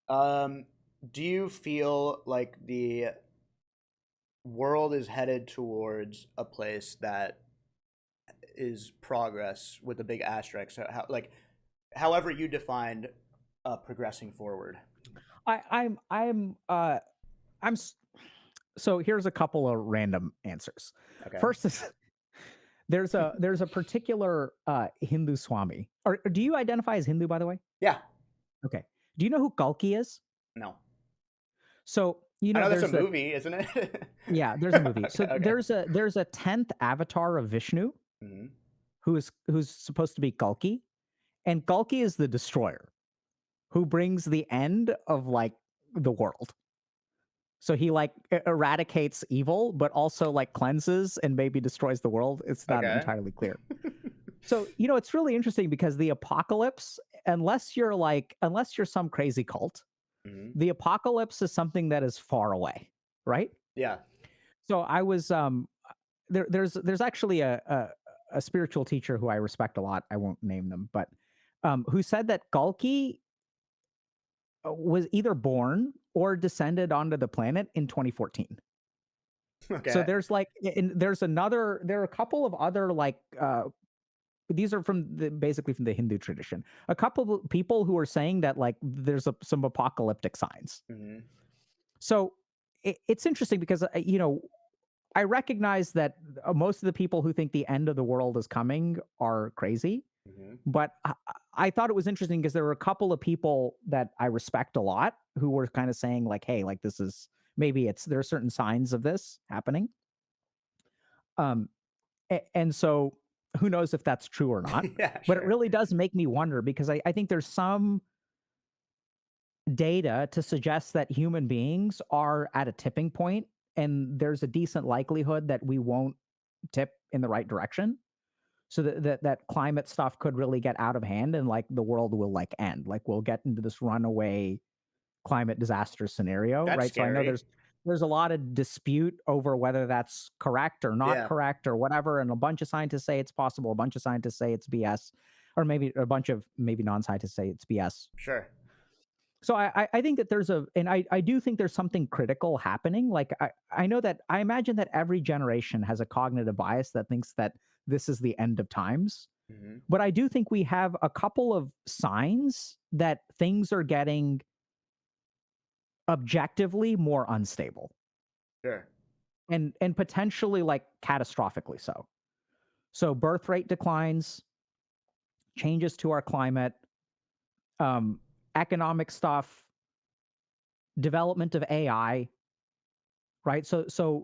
Um, do you feel like the world is headed towards a place that is progress with a big asterisk? So however you defined progressing forward. I, I'm. So here's a couple of random answers. Okay. First is there's a particular Hindu Swami. Or do you identify as Hindu, by the way? Yeah. Okay. Do you know who Kalki is? No. So I know that's a there's a movie, isn't it? yeah, there's a movie. Okay. So Okay. there's a 10th avatar of Vishnu Hmm. who's supposed to be Kalki, and Kalki is the destroyer who brings the end of like the world. So he like eradicates evil, but also like cleanses and maybe destroys the world. It's not Okay. entirely clear. So it's really interesting because the apocalypse, unless you're some crazy cult, Hmm. the apocalypse is something that is far away, right? Yeah. So I was there's actually a spiritual teacher who I respect a lot. I won't name them, but who said that Gulki was either born or descended onto the planet in 2014. So Okay. there's like, and there are a couple of other like, these are from basically from the Hindu tradition. A couple of people who are saying that like there's some apocalyptic signs. Hmm. So it's interesting because I recognize that most of the people who think the end of the world is coming are crazy. Hmm. But I thought it was interesting because there were a couple of people that I respect a lot who were kind of saying like, "Hey, like this is maybe there are certain signs of this happening." Um, and so who knows if that's true or not? Yeah, But it sure. really does make me wonder because I think there's some data to suggest that human beings are at a tipping point, and there's a decent likelihood that we won't tip in the right direction. So that climate stuff could really get out of hand and like the world will like end. Like we'll get into this runaway climate disaster scenario, That's right? So I know scary. there's a lot of dispute over whether that's correct or not Yeah, correct or whatever. And a bunch of scientists say it's possible, a bunch of scientists say it's BS, or maybe a bunch of maybe non-scientists say it's BS. sure. So I think that and I do think there's something critical happening. Like I know that I imagine that every generation has a cognitive bias that thinks that this is the end of times. Hmm. But I do think we have a couple of signs that things are getting objectively more unstable Sure. and potentially like catastrophically so. So birth rate declines, changes to our climate, um, economic stuff, development of AI, right?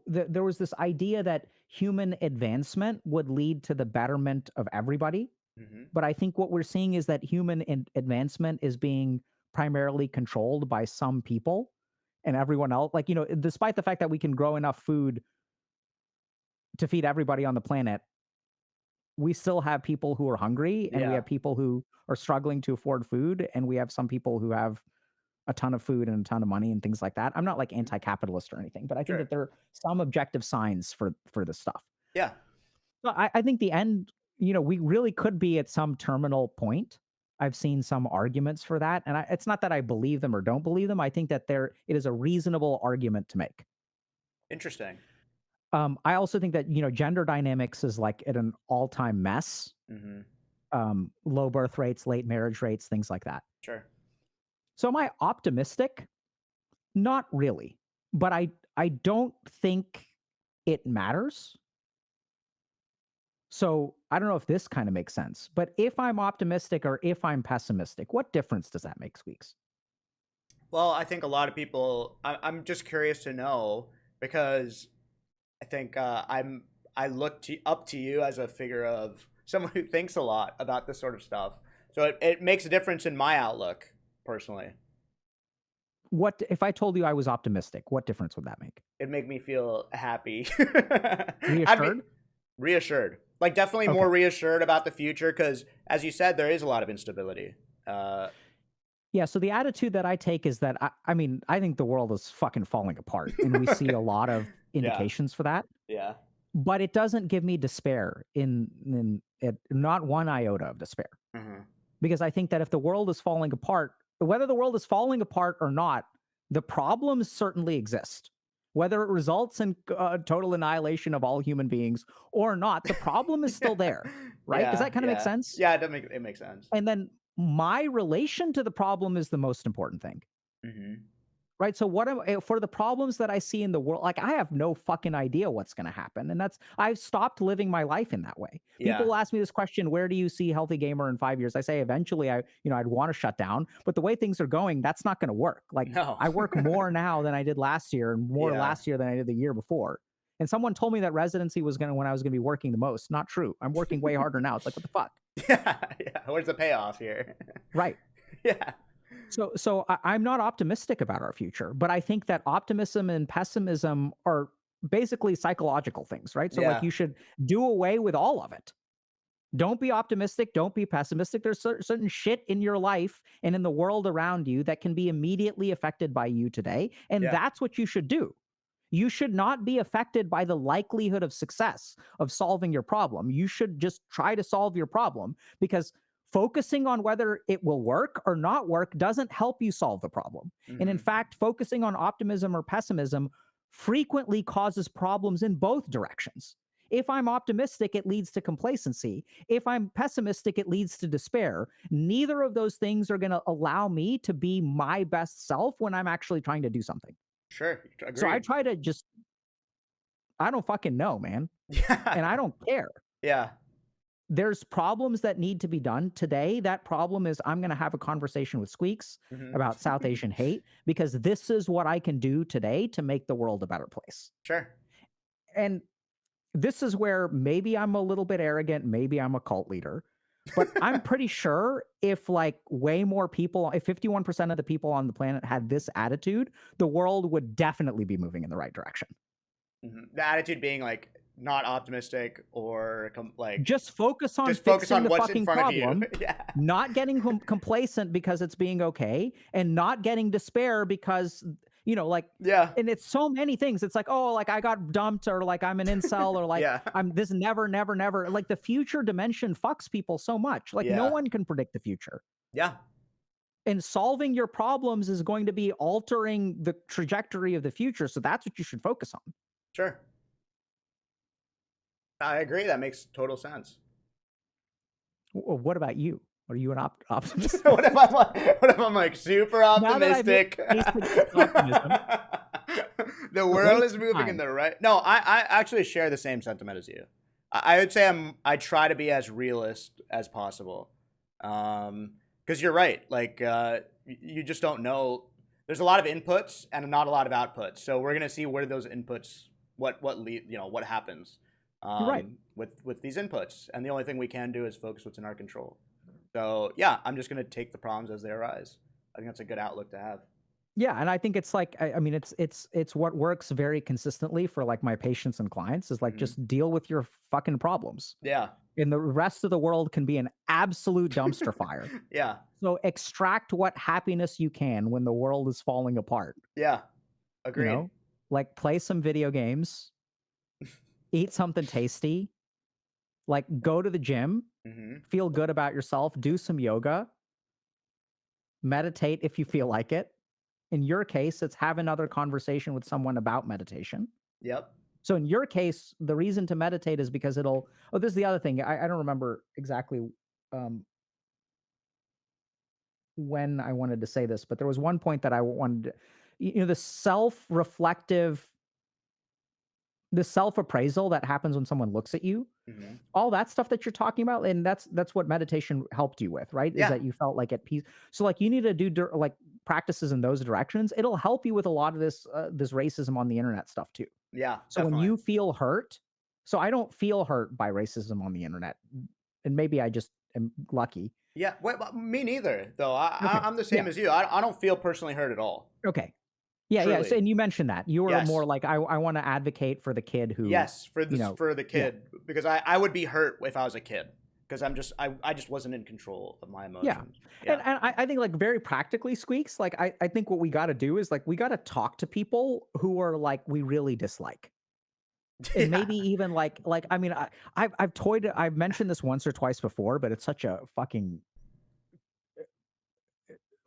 There was this idea that human advancement would lead to the betterment of everybody. Hmm. But I think what we're seeing is that human advancement is being primarily controlled by some people and everyone else. Like, despite the fact that we can grow enough food to feed everybody on the planet, we still have people who are hungry and we Yeah. have people who are struggling to afford food. And we have some people who have a ton of food and a ton of money and things like that. I'm not like Mhm. anti-capitalist or anything, but I think that Sure. there are some objective signs for this stuff. Yeah. So I think the end, we really could be at some terminal point. I've seen some arguments for that, and it's not that I believe them or don't believe them. I think that it is a reasonable argument to make. Interesting. I also think that gender dynamics is like at an all-time mess. Hmm. Low birth rates, late marriage rates, things like that. Sure. So am I optimistic? Not really, but I don't think it matters. So I don't know if this kind of makes sense, but if I'm optimistic or if I'm pessimistic, what difference does that make, Squeaks? Well, I think a lot of people. I'm just curious to know because I think I look up to you as a figure of someone who thinks a lot about this sort of stuff. So it makes a difference in my outlook personally. What if I told you I was optimistic? What difference would that make? It'd make me feel happy. I'd be Reassured? reassured, like definitely Okay. more reassured about the future because, as you said, there is a lot of instability. Uh, Yeah. So the attitude that I take is that I mean, I think the world is fucking falling apart and we see okay. a lot of Yeah. indications for that, Yeah. but it doesn't give me despair in it, not one iota of despair. Hmm. Because I think that if the world is falling apart, whether the world is falling apart or not, the problems certainly exist. Whether it results in total annihilation of all human beings or not, the problem is still there, right? Does Yeah. that kind of make Yeah. sense? Yeah. It makes sense. And then my relation to the problem is the most important thing. Hmm. Right. So for the problems that I see in the world, like I have no fucking idea what's going to happen. And I've stopped living my life in that way. Yeah. People ask me this question, where do you see Healthy Gamer in 5 years? I say eventually I'd want to shut down, but the way things are going, that's not going to work. Like No. I work more now than I did last year and more Yeah. last year than I did the year before. And someone told me that residency was when I was gonna be working the most. Not true. I'm working way harder now. It's like, what the fuck? Yeah. Yeah. Where's the payoff here? Right. Yeah. So I'm not optimistic about our future, but I think that optimism and pessimism are basically psychological things, right? So like Yeah. you should do away with all of it. Don't be optimistic, don't be pessimistic. There's certain shit in your life and in the world around you that can be immediately affected by you today, and Yeah. that's what you should do. You should not be affected by the likelihood of success of solving your problem. You should just try to solve your problem, because focusing on whether it will work or not work doesn't help you solve the problem. And in Hmm. fact, focusing on optimism or pessimism frequently causes problems in both directions. If I'm optimistic, it leads to complacency. If I'm pessimistic, it leads to despair. Neither of those things are going to allow me to be my best self when I'm actually trying to do something. Sure. So I Agreed. try to just, I don't fucking know, man. Yeah. And I don't care. Yeah. There's problems that need to be done today. That problem is I'm going to have a conversation with Squeex Hmm. about South Asian hate, because this is what I can do today to make the world a better place. Sure. And this is where maybe I'm a little bit arrogant, maybe I'm a cult leader, but I'm pretty sure if like way more people, if 51% of the people on the planet had this attitude, the world would definitely be moving in the right direction. The attitude being like not optimistic or like Just focus on just focus fixing on the what's in fucking front of you. problem, Yeah. not getting complacent because it's being okay, and not getting despair because, like, Yeah. and it's so many things. It's like, oh, like I got dumped, or like I'm an incel, or like Yeah. I'm this never, never, never. Like the future dimension fucks people so much. Like no Yeah. one can predict the future. Yeah. And solving your problems is going to be altering the trajectory of the future. So that's what you should focus on. Sure. I agree. That makes total sense. What about you? Are you an optimist? What if I'm like super Now that I've made optimistic? the case against optimism, The world waste is of moving in time. the right. No, I actually share the same sentiment as you. I would say I try to be as realist as possible. Because you're right. Like you just don't know. There's a lot of inputs and not a lot of outputs. So we're gonna see where those inputs, what lead, what happens You're right. with these inputs. And the only thing we can do is focus what's in our control. So yeah, I'm just gonna take the problems as they arise. I think that's a good outlook to have. Yeah, and I think it's like, I mean, it's what works very consistently for like my patients and clients is like, Hmm. just deal with your fucking problems, Yeah. and the rest of the world can be an absolute dumpster fire. Yeah. So extract what happiness you can when the world is falling apart. Yeah. You Agreed. know, like play some video games, eat something tasty, like go to the gym, Hmm. feel good about yourself, do some yoga, meditate if you feel like it. In your case, it's have another conversation with someone about meditation. Yep. So in your case, the reason to meditate is because it'll. Oh, this is the other thing. I don't remember exactly um, when I wanted to say this, but there was one point that I wanted. The self-reflective, the self-appraisal that happens when someone looks at you, Hmm. all that stuff that you're talking about, and that's what meditation helped you with, right? Is Yeah. that you felt like at peace. So like you need to do like practices in those directions. It'll help you with a lot of this racism on the internet stuff too. Yeah. So when Definitely. you feel hurt, so I don't feel hurt by racism on the internet, and maybe I just am lucky. Yeah. Me neither, though. Okay. I'm the Yeah. same as you. I don't feel personally hurt at all. Okay. Yeah, yeah. So, Truly. and you mentioned that you were Yes. more like I want to advocate for the kid who, Yes. For you this, know, for the yeah, kid, because I would be hurt if I was a kid, because I just wasn't in control of my yeah. emotions. And Yeah. I think like very practically, Squeaks, like I think what we got to do is like we got to talk to people who are like we really dislike. And Yeah. maybe even like I mean I've mentioned this once or twice before, but it's such a fucking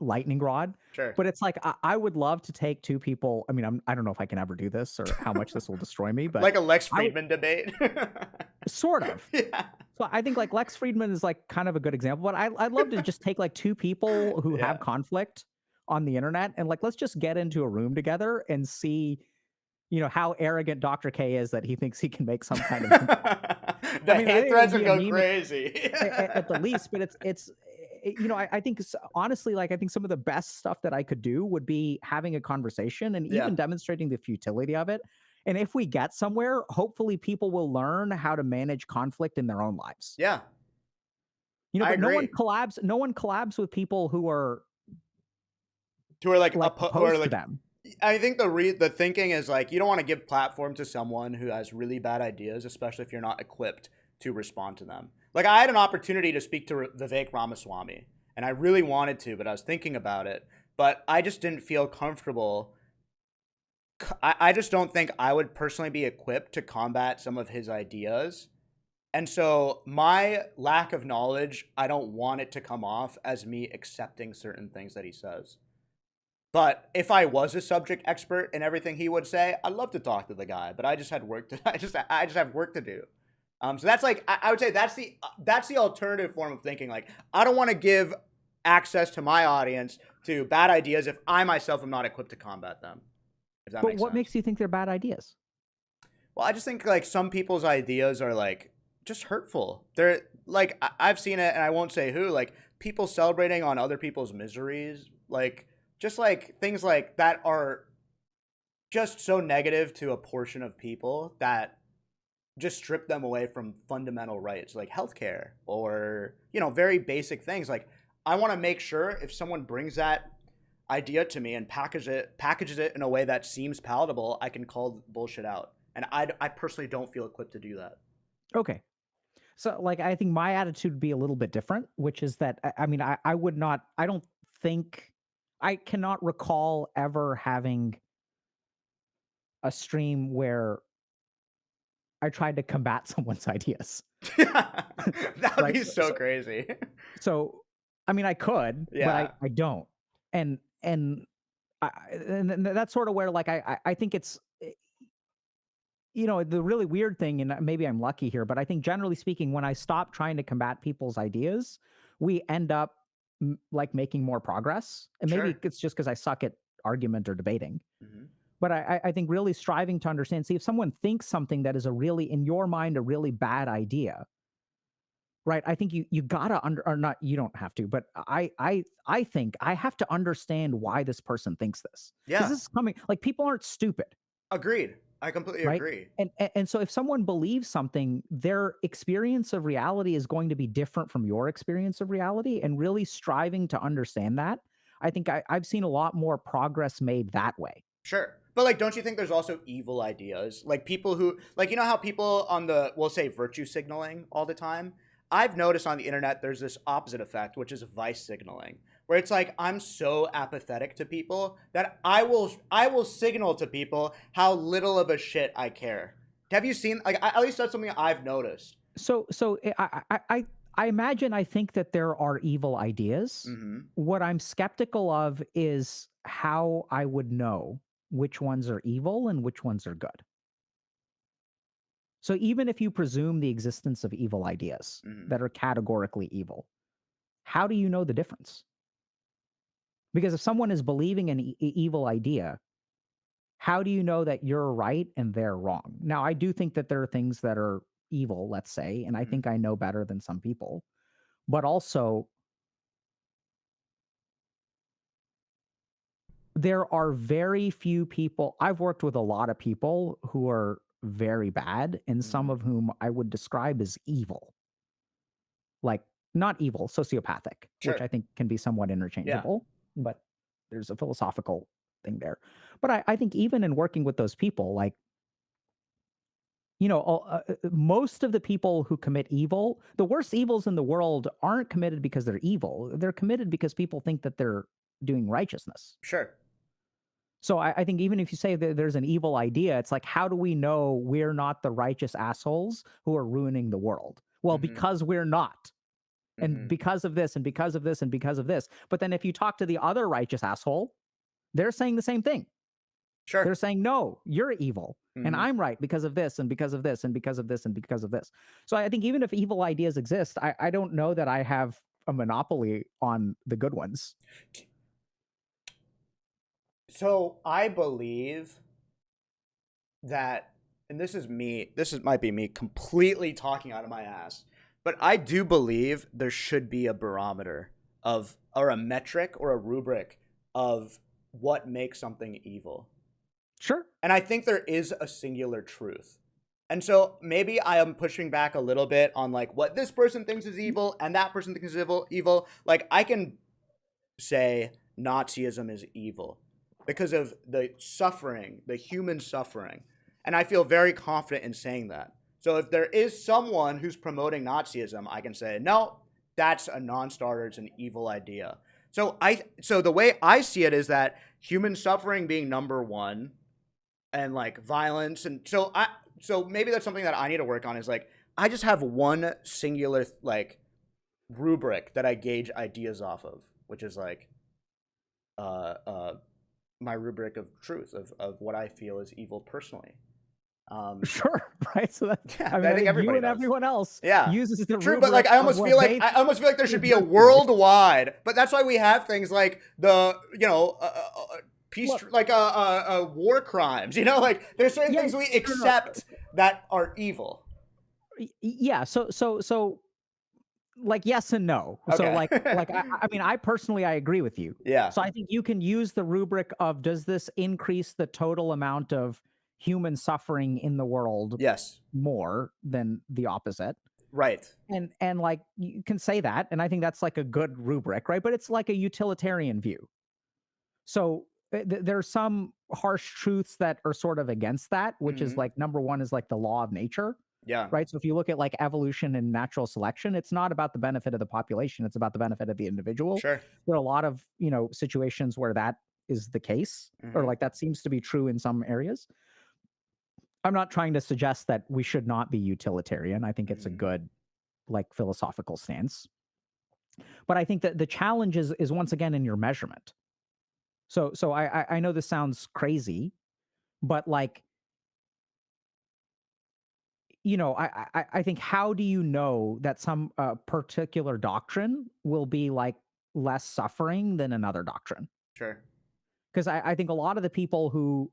lightning rod. Sure. But it's like I would love to take two people. I mean, I don't know if I can ever do this or how much this will destroy me, but Like a Lex I would Friedman debate. sort of. Yeah. So I think like Lex Friedman is like kind of a good example, but I'd love to just take like two people who Yeah. have conflict on the internet and like let's just get into a room together and see, how arrogant Dr. K is that he thinks he can make some kind of impact. I The mean, I hate think it would threads would be a go meme crazy. at the least, but I think honestly, like I think some of the best stuff that I could do would be having a conversation and Yeah. even demonstrating the futility of it. And if we get somewhere, hopefully people will learn how to manage conflict in their own lives. Yeah. I But agree. no one collabs with people who are To where like like or opposed to like them. I think the thinking is like you don't want to give platform to someone who has really bad ideas, especially if you're not equipped to respond to them. Like I had an opportunity to speak to Vivek Ramaswamy, and I really wanted to, but I was thinking about it, but I just didn't feel comfortable I just don't think I would personally be equipped to combat some of his ideas. And so my lack of knowledge, I don't want it to come off as me accepting certain things that he says. But if I was a subject expert in everything he would say, I'd love to talk to the guy. But I just had work to I just have work to do. So that's like I would say that's the alternative form of thinking. Like I don't want to give access to my audience to bad ideas if I myself am not equipped to combat them. If that But makes what sense. makes you think they're bad ideas? Well, I just think like some people's ideas are like just hurtful. They're like I've seen it, and I won't say who. Like people celebrating on other people's miseries, like just like things like that are just so negative to a portion of people that just strip them away from fundamental rights like healthcare or very basic things. Like I want to make sure if someone brings that idea to me and packages it in a way that seems palatable, I can call bullshit out. And I personally don't feel equipped to do that. Okay. So, like, I think my attitude would be a little bit different, which is that I mean, I would not. I don't think I cannot recall ever having a stream where I tried to combat someone's ideas, That would right? be so crazy. So, I mean, I could, but Yeah, I don't, and and and that's sort of where like I think it's the really weird thing, and maybe I'm lucky here, but I think generally speaking, when I stop trying to combat people's ideas, we end up like making more progress. And maybe sure. it's just because I suck at argument or debating. Hmm. But I think really striving to understand, see if someone thinks something that is a really, in your mind, a really bad idea, right? I think you gotta or not, you don't have to, but I think I have to understand why this person thinks this. Because Yeah, this is coming, like people aren't stupid. agreed. I completely Right? agree. And so if someone believes something, their experience of reality is going to be different from your experience of reality, and really striving to understand that, I think I've seen a lot more progress made that way. Sure. But like don't you think there's also evil ideas? Like people who like how people on the we'll say virtue signaling all the time? I've noticed on the internet there's this opposite effect, which is vice signaling, where it's like I'm so apathetic to people that I will signal to people how little of a shit I care. Have you seen like at least that's something I've noticed. So I imagine, I think that there are evil ideas. Mhm. What I'm skeptical of is how I would know which ones are evil and which ones are good. So even if you presume the existence of evil ideas Mhm. that are categorically evil, how do you know the difference? Because if someone is believing an evil idea, how do you know that you're right and they're wrong? Now, I do think that there are things that are evil, let's say, and I Mhm. think I know better than some people. But also, there are very few people. I've worked with a lot of people who are very bad, and some Mhm. of whom I would describe as evil. Like, not evil, sociopathic, which Sure. I think can be somewhat Yeah. interchangeable, but there's a philosophical thing there. But I think even in working with those people, like, most of the people who commit evil, the worst evils in the world aren't committed because they're evil. They're committed because people think that they're doing righteousness. Sure. So I think even if you say that there's an evil idea, it's like, how do we know we're not the righteous assholes who are ruining the world? Well, Mhm. because we're not. And Mhm. because of this, and because of this, and because of this. But then if you talk to the other righteous asshole, they're saying the same thing. They're Sure. saying, no, you're evil. And Mhm. I'm right because of this, and because of this, and because of this, and because of this. So I think even if evil ideas exist, I don't know that I have a monopoly on the good ones. So I believe that, and this might be me completely talking out of my ass, but I do believe there should be a barometer of, or a metric or a rubric of what makes something evil. Sure. And I think there is a singular truth. And so maybe I am pushing back a little bit on like what this person thinks is evil and that person thinks is evil. Like I can say Nazism is evil because of the suffering, the human suffering. And I feel very confident in saying that. So if there is someone who's promoting Nazism, I can say, no, that's a non-starter, it's an evil idea. So the way I see it is that human suffering being number one, and like violence, and so maybe that's something that I need to work on, is like I just have one singular like rubric that I gauge ideas off of, which is like uh uh my rubric of truth of what I feel is evil personally. Sure, right? So that, Yeah, I mean, I I think think you everybody and does. everyone else Yeah. uses the True, but like rubric of what they I almost feel like there should be a objectively. worldwide. But that's why we have things like the peace Look, like war crimes. You know, like there's certain yeah, things we no, no, accept that are evil. yeah. So like yes and no. So Okay. like I mean I personally I agree with you. Yeah. So I think you can use the rubric of does this increase the total amount of human suffering in the world Yes. more than the opposite? Right. And like you can say that and I think that's like a good rubric, right? But it's like a utilitarian view. So there are some harsh truths that are sort of against that, which is Hmm. like number one is like the law of nature, Yeah. right? So if you look at like evolution and natural selection, it's not about the benefit of the population, it's about the benefit of the individual. Sure. There are a lot of, situations where that is the case, or Hmm. like that seems to be true in some areas. I'm not trying to suggest that we should not be utilitarian. I think it's a Hmm. good like philosophical stance. But I think that the challenge is once again in your measurement. So I know this sounds crazy, but like I think how do you know that some particular doctrine will be like less suffering than another doctrine? Sure. Because I think a lot of the people who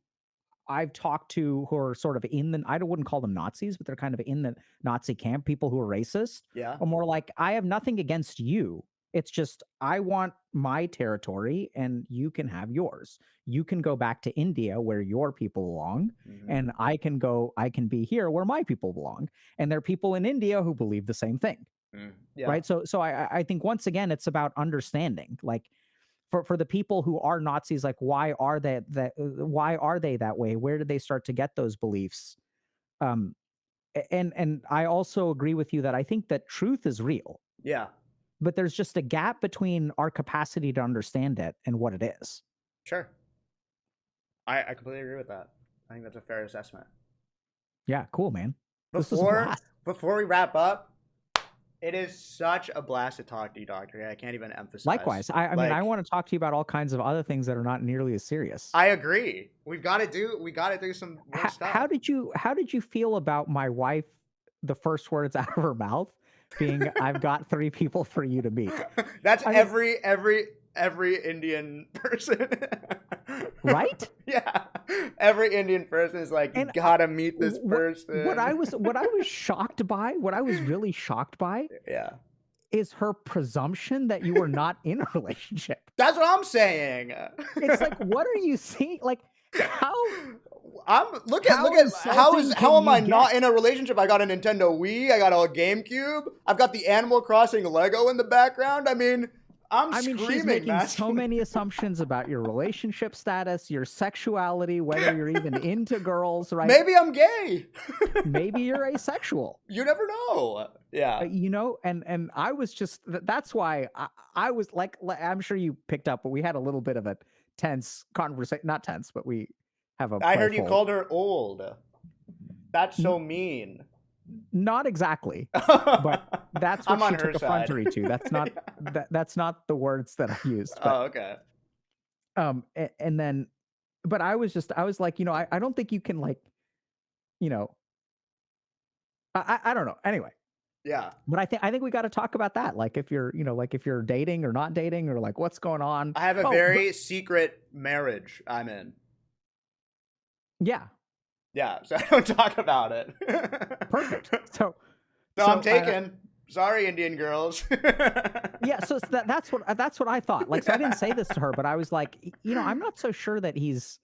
I've talked to who are sort of in the I wouldn't call them Nazis, but they're kind of in the Nazi camp, people who are racist, Yeah. are more like, I have nothing against you. It's just I want my territory and you can have yours. You can go back to India where your people belong, Hmm. and I can be here where my people belong. And there are people in India who believe the same thing. Mm. Yeah. Right. So I think once again it's about understanding. Like for the people who are Nazis, like why are they that way? Where did they start to get those beliefs? Um, and I also agree with you that I think that truth is real, Yeah. but there's just a gap between our capacity to understand it and what it is. Sure. I completely agree with that. I think that's a fair assessment. Yeah, cool, man. This was a Before blast. before we wrap up, it is such a blast to talk to you, Doctor. I can't even emphasize. Likewise. I mean, I Like, want to talk to you about all kinds of other things that are not nearly as serious. I agree. We got to do some more How stuff. did you feel about my wife? The first words out of her mouth being, "I've got 3 people for you to meet." That's I mean, every Indian person. right? Yeah. Every Indian person is like, you And got to meet this what person. I was shocked by, what I was really shocked by, Yeah. is her presumption that you were not in a relationship. That's what I'm saying. It's like, what are you seeing? Like, how Look how at insulting how can am you I get? not in a relationship? I got a Nintendo Wii, I got a GameCube, I've got the Animal Crossing Lego in the background. I mean, I'm I mean, she's screaming making so masculine. many assumptions about your relationship status, your sexuality, whether you're even into girls, right? Maybe I'm gay. Maybe you're asexual. You never know. Yeah. And I was just that's why I was like I'm sure you picked up, but we had a little bit of a tense conversation, not tense, but we have a I heard you playful. called her old. That's N- so mean. Not exactly, but that's what I'm on she her took side. effrontery to. That's not Yeah. that's not the words that I used, but Oh, okay. and then but I was like, I don't think you can like, you know, I don't know. Anyway, Yeah. but I think we got to talk about that. Like if you're, like if you're dating or not dating or like what's going on. I have a Oh, but very secret marriage I'm in. yeah, Yeah, so I don't talk about it. perfect. So So I'm so taken. Sorry, Indian girls. yeah, so that's what I thought. Like so I didn't say this to her, but I was like, I'm not so sure that he's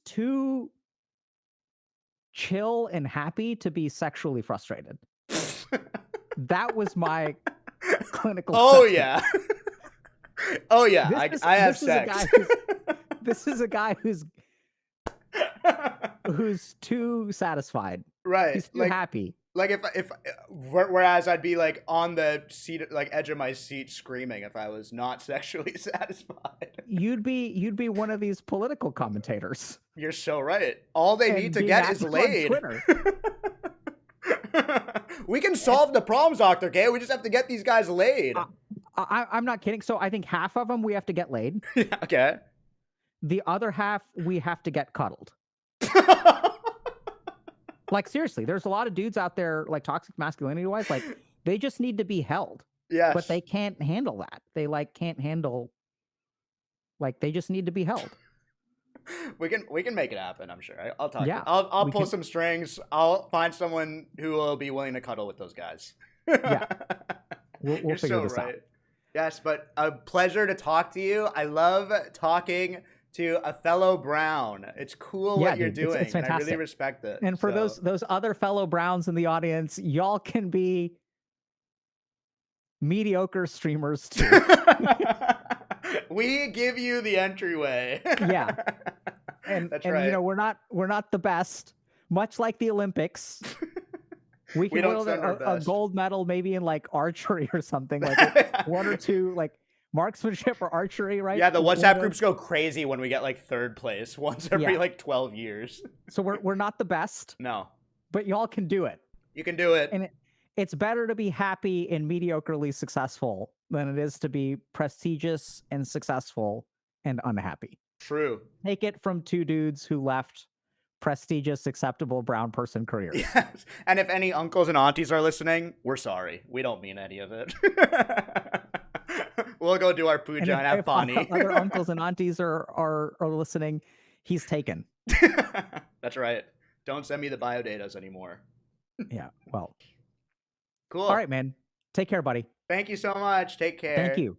too chill and happy to be sexually frustrated. That was my clinical Oh assessment. yeah. Oh yeah. I have This is a sex. guy this is a guy who's too satisfied. Right. He's too happy. Like if whereas I'd be like on the seat, like edge of my seat screaming if I was not sexually satisfied. you'd be one of these political commentators You're so right. All they need and to being get is active on laid. Twitter. We can And solve the problems, Dr. K. We just have to get these guys laid. I'm not kidding. So I think half of them we have to get laid. Okay. The other half we have to get cuddled. Like seriously, there's a lot of dudes out there like toxic masculinity wise, like they just need to be held. Yes. But they can't handle that. They like can't handle like they just need to be held. We can make it happen, I'm sure. I'll talk. Yeah, I'll we pull can- some strings. I'll find someone who will be willing to cuddle with those guys. Yeah. We'll You're figure so this out. right. Yes, but a pleasure to talk to you. I love talking to a fellow Brown. It's cool Yeah, what you're dude, it's doing, and I really fantastic. respect it. And for So- those other fellow Browns in the audience, y'all can be mediocre streamers too. We give you the entryway. Yeah. And That's and right. you know, we're not the best. Much like the Olympics. We can don't win send our a best. gold medal maybe in like archery or something, like one or two like marksmanship or archery, right? Yeah, the One of WhatsApp those. groups go crazy when we get like third place once every Yeah. like 12 years. So we're not the best, No, but y'all can do it. you can do it. And it's better to be happy and mediocrely successful than it is to be prestigious and successful and unhappy. True. Take it from two dudes who left prestigious, acceptable brown person careers. Yes. And if any uncles and aunties are listening, we're sorry. We don't mean any of it. We'll go do our puja and have if pani. other uncles and aunties are listening, he's taken. That's right. Don't send me the biodatas anymore. Yeah. Well. Cool. All right, man. Take care, buddy. Thank you so much. Take care. Thank you.